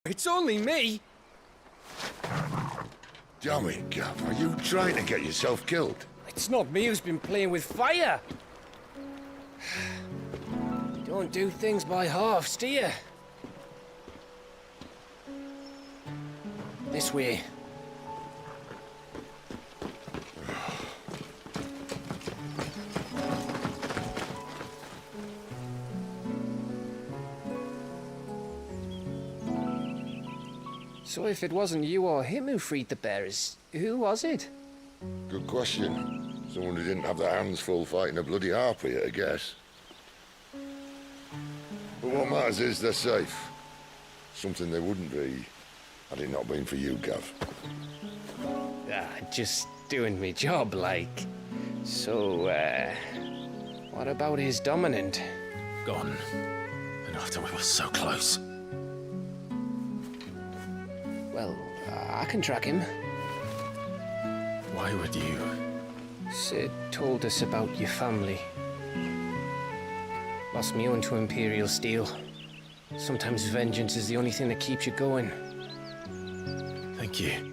It's only me! Damn it, Gav, are you trying to get yourself killed? It's not me who's been playing with fire! You don't do things by halves, do you? This way. So if it wasn't you or him who freed the bearers, who was it? Good question. Someone who didn't have their hands full fighting a bloody harpy, I guess. But what matters is they're safe. Something they wouldn't be, had it not been for you, Gav. Ah, Just doing me job, like. So, what about his dominant? Gone. And after we were so close. Well, I can track him. Why would you? Sid told us about your family. Lost me own to Imperial Steel. Sometimes vengeance is the only thing that keeps you going. Thank you.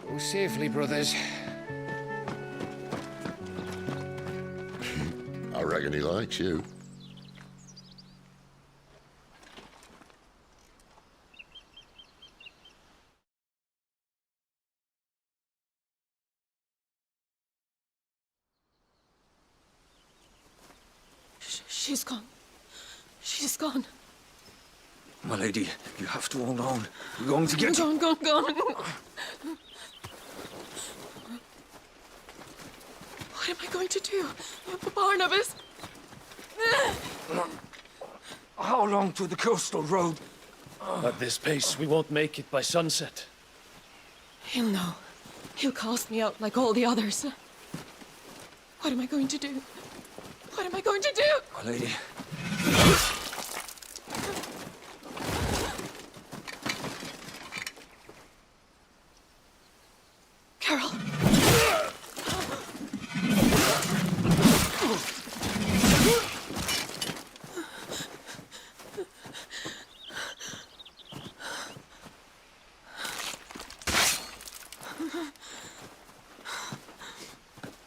Go safely, brothers. I reckon he likes you. She's gone. She's gone. My lady, you have to hold on. We're going to get... Gone. What am I going to do? Barnabas? How long to the coastal road? At this pace, we won't make it by sunset. He'll know. He'll cast me out like all the others. What am I going to do? What am I going to do? My lady. Carol.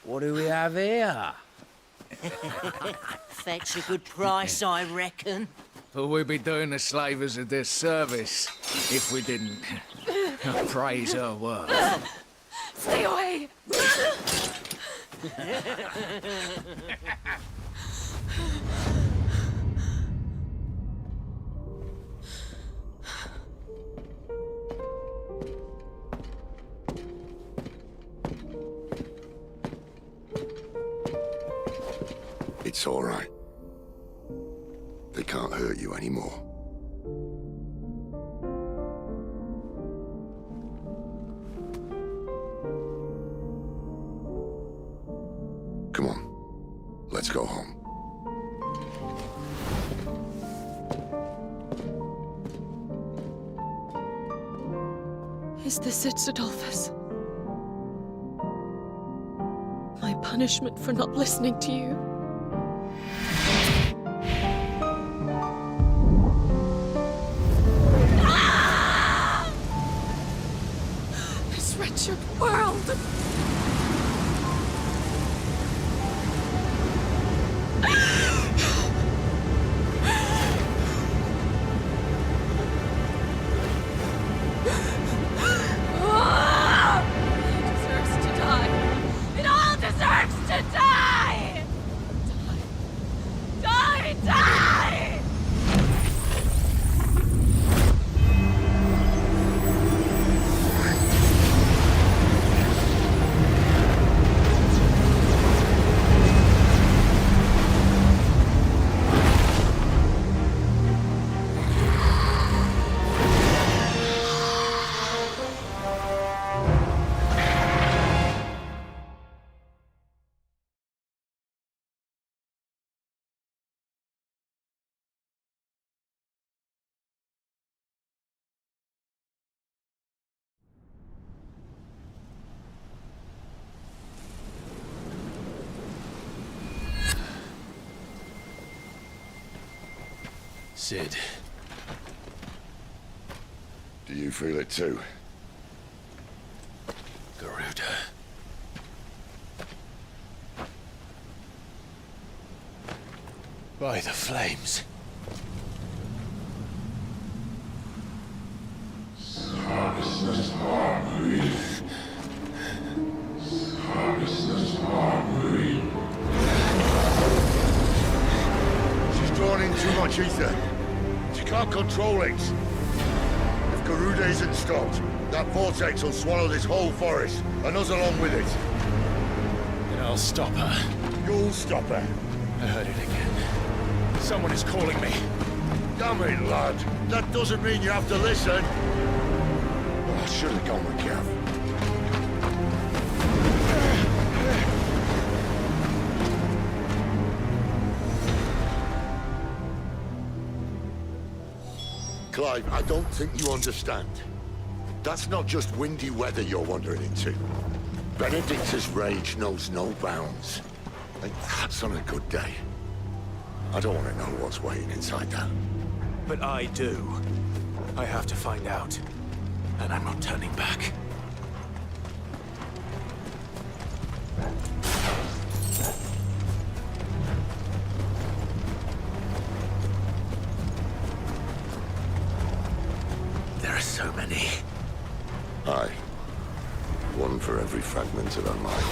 What do we have here? Fetch a good price, I reckon. Well, we'd be doing the slavers a disservice if we didn't praise her work. Stay away! It's all right. They can't hurt you anymore. Come on, let's go home. Is this it, Adolphus? My punishment for not listening to you? This wretched world! Sid. Do you feel it too? Garuda. By the flames. She's drawn in too much ether. She can't control it. If Garuda isn't stopped, that vortex will swallow this whole forest, and us along with it. Then I'll stop her. You'll stop her. I heard it again. Someone is calling me. Damn it, lad. That doesn't mean you have to listen. Oh, I should have gone with Gav. Clive, I don't think you understand. That's not just windy weather you're wandering into. Benedictus' rage knows no bounds. And that's on a good day. I don't want to know what's waiting inside that. But I do. I have to find out. And I'm not turning back. There are so many. Aye. One for every fragment of our mind.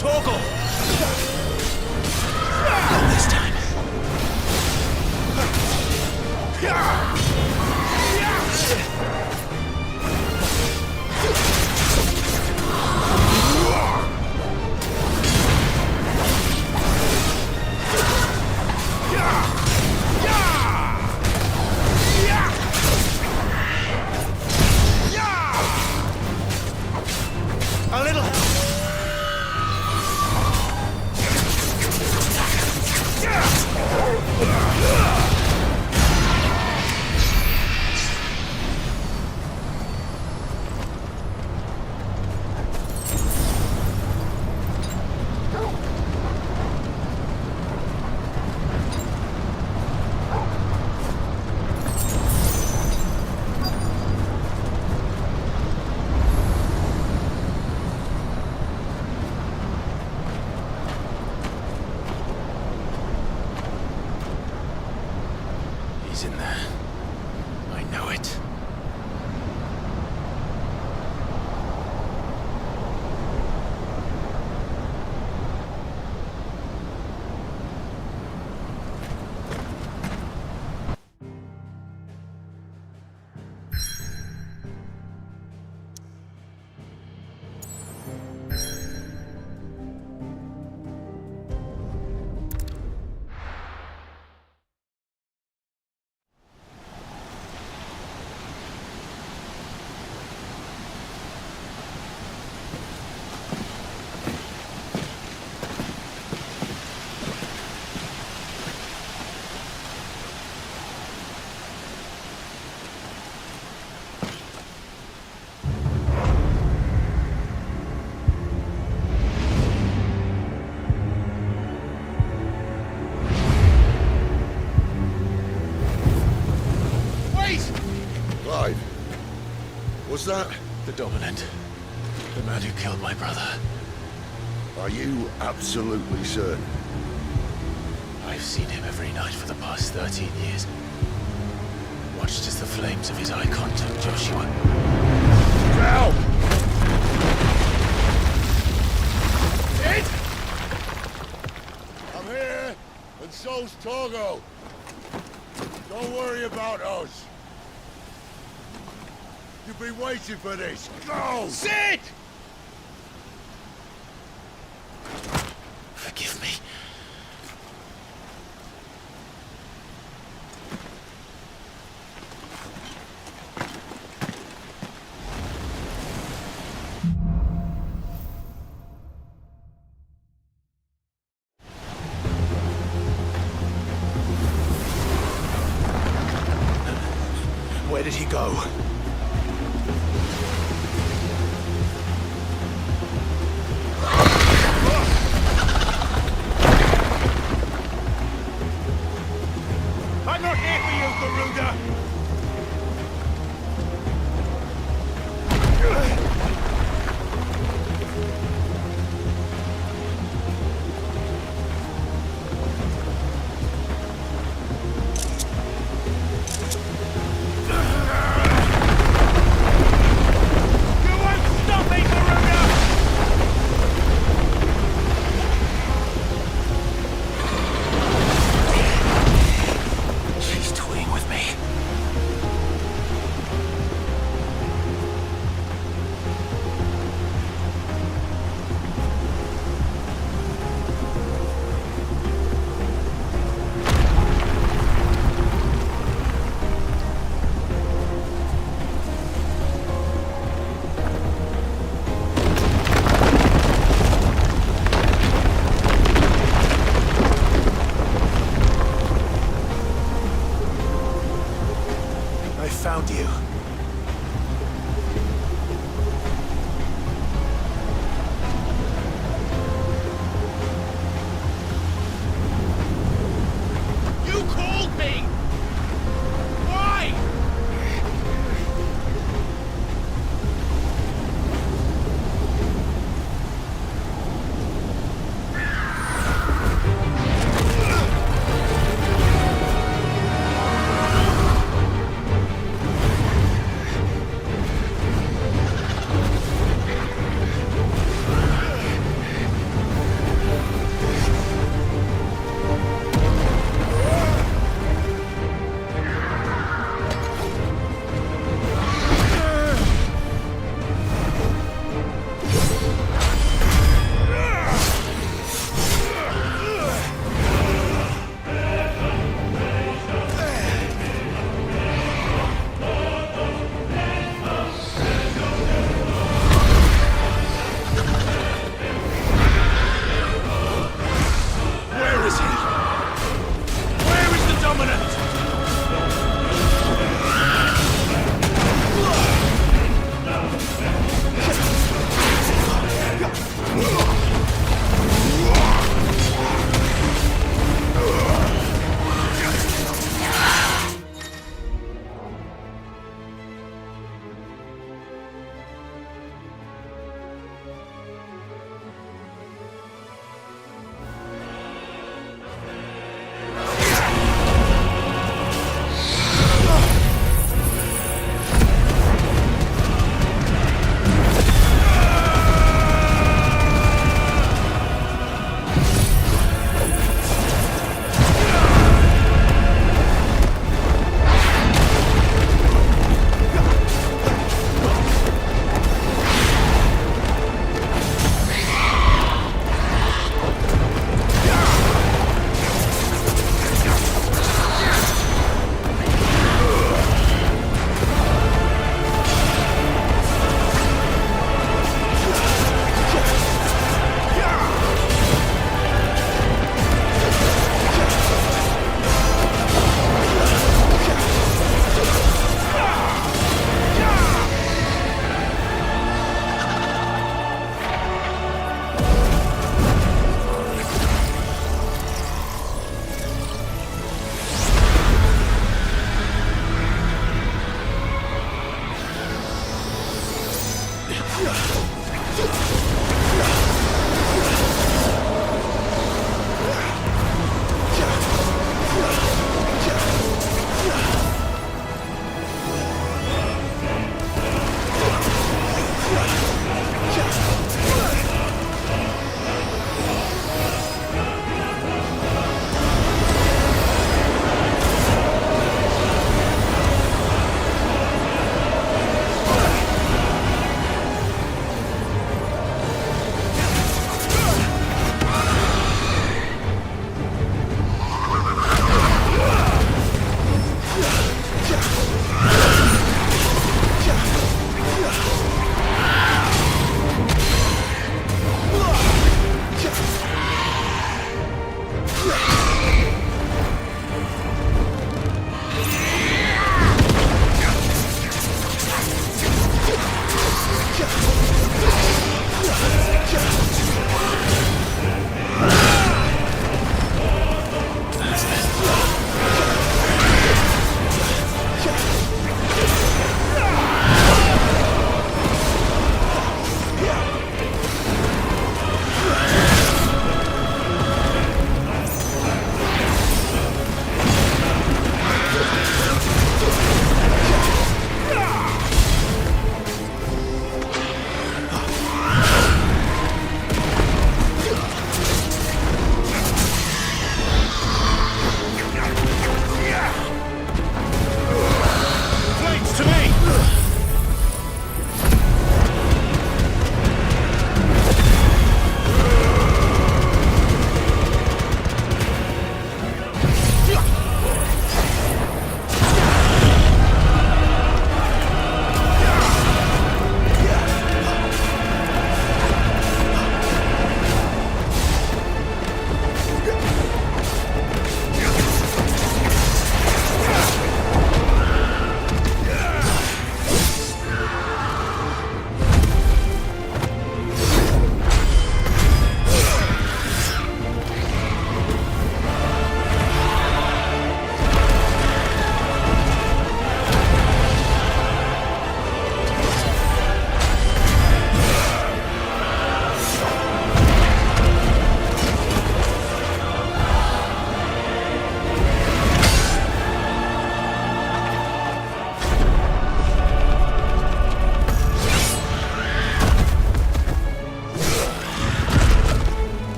Torgal! Not this time. A little help. He's in there. I know it. Clive, was that? The Dominant. The man who killed my brother. Are you absolutely certain? I've seen him every night for the past 13 years. Watched as the flames of his icon took Joshua. Help! Sid! I'm here, and so's Torgal. Don't worry about us. You've been waiting for this. Go! Sid! Forgive me. Where did he go? I'm not here for you, Garuda!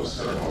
Clive!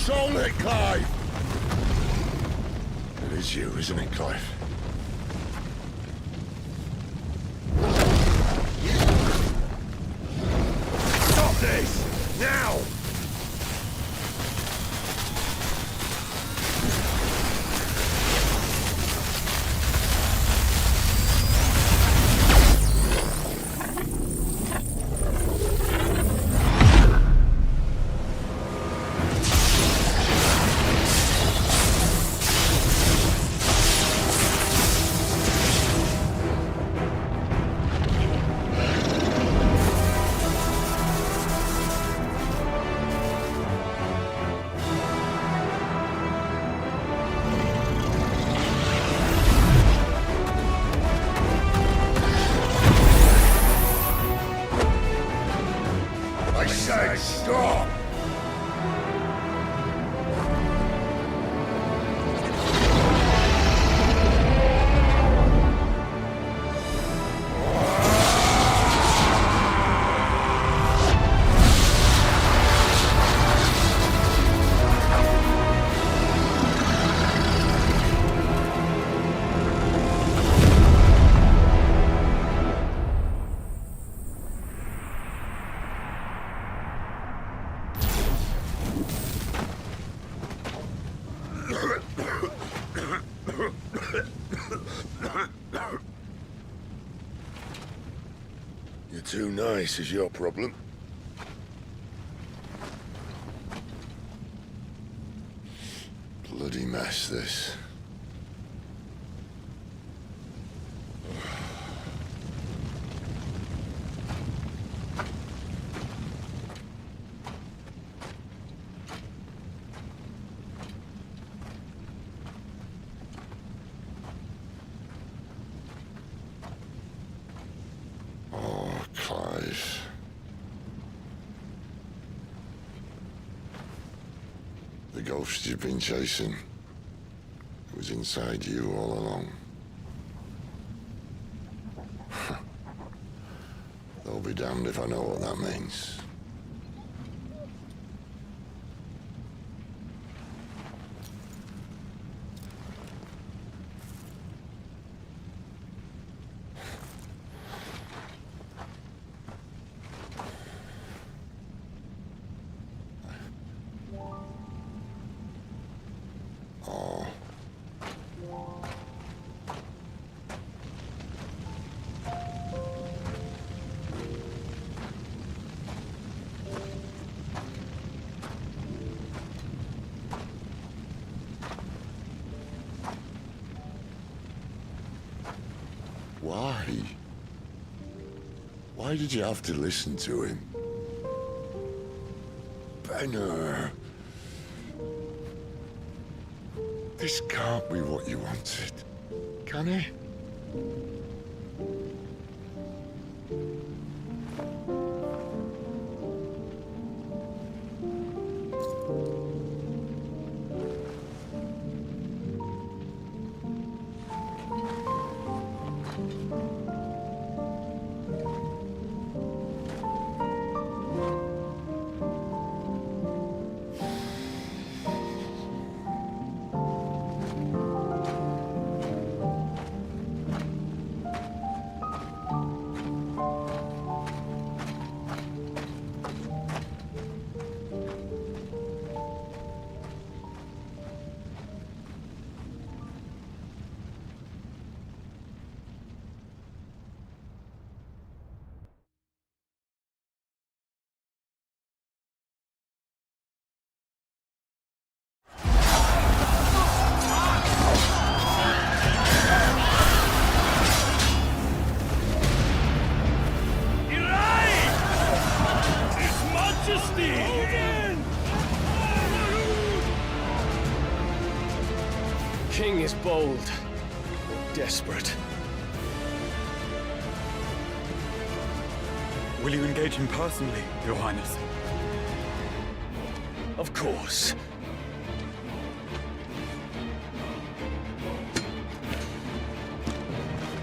sold it, Clive! It is you, isn't it, Clive? Stop this! Now! I said stop! You're too nice is your problem. Bloody mess, this. Clive. The ghost you've been chasing was inside you all along. They'll be damned if I know what that means. Why? Why did you have to listen to him? Benner. This can't be what you wanted, can it? King is bold, desperate. Will you engage him personally, Your Highness? Of course.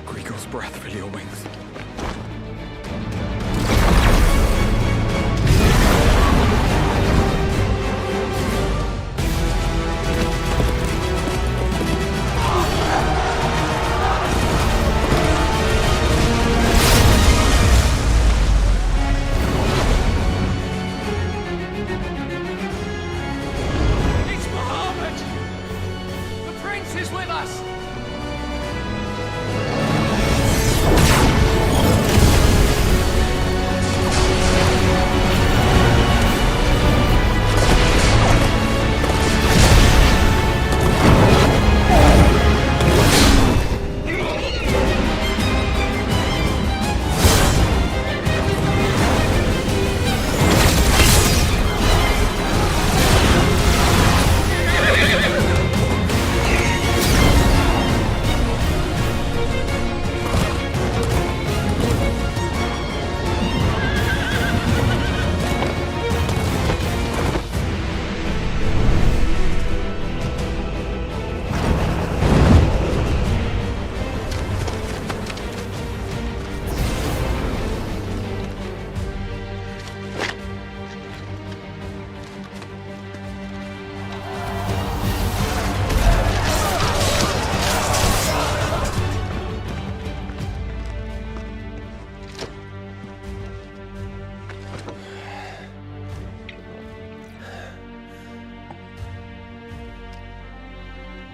Grigor's breath fill your wings.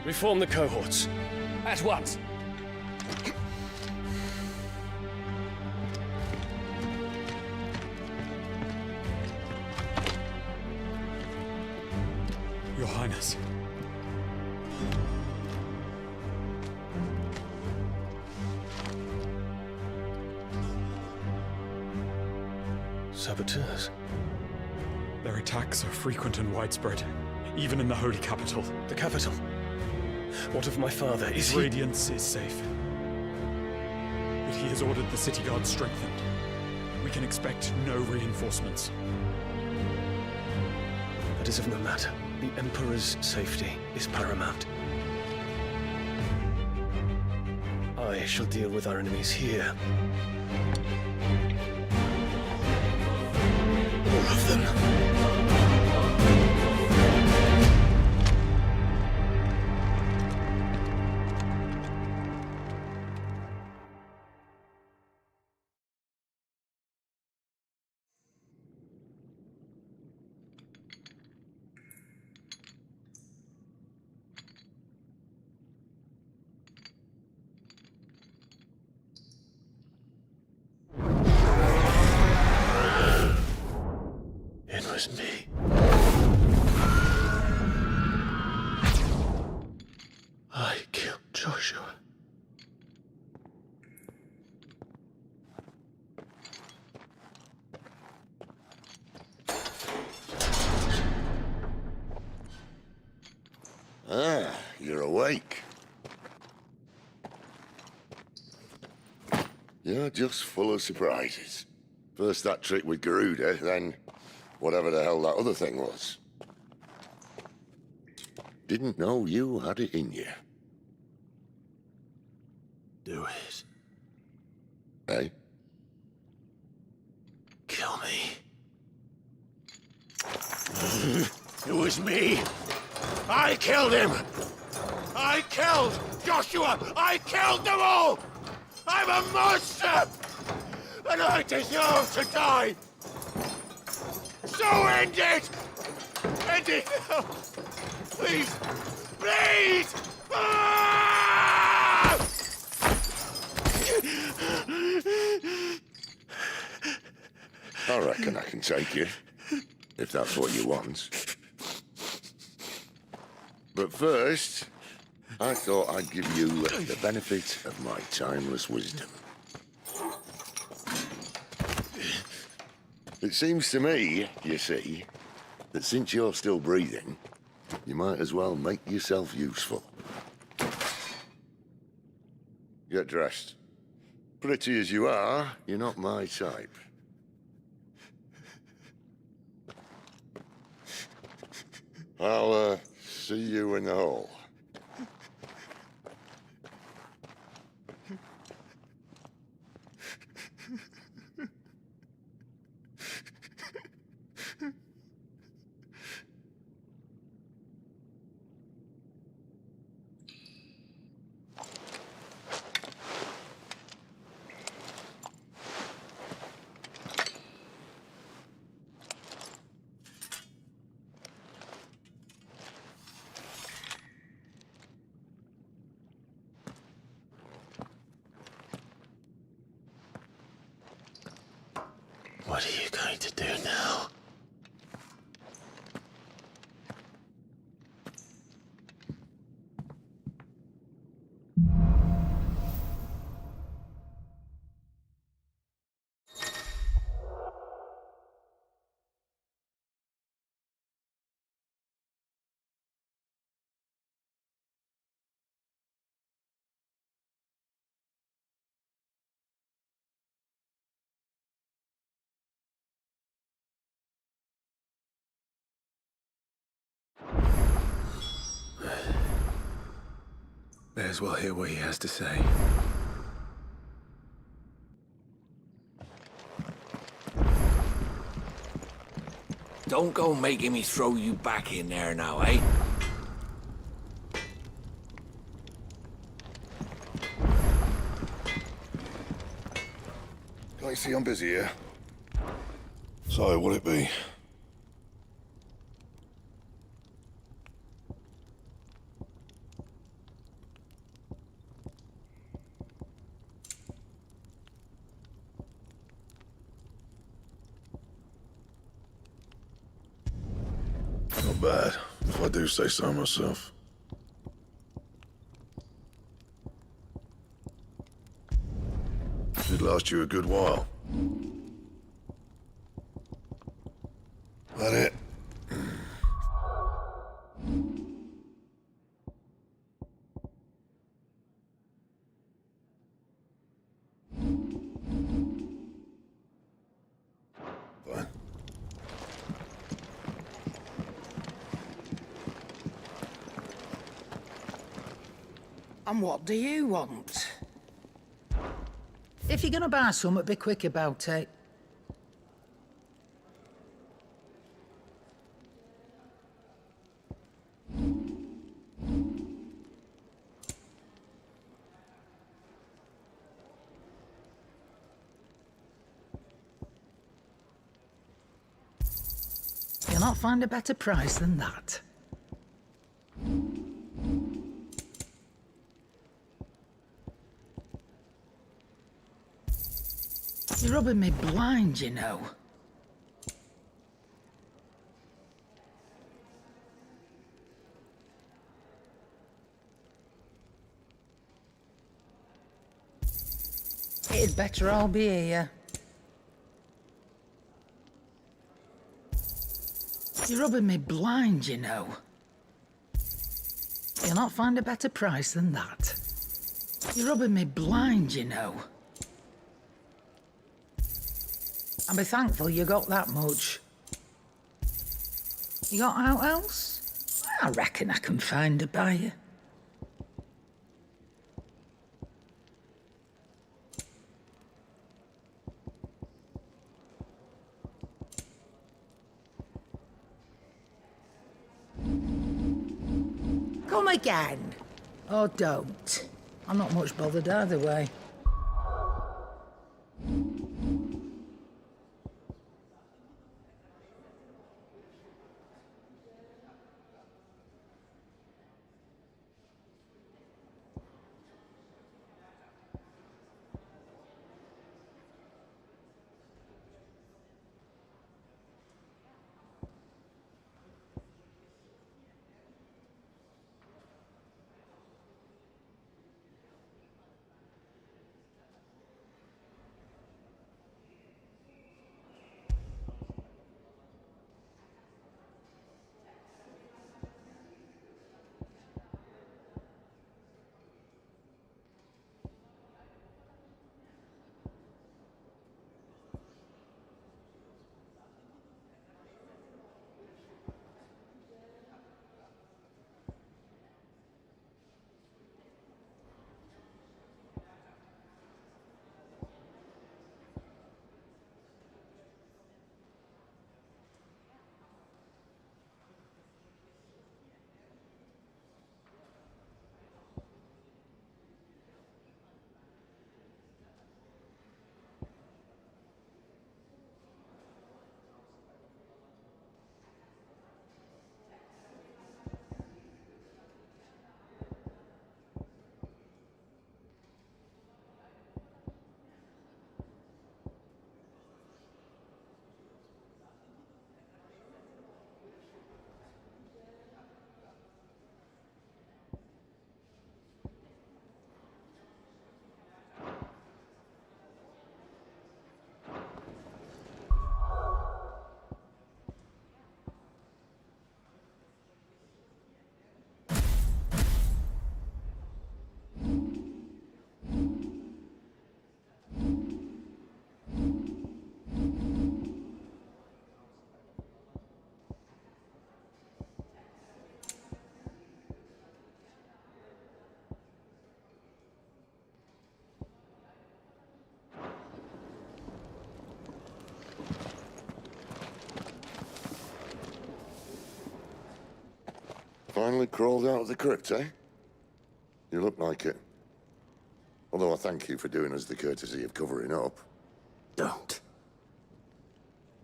Reform the cohorts. At once. Your Highness. Saboteurs. Their attacks are frequent and widespread, even in the Holy Capital. The capital? What of my father? Is he... Radiance is safe. But he has ordered the city guard strengthened. We can expect no reinforcements. That is of no matter. The Emperor's safety is paramount. I shall deal with our enemies here. All of them. It was me. I killed Joshua. Ah, you're awake. You're just full of surprises. First that trick with Garuda, then whatever the hell that other thing was. Didn't know you had it in you. Do it. Hey? Kill me. It was me. I killed him. I killed Joshua. I killed them all. I'm a monster. And I deserve to die. So end it! End it now! Please! Please! Ah! I reckon I can take you, if that's what you want. But first, I thought I'd give you the benefit of my timeless wisdom. It seems to me, you see, that since you're still breathing, you might as well make yourself useful. Get dressed. Pretty as you are, you're not my type. I'll, see you in the hall. What are you going to do now? May as well hear what he has to say. Don't go making me throw you back in there now, eh? Can I see I'm busy here? So, what'll it be? Not bad, if I do say so myself. Should last you a good while. That it? Fine. And what do you want? If you're gonna buy something, be quick about it. You'll not find a better price than that. You're rubbing me blind, you know. It'd better all be here. You're rubbing me blind, you know. You'll not find a better price than that. You're rubbing me blind, you know. And be thankful you got that much. You got out else? I reckon I can find a buyer. Come again. Or don't. I'm not much bothered either way. Finally crawled out of the crypt, eh? You look like it. Although I thank you for doing us the courtesy of covering up. Don't.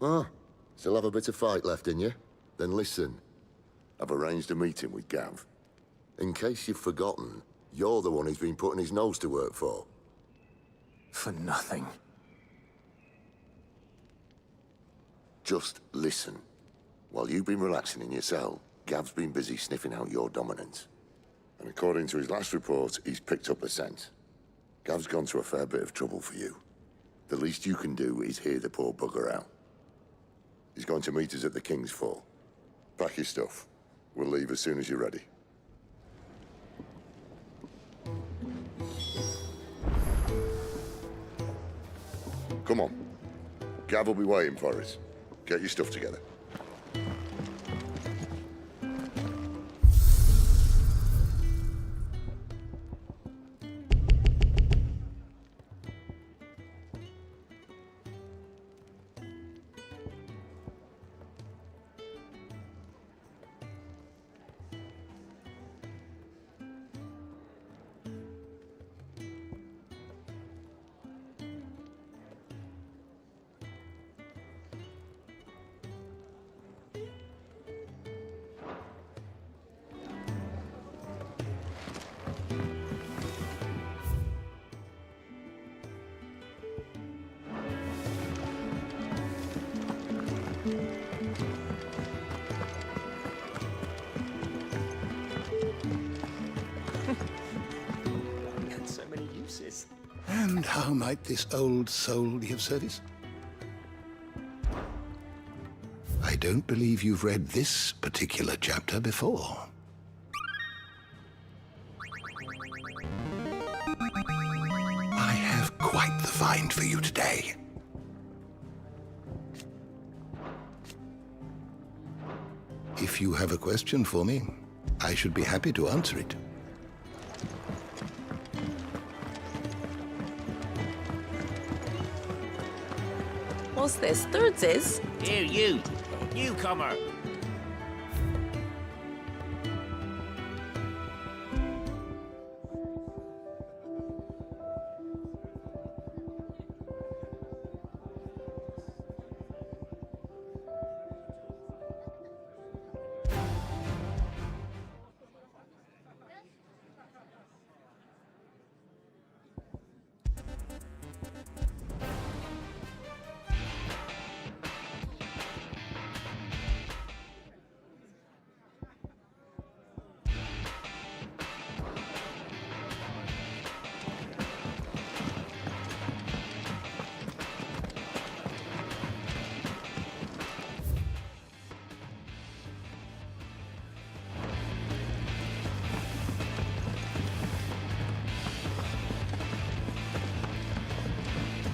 Ah, still have a bit of fight left in you? Then listen. I've arranged a meeting with Gav. In case you've forgotten, you're the one he's been putting his nose to work for. For nothing. Just listen. While you've been relaxing in your cell, Gav's been busy sniffing out your dominance. And according to his last report, he's picked up a scent. Gav's gone to a fair bit of trouble for you. The least you can do is hear the poor bugger out. He's going to meet us at the King's Fall. Pack your stuff. We'll leave as soon as you're ready. Come on. Gav will be waiting for us. Get your stuff together. And how might this old soul be of service? I don't believe you've read this particular chapter before. I have quite the find for you today. If you have a question for me, I should be happy to answer it. What's this? Thirdsies? Here, you! Newcomer!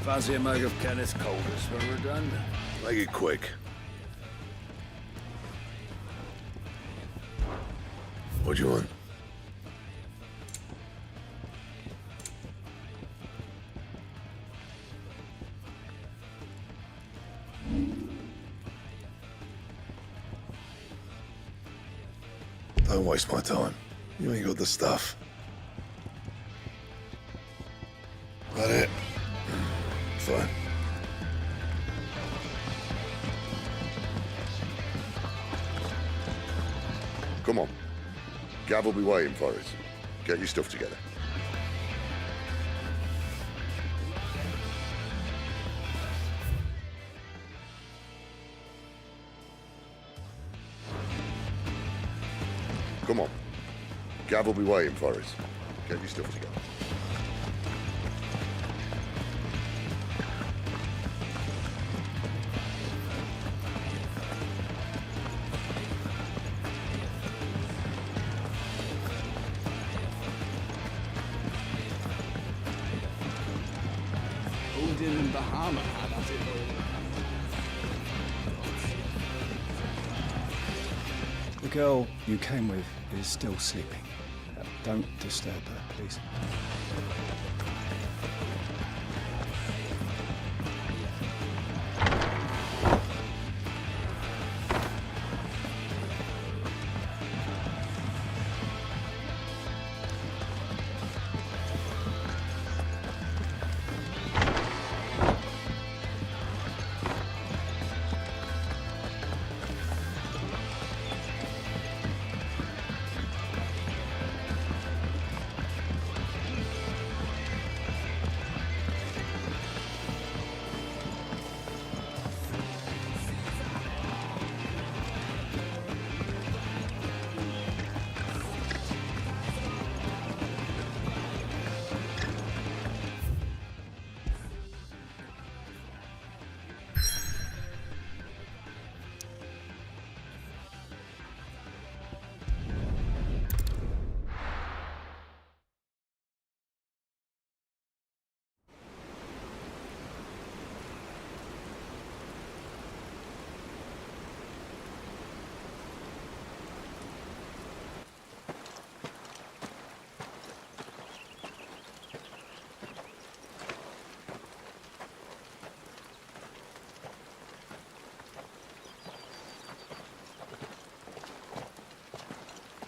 Fancy a mug of Kenneth's coldest when we're done? Make it quick. What do you want? Don't waste my time. You ain't got the stuff. That it? Fine. Come on. Gav will be waiting for us. Get your stuff together. Come on. Gav will be waiting for us. Get your stuff together. Odin and Bahama had at it all. The girl you came with is still sleeping. Don't disturb her, please.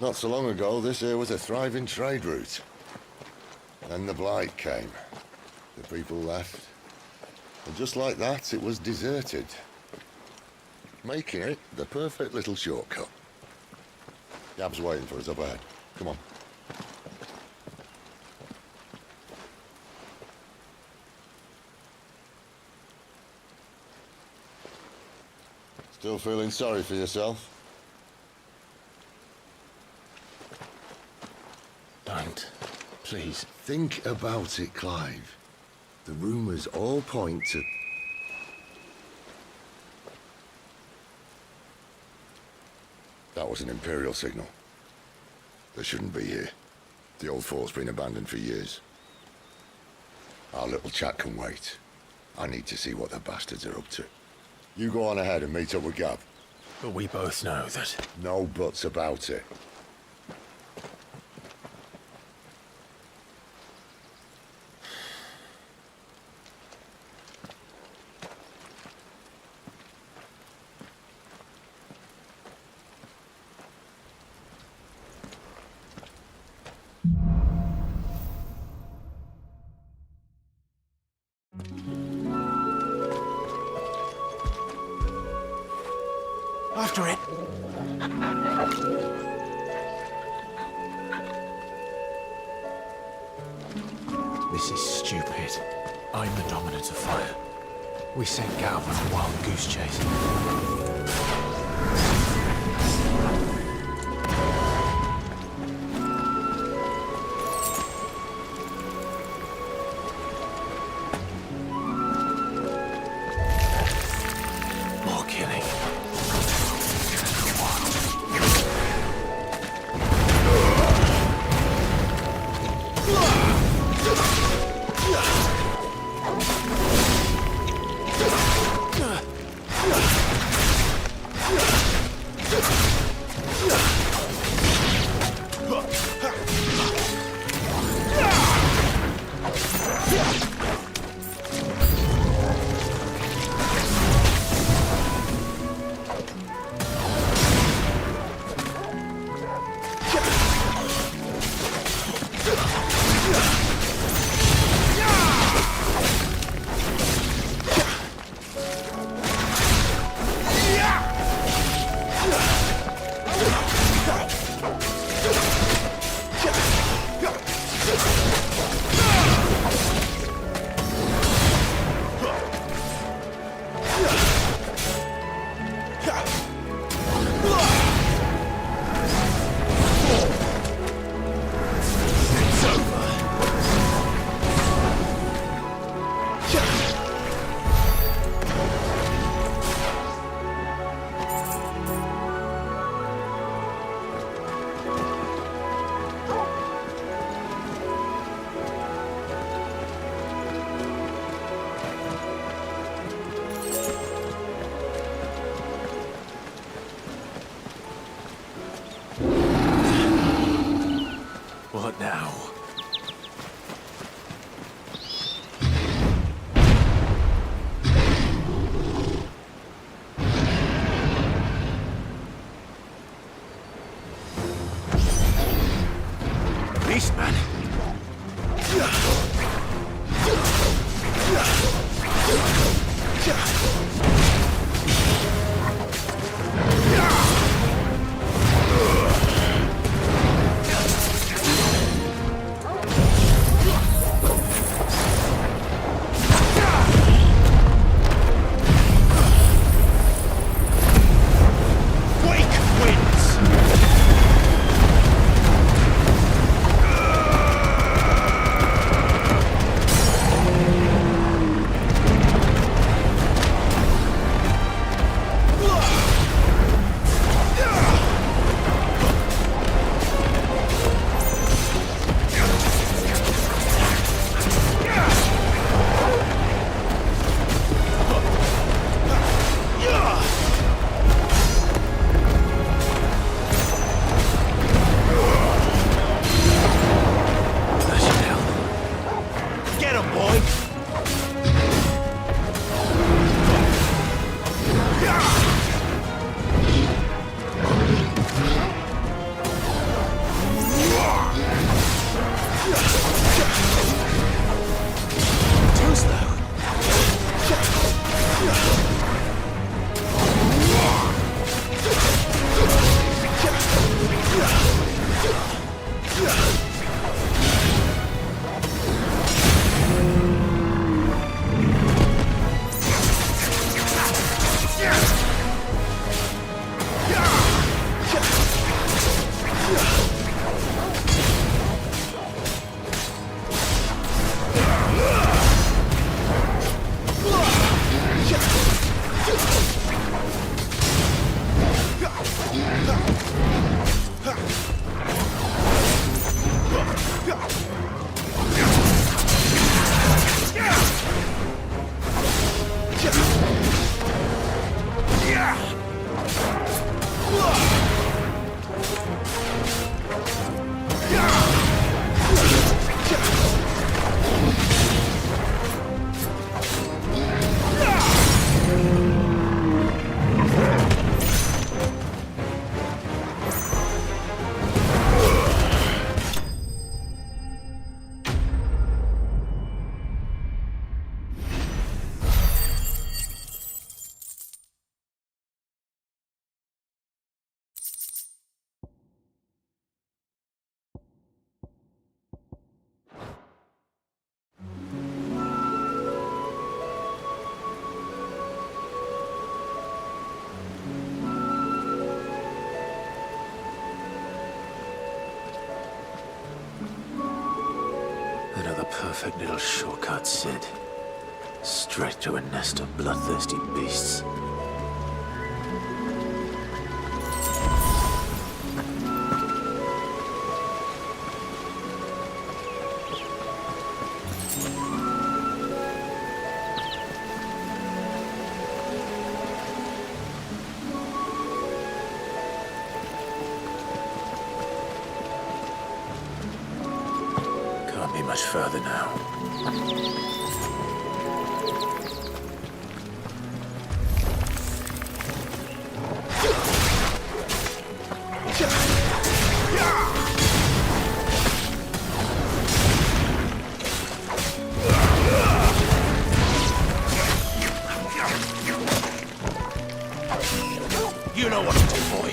Not so long ago, this here was a thriving trade route. Then the Blight came. The people left. And just like that, it was deserted. Making it the perfect little shortcut. Gab's waiting for us up ahead. Come on. Still feeling sorry for yourself? Don't. Please. Think about it, Clive. The rumours all point to... That was an Imperial signal. They shouldn't be here. The old fort's been abandoned for years. Our little chat can wait. I need to see what the bastards are up to. You go on ahead and meet up with Gab. But we both know that... No buts about it. After it. This is stupid. I'm the dominant of fire. We sent Galv on a wild goose chase. More killing. Another perfect little shortcut, Sid. Straight to a nest of bloodthirsty beasts. Can't be much further now. You know what to do, boy.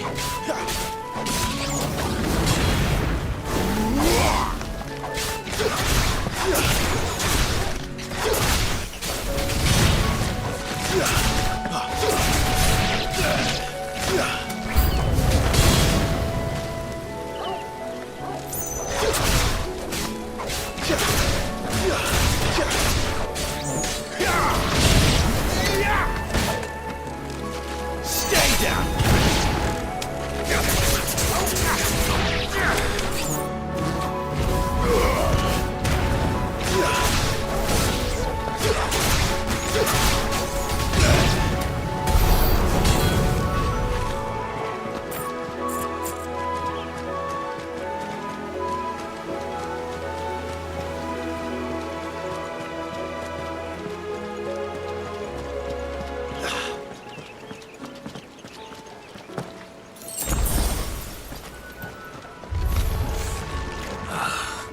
Stay down.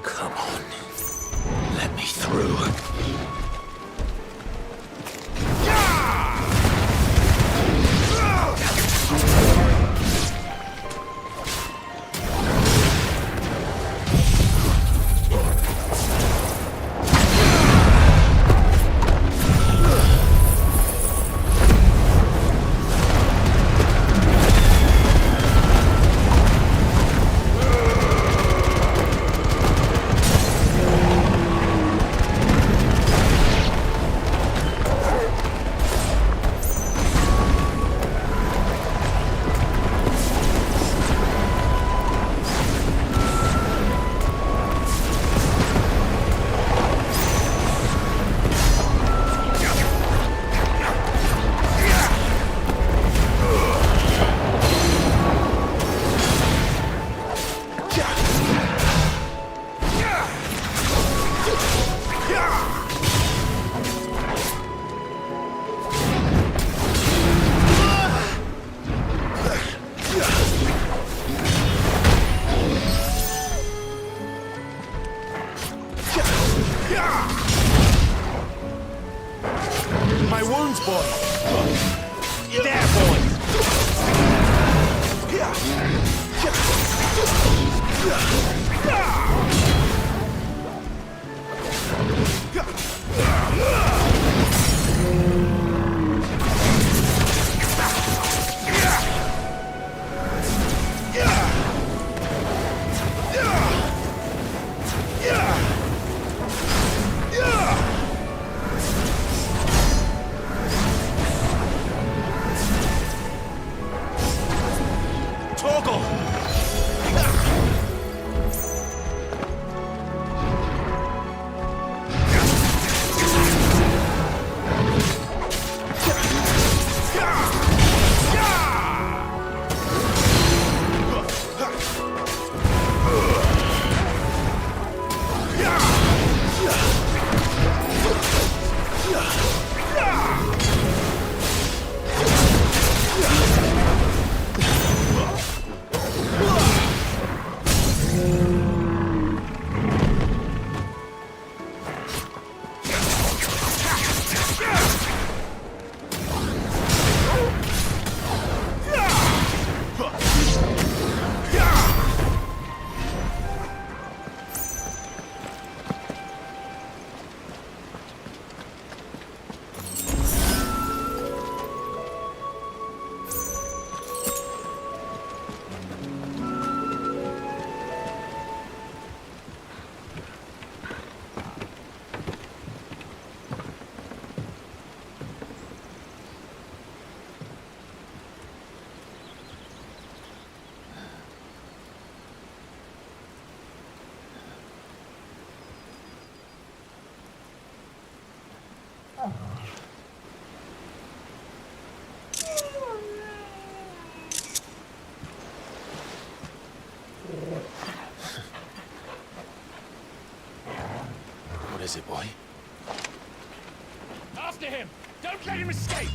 Come on. Let me through. My wounds, boy. There, boy. it, boy? After him! Don't let him escape!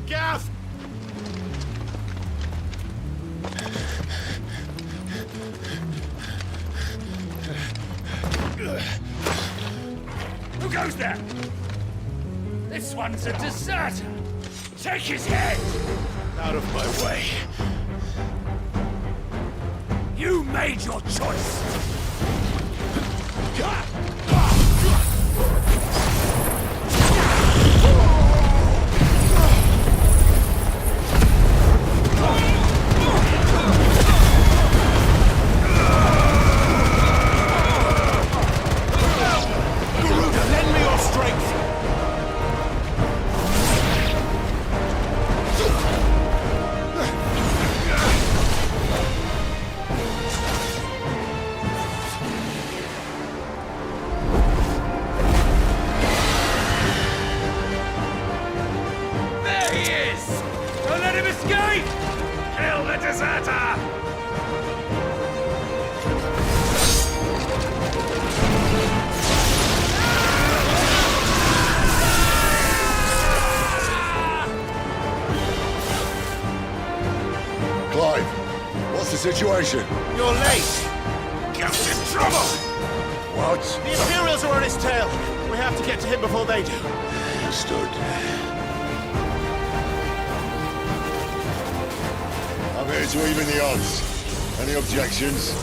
Gav! Who goes there? This one's a deserter! Take his head! Out of my way. You made your choice! Lend me your strength! There he is! Don't let him escape! Kill the deserter! Clive, what's the situation? You're late! Gut's in trouble! What? The Imperials are on his tail! We have to get to him before they do. Understood. I'm here to even the odds. Any objections?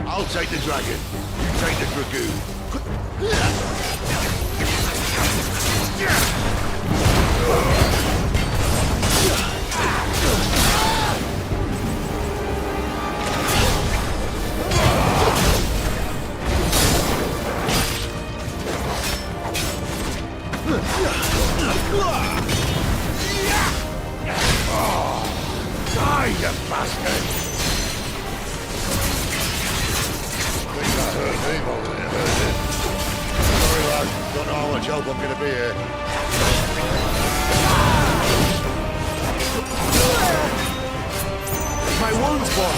I'll take the dragon. You take the dragoon. Die, you bastard! Think that hurt me more than it hurt him. Sorry, lad. Don't know how much help I'm gonna be here. My wounds, boy!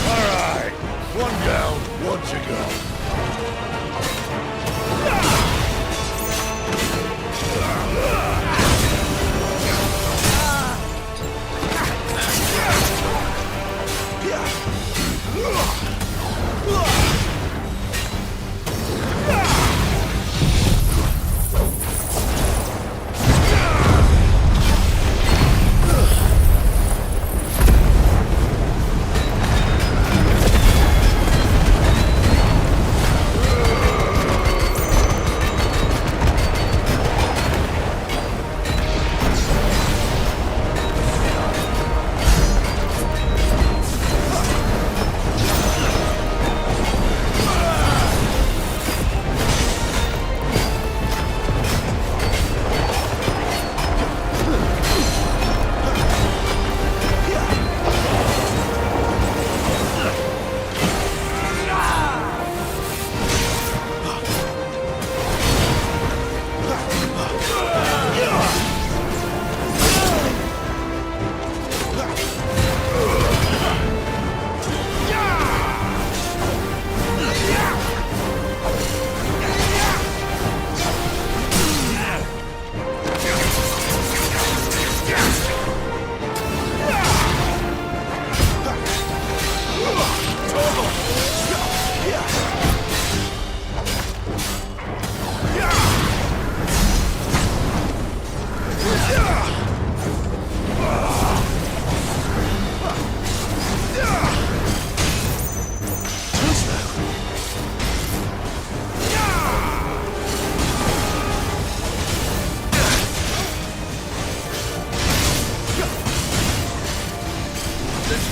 All right. One down, one to go.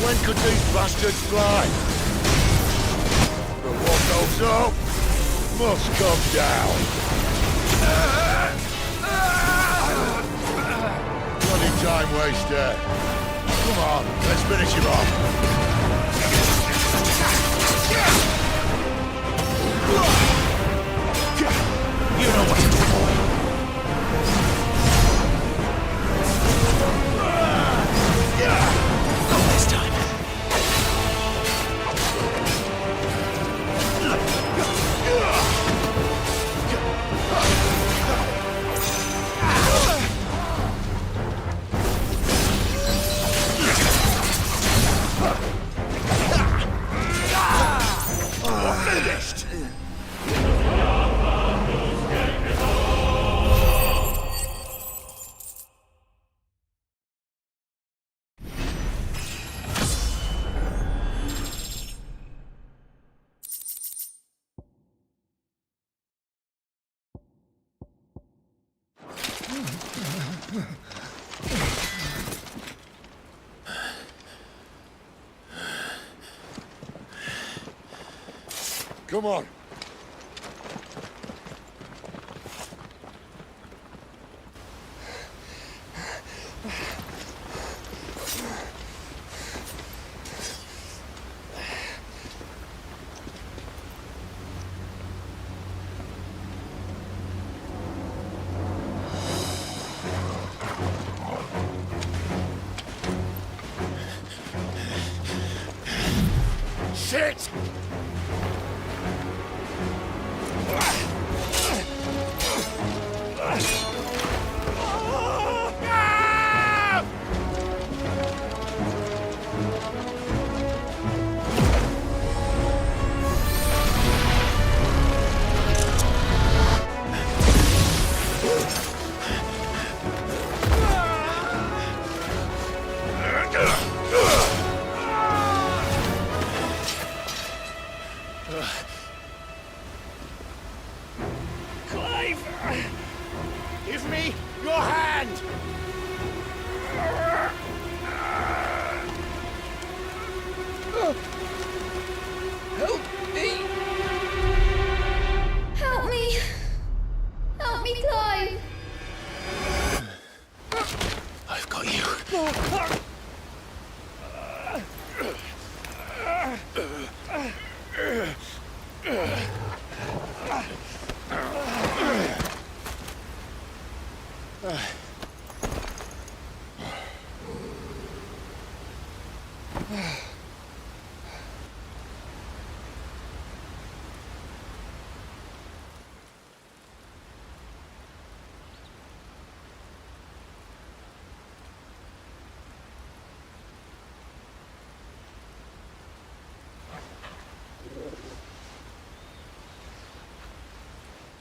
When could these bastards fly? But what goes up must come down. Bloody time waster. Come on, let's finish him off. You know what to do, boy. Not this time. Come on. Shit! Clive! Give me your hand! Help me! Help me! Help me, Clive! I've got you.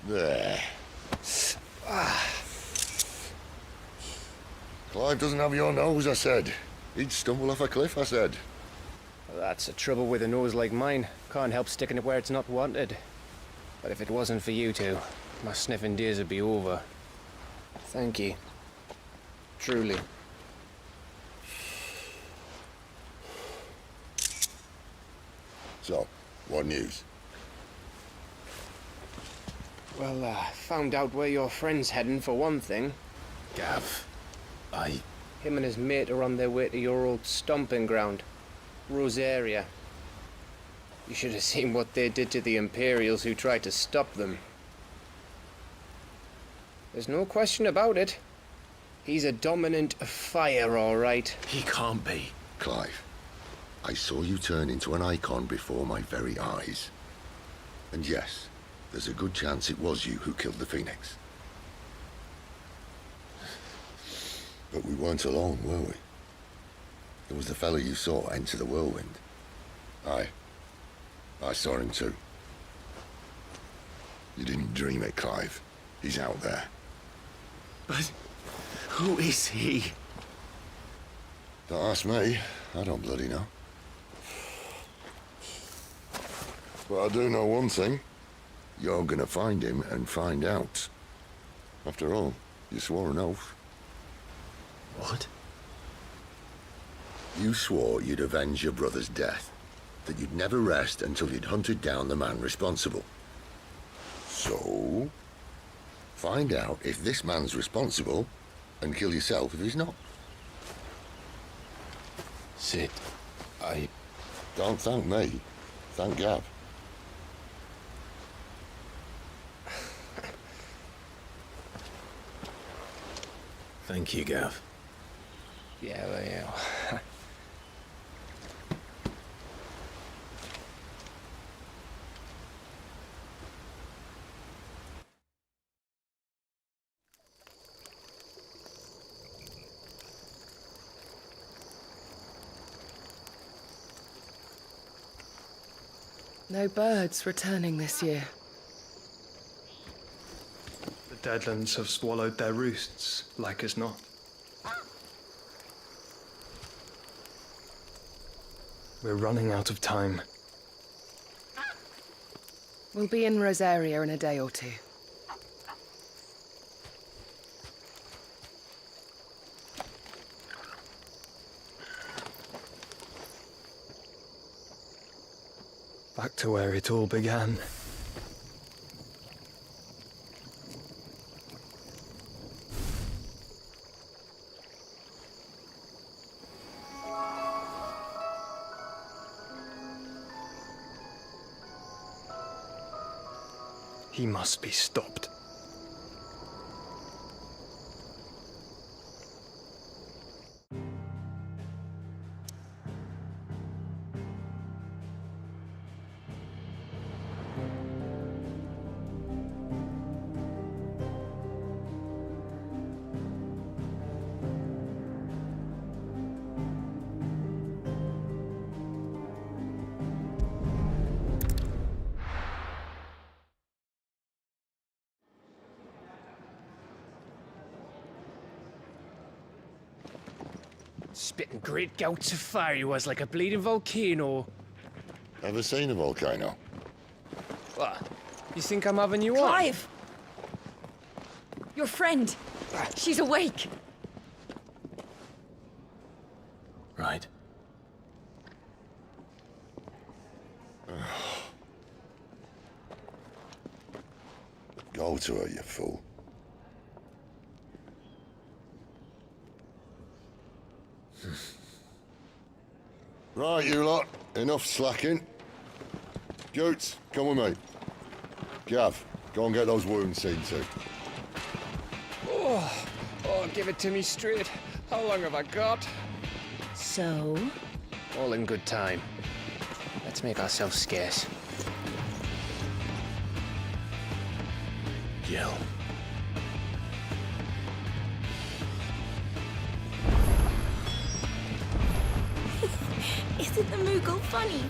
There. Clive doesn't have your nose, I said. He'd stumble off a cliff, I said. That's the trouble with a nose like mine. Can't help sticking it where it's not wanted. But if it wasn't for you two, my sniffing days would be over. Thank you. Truly. So, what news? Well, found out where your friend's heading for one thing. Gav, Him and his mate are on their way to your old stomping ground, Rosaria. You should have seen what they did to the Imperials who tried to stop them. There's no question about it. He's a dominant fire, all right. He can't be. Clive, I saw you turn into an icon before my very eyes. And yes, there's a good chance it was you who killed the Phoenix. But we weren't alone, were we? There was the fellow you saw enter the whirlwind. I saw him too. You didn't dream it, Clive. He's out there. But who is he? Don't ask me. I don't bloody know. But I do know one thing. You're gonna find him and find out. After all, you swore an oath. What? You swore you'd avenge your brother's death. That you'd never rest until you'd hunted down the man responsible. So, find out if this man's responsible and kill yourself if he's not. Sid, Don't thank me. Thank Gav. Thank you, Gav. Yeah, well, yeah. No birds returning this year. The Deadlands have swallowed their roosts, like as not. We're running out of time. We'll be in Rosaria in a day or two. Back to where it all began. He must be stopped. Spitting great gouts of fire he was, like a bleeding volcano. Ever seen a volcano? What? You think I'm having you on? Clive! Your friend. She's awake. Right. Go to her, you fool. Right, you lot. Enough slacking. Jutes, come with me. Gav, go and get those wounds seen to. Oh, give it to me straight. How long have I got? So? All in good time. Let's make ourselves scarce. Jill. Isn't the Moogle funny?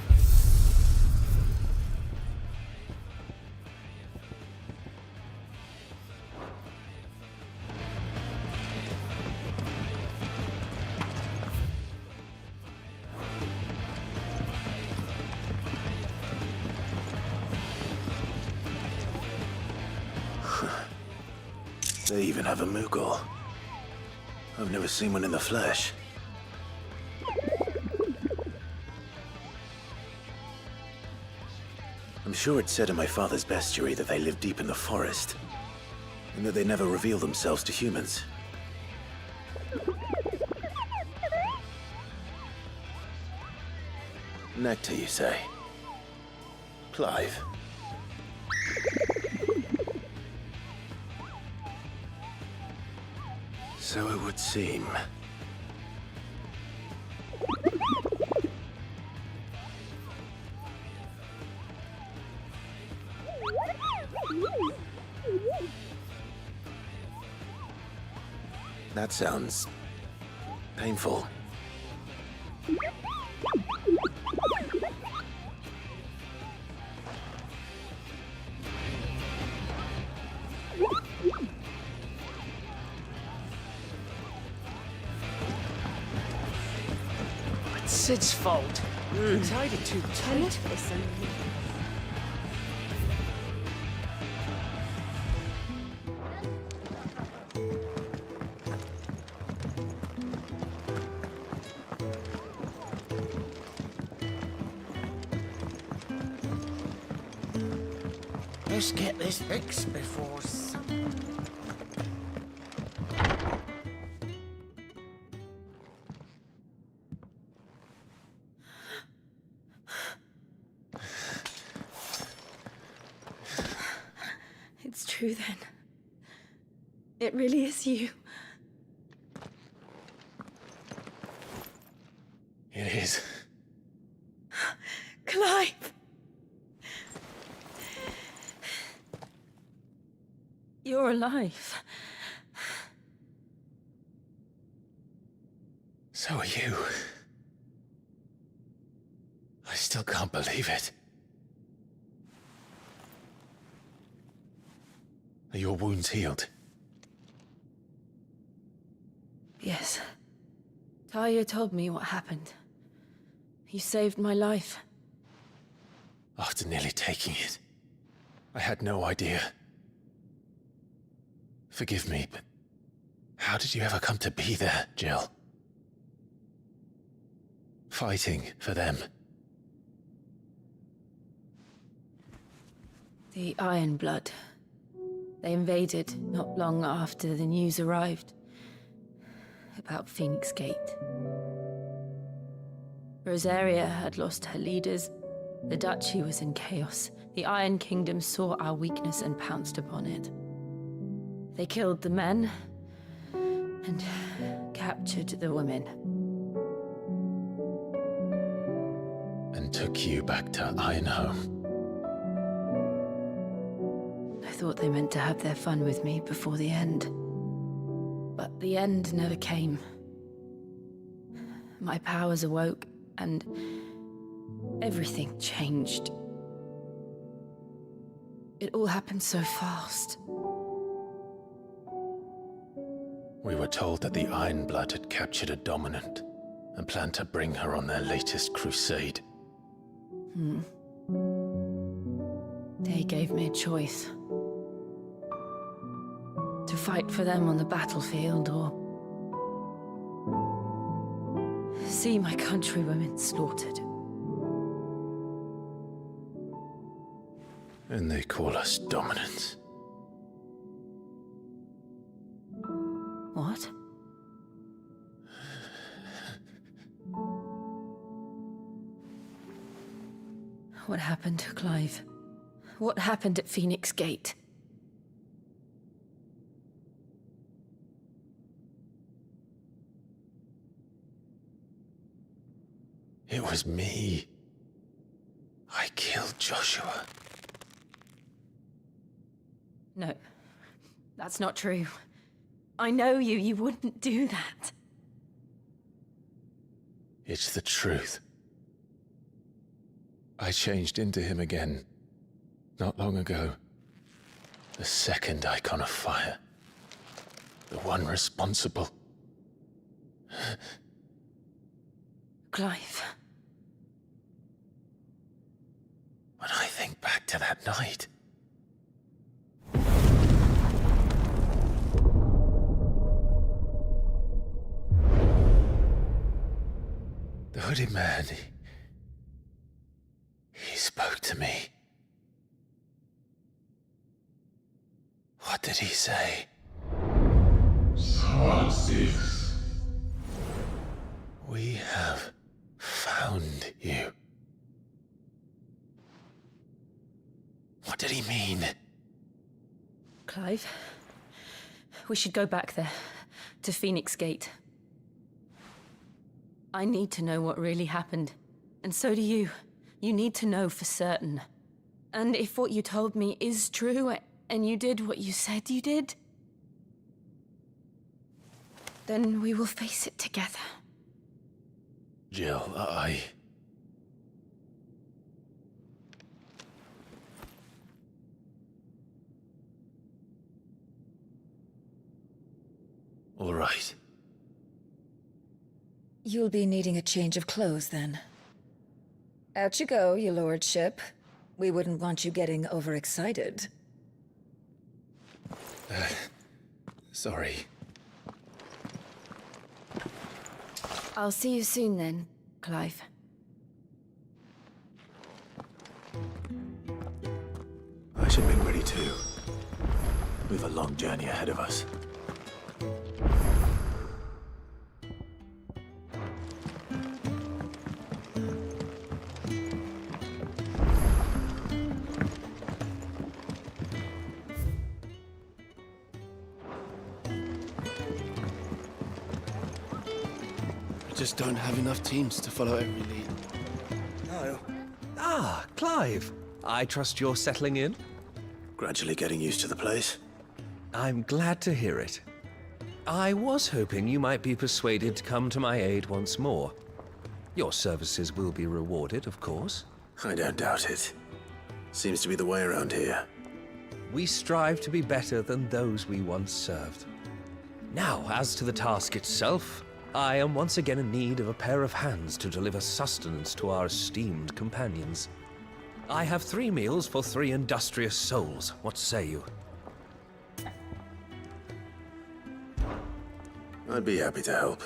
They even have a Moogle. I've never seen one in the flesh. I'm sure it said in my father's bestiary that they live deep in the forest, and that they never reveal themselves to humans. Nectar, you say? Clive? So it would seem. That sounds painful. It's Sid's fault. He tied it too tight. Let's get this fixed before It's true then. It really is you. It is. Clive! You're alive. So are you. I still can't believe it. Are your wounds healed? Yes. Talia told me what happened. You saved my life. After nearly taking it, I had no idea. Forgive me, but how did you ever come to be there, Jill? Fighting for them. The Iron Blood. They invaded not long after the news arrived about Phoenix Gate. Rosaria had lost her leaders. The Duchy was in chaos. The Iron Kingdom saw our weakness and pounced upon it. They killed the men and captured the women. And took you back to Ironhome. I thought they meant to have their fun with me before the end. But the end never came. My powers awoke, and everything changed. It all happened so fast. We were told that the Iron Blood had captured a dominant and planned to bring her on their latest crusade. They gave me a choice. To fight for them on the battlefield, or see my countrywomen slaughtered. And they call us dominants. What? What happened to Clive? What happened at Phoenix Gate? It was me. I killed Joshua. No, that's not true. I know you. You wouldn't do that. It's the truth. I changed into him again, not long ago. The second icon of fire. The one responsible. Clive. When I think back to that night... The hooded man, he spoke to me. What did he say? Psalm 6. We have found you. What did he mean? Clive, we should go back there, to Phoenix Gate. I need to know what really happened. And so do you. You need to know for certain. And if what you told me is true, and you did what you said you did, then we will face it together. Jill, All right. You'll be needing a change of clothes, then. Out you go, your lordship. We wouldn't want you getting overexcited. Sorry. I'll see you soon then, Clive. I should be ready too. We've a long journey ahead of us. Just don't have enough teams to follow every lead. No. Ah, Clive. I trust you're settling in? Gradually getting used to the place. I'm glad to hear it. I was hoping you might be persuaded to come to my aid once more. Your services will be rewarded, of course. I don't doubt it. Seems to be the way around here. We strive to be better than those we once served. Now, as to the task itself, I am once again in need of a pair of hands to deliver sustenance to our esteemed companions. I have 3 meals for 3 industrious souls. What say you? I'd be happy to help.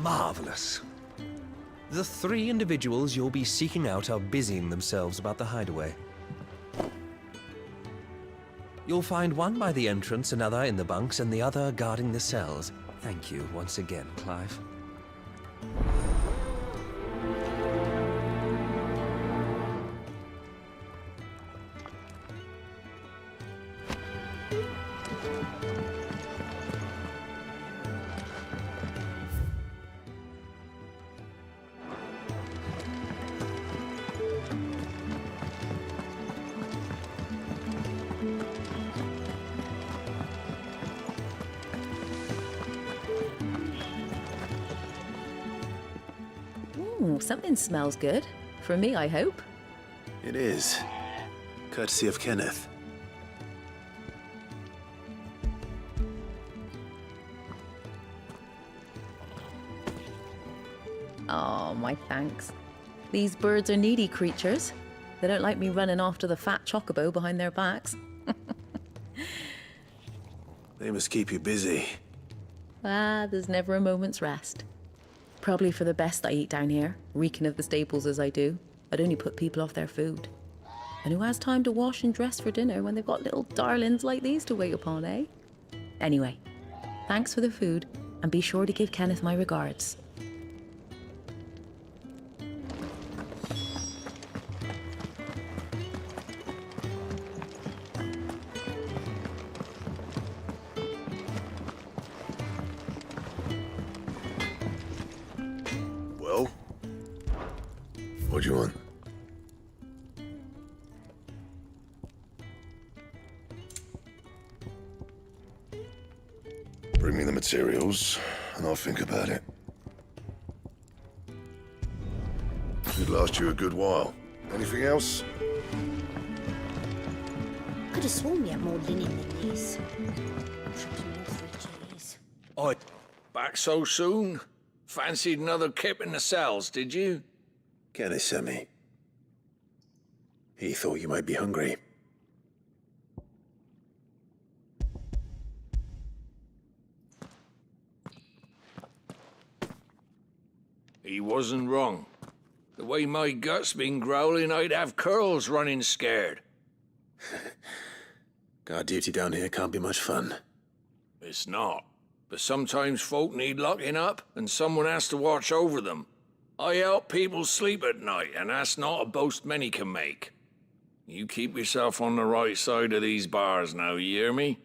Marvelous. The 3 individuals you'll be seeking out are busying themselves about the hideaway. You'll find one by the entrance, another in the bunks, and the other guarding the cells. Thank you once again, Clive. Something smells good. For me, I hope. It is. Courtesy of Kenneth. Oh, my thanks. These birds are needy creatures. They don't like me running after the fat chocobo behind their backs. They must keep you busy. There's never a moment's rest. Probably for the best I eat down here, reeking of the staples as I do. I'd only put people off their food. And who has time to wash and dress for dinner when they've got little darlings like these to wait upon, eh? Anyway, thanks for the food, and be sure to give Kenneth my regards. Well? What do you want? Bring me the materials, and I'll think about it. Should last you a good while. Anything else? Could have sworn we had more linen than this. Oh, back so soon? Fancied another kip in the cells, did you? Kenneth sent me. He thought you might be hungry. He wasn't wrong. The way my gut's been growling, I'd have curls running scared. Guard duty down here can't be much fun. It's not. But sometimes folk need locking up, and someone has to watch over them. I help people sleep at night, and that's not a boast many can make. You keep yourself on the right side of these bars now, you hear me?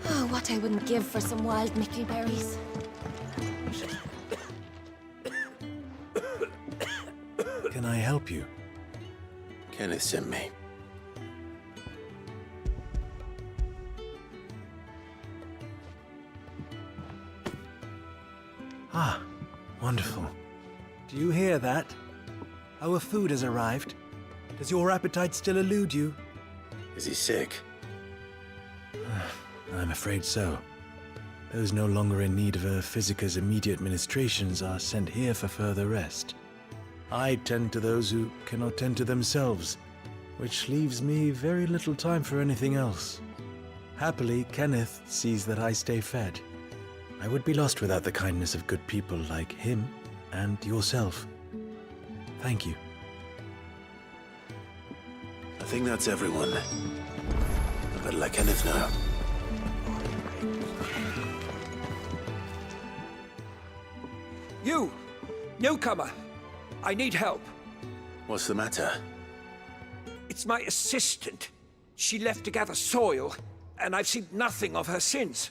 Oh, what I wouldn't give for some wild Mickey berries. Can I help you? Kenneth sent me. Ah, wonderful. Do you hear that? Our food has arrived. Does your appetite still elude you? Is he sick? I'm afraid so. Those no longer in need of a physicker's immediate ministrations are sent here for further rest. I tend to those who cannot tend to themselves, which leaves me very little time for anything else. Happily, Kenneth sees that I stay fed. I would be lost without the kindness of good people like him and yourself. Thank you. I think that's everyone. I better let Kenneth know. You! Newcomer! I need help. What's the matter? It's my assistant. She left to gather soil, and I've seen nothing of her since.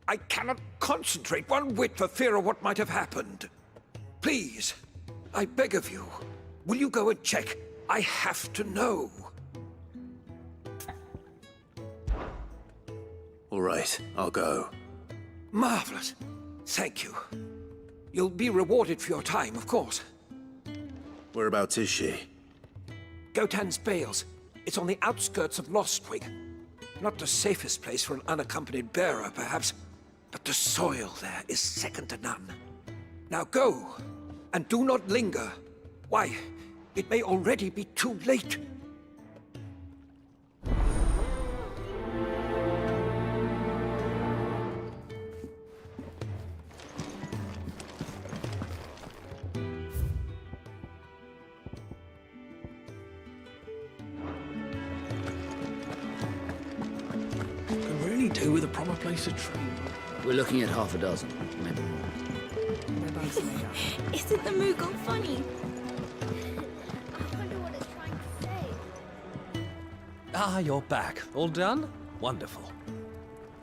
I cannot concentrate one whit for fear of what might have happened. Please, I beg of you, will you go and check? I have to know. All right, I'll go. Marvelous. Thank you. You'll be rewarded for your time, of course. Whereabouts is she? Gotan's Bales. It's on the outskirts of Lostwing. Not the safest place for an unaccompanied bearer, perhaps, but the soil there is second to none. Now go, and do not linger. Why, it may already be too late. do with a proper place to train. We're looking at half a dozen, maybe more. Isn't the Moogle funny? Ah, you're back. All done? Wonderful.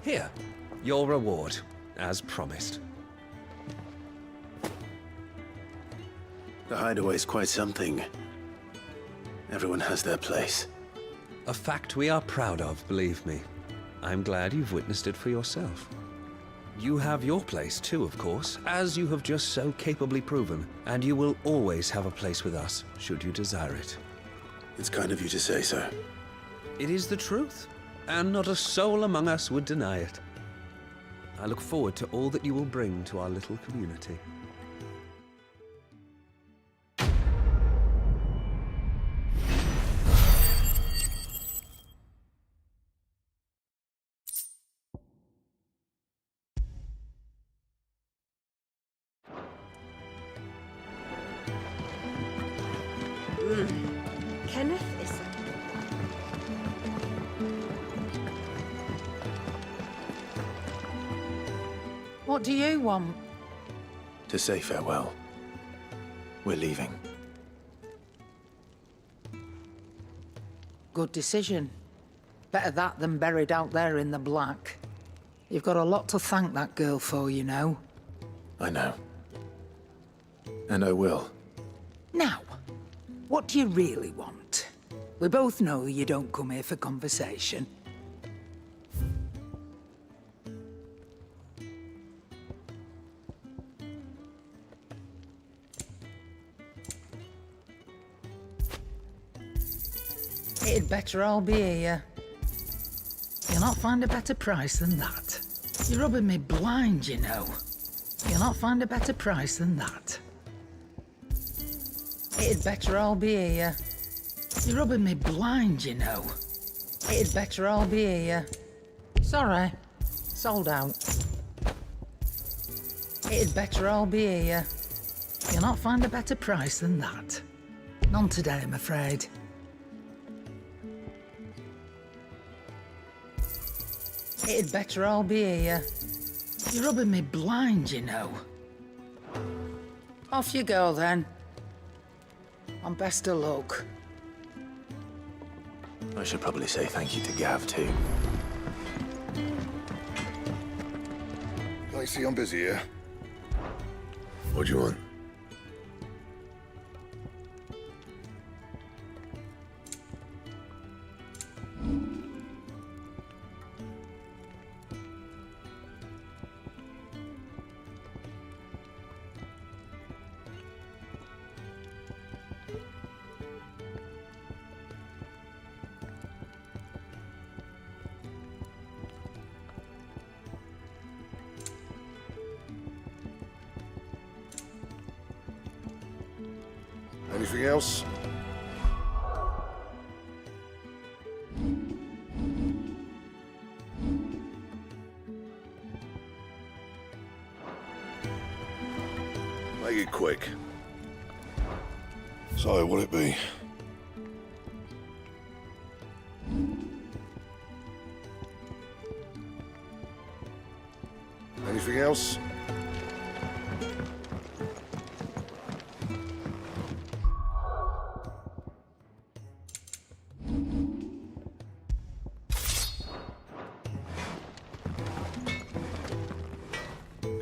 Here, your reward, as promised. The hideaway's quite something. Everyone has their place. A fact we are proud of, believe me. I'm glad you've witnessed it for yourself. You have your place too, of course, as you have just so capably proven, and you will always have a place with us, should you desire it. It's kind of you to say so. It is the truth, and not a soul among us would deny it. I look forward to all that you will bring to our little community. Kenneth is... What do you want? To say farewell. We're leaving. Good decision. Better that than buried out there in the black. You've got a lot to thank that girl for, you know. I know. And I will. Now, what do you really want? We both know you don't come here for conversation. It'd better all be here. You'll not find a better price than that. You're rubbing me blind, you know. You'll not find a better price than that. It'd better all be here. You're rubbing me blind, you know. It'd better all be here. Sorry, sold out. It'd better all be here. You'll not find a better price than that. None today, I'm afraid. It'd better all be here. You're rubbing me blind, you know. Off you go, then. And best of luck. I should probably say thank you to Gav, too. I see I'm busy here. What do you want? Anything else? Make it quick. So, what'll it be? Anything else?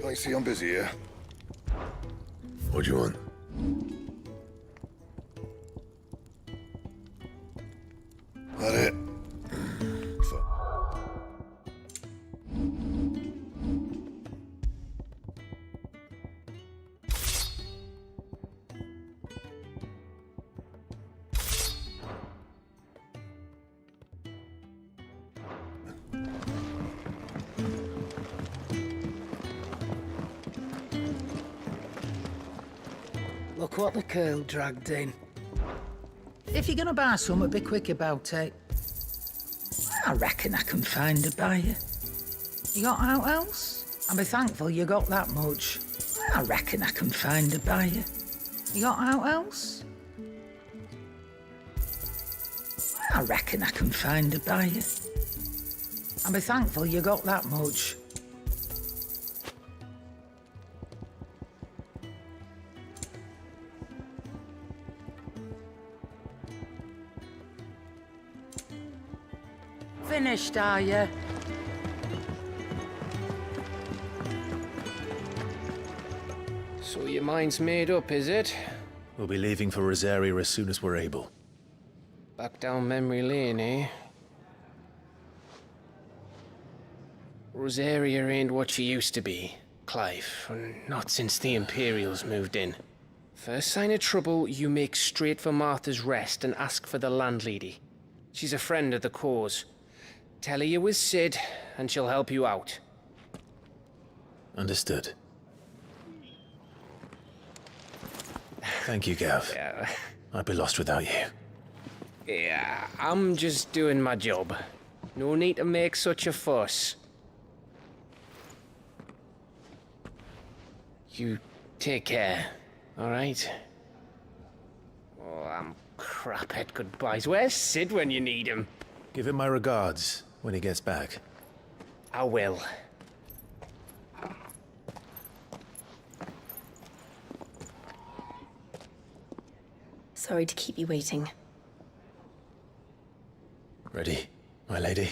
I see I'm busy here. What do you want? That it? Look what the curl dragged in. If you're gonna buy something, be quick about it. I reckon I can find a buyer. You got out else? I'll be thankful you got that much. I reckon I can find a buyer. You got out else? I reckon I can find a buyer. I'll be thankful you got that much. Finished, are you? So your mind's made up, is it? We'll be leaving for Rosaria as soon as we're able. Back down memory lane, eh? Rosaria ain't what she used to be, Clive. Not since the Imperials moved in. First sign of trouble, you make straight for Martha's Rest and ask for the landlady. She's a friend of the cause. Tell her you was Sid, and she'll help you out. Understood. Thank you, Gav. Yeah. I'd be lost without you. Yeah, I'm just doing my job. No need to make such a fuss. You take care, all right? Oh, I'm crap at goodbyes. Where's Sid when you need him? Give him my regards when he gets back. I will. Sorry to keep you waiting. Ready, my lady?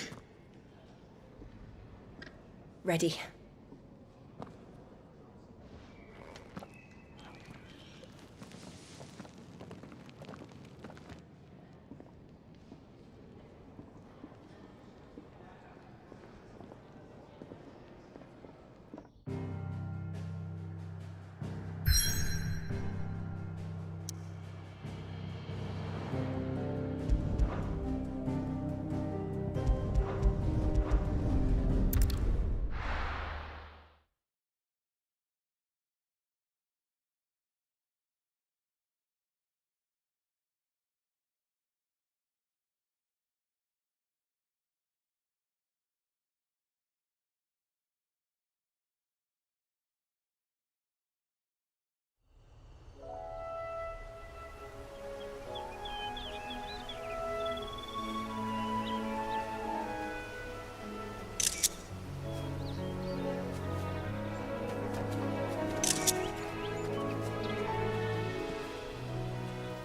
Ready.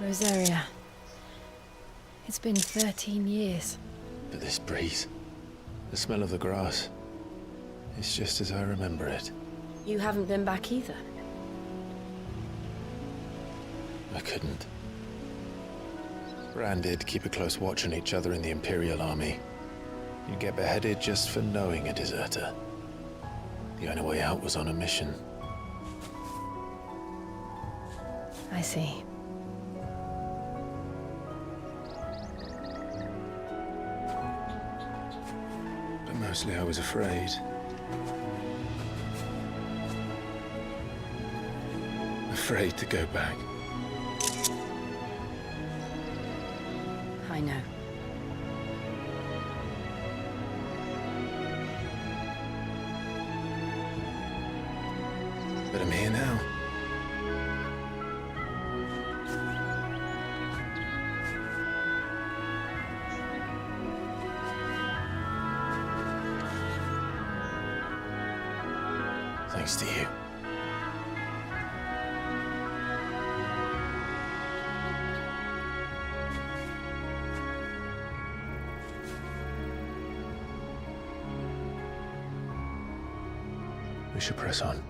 Rosaria. It's been 13 years. But this breeze, the smell of the grass, it's just as I remember it. You haven't been back either. I couldn't. Bran did keep a close watch on each other in the Imperial Army. You'd get beheaded just for knowing a deserter. The only way out was on a mission. I see. But mostly I was afraid. Afraid to go back. I know. But I'm here now. Thanks to you. We should press on.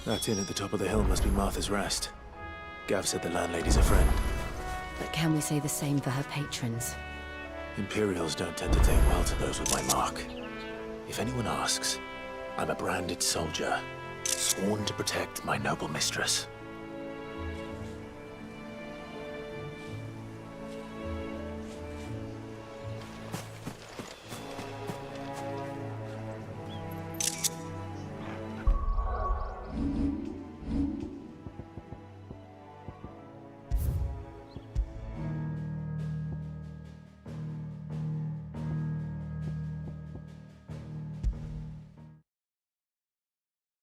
That inn at the top of the hill must be Martha's Rest. Gav said the landlady's a friend. But can we say the same for her patrons? Imperials don't tend to take well to those with my mark. If anyone asks, I'm a branded soldier, sworn to protect my noble mistress.